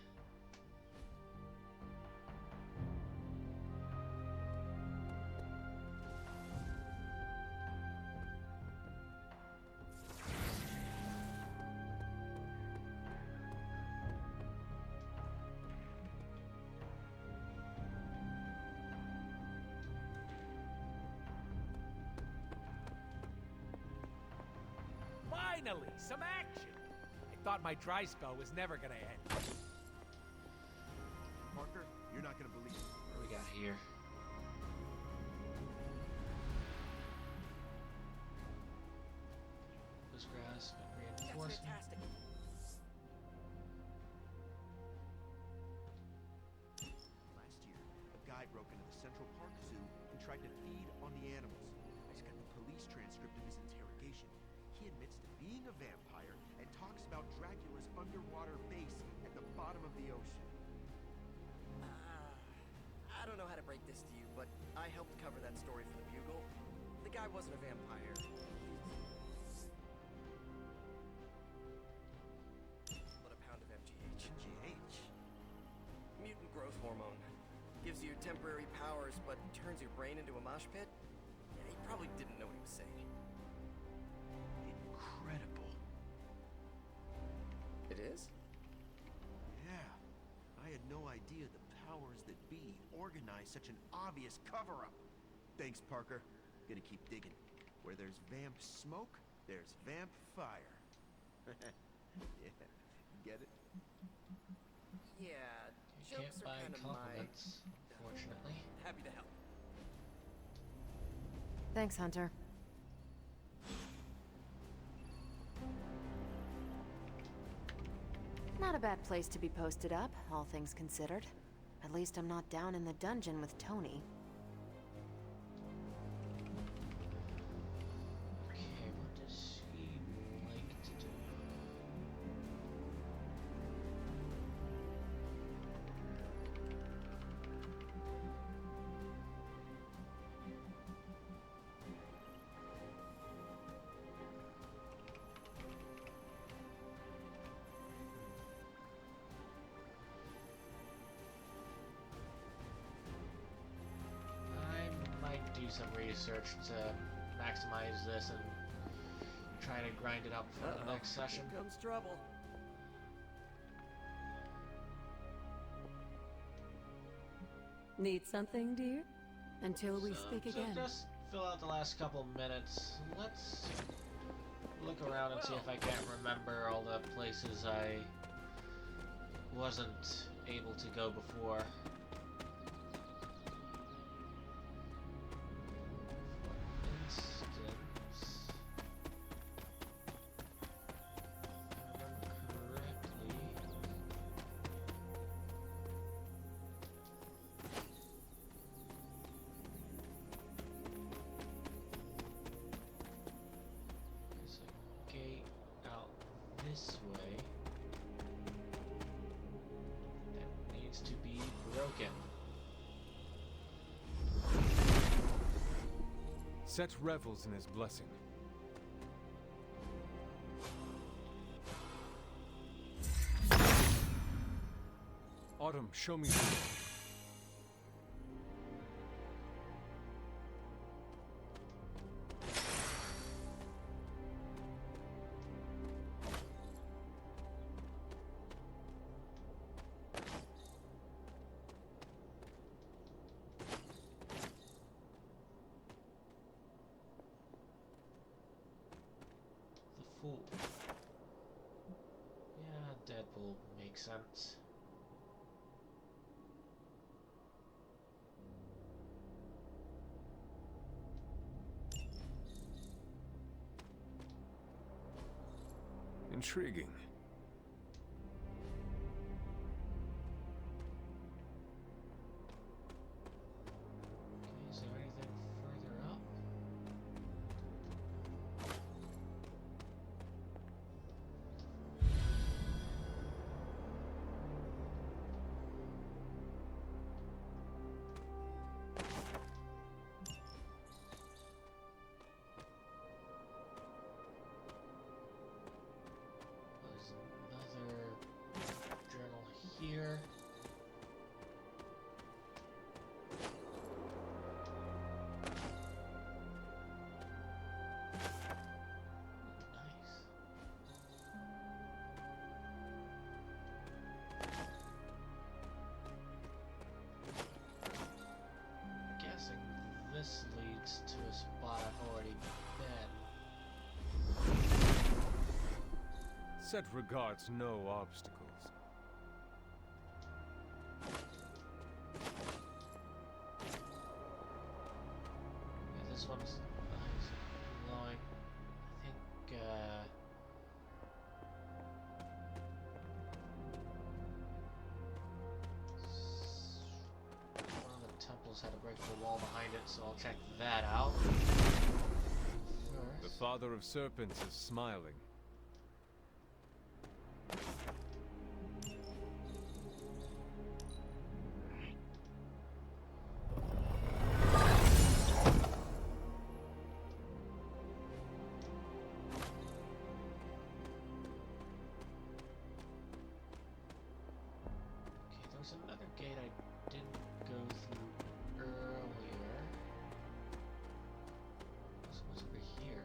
Finally, some action! I thought my dry spell was never gonna end. Parker, you're not gonna believe it. What do we got here? This grasp and reinforcement. That's fantastic. Last year, a guy broke into the Central Park Zoo and tried to feed on the animals. I just got the police transcript of his interrogation. He admits to being a vampire and talks about Dracula's underwater base at the bottom of the ocean. I don't know how to break this to you, but I helped cover that story for the Bugle. The guy wasn't a vampire. But a pound of MGH. MGH? Mutant growth hormone. Gives you temporary powers, but turns your brain into a mosh pit? Yeah, he probably didn't know what he was saying. Incredible. It is? Yeah. I had no idea the powers that be organized such an obvious cover-up. Thanks, Parker. Gonna keep digging. Where there's vamp smoke, there's vamp fire. Yeah. Get it? Yeah, You can't jokes buy are kind of compliments, unfortunately. Happy to help. Thanks, Hunter. Not a bad place to be posted up, all things considered. At least I'm not down in the dungeon with Tony. Okay, what does he like to do? Do some research to maximize this and try to grind it up for the next session. Here comes trouble. Need something, dear? Until we speak again. Just fill out the last couple minutes. Let's look around and see if I can't remember all the places I wasn't able to go before. This way that needs to be broken. Set revels in his blessing. Autumn, show me the way. makes sense. Intriguing. Okay, is there anything further up? There's another journal here. Nice. Guessing this leads to a spot I've already been. Set regards no obstacles. Yeah, this one's nice, glowing. I think, one of the temples had a breakable wall behind it, so I'll check that out. The First. Father of Serpents is smiling. Okay, there's another gate I didn't go through earlier. This one's over here.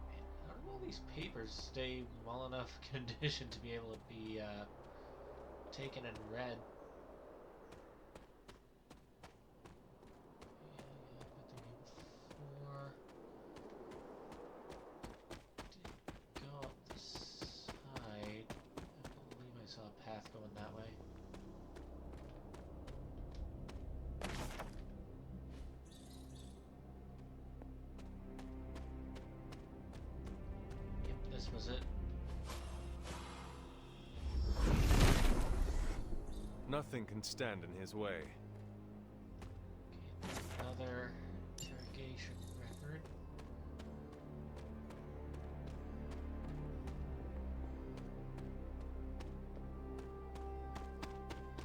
Man, how do all these papers stay well enough condition to be able to be taken and read? Yeah, before. Did go up the side. I believe I saw a path going that way. Yep, this was it. Nothing can stand in his way. Okay, another interrogation record.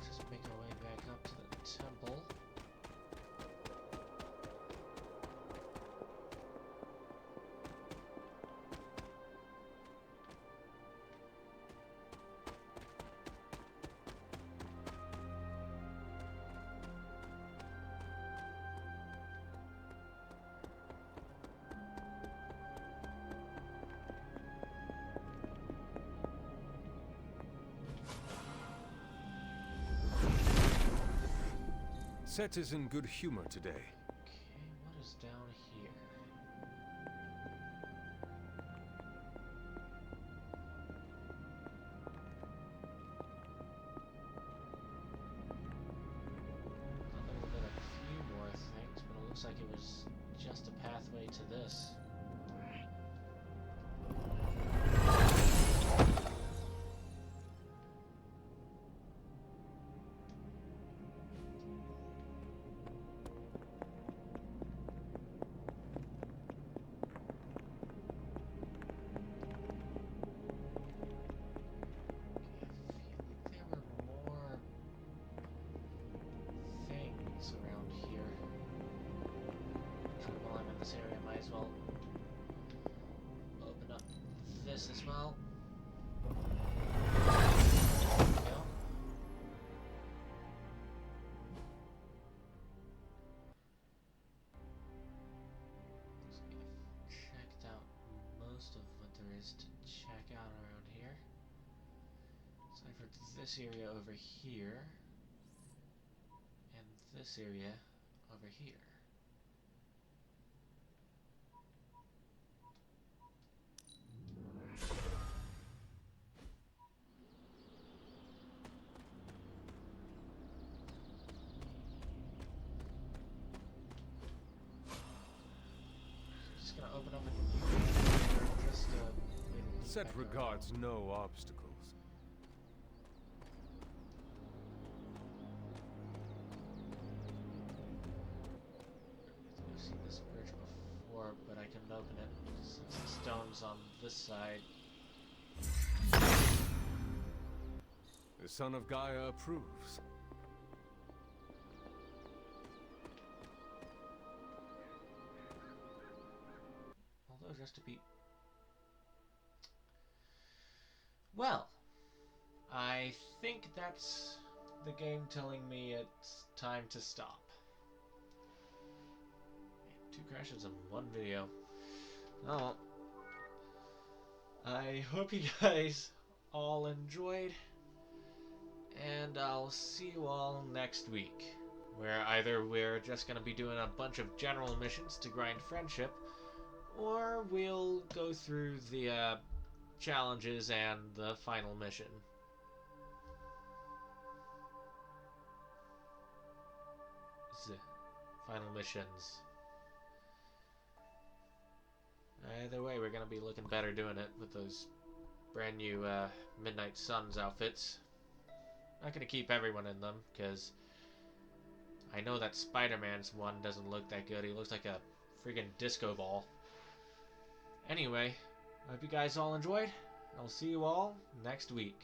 Just make our way back up to the temple. Set is in good humor today. Okay, what is down here? Thought there would have been a few more things, but it looks like it was just a pathway to this. As well open up this as well. There we go. Looks like I've checked out most of what there is to check out around here. Except for this area over here and this area over here. Set regards no obstacles. I've seen this bridge before, but I couldn't open it since the stone's on this side. The son of Gaia approves. Although just to be... Well, I think that's the game telling me it's time to stop. Man, 2 crashes in one video. Oh. I hope you guys all enjoyed, and I'll see you all next week, where either we're just going to be doing a bunch of general missions to grind friendship, or we'll go through the challenges and the final mission. The final missions. Either way, we're going to be looking better doing it with those brand new Midnight Suns outfits. Not going to keep everyone in them, because I know that Spider-Man's one doesn't look that good. He looks like a freaking disco ball. Anyway, I hope you guys all enjoyed. I'll see you all next week.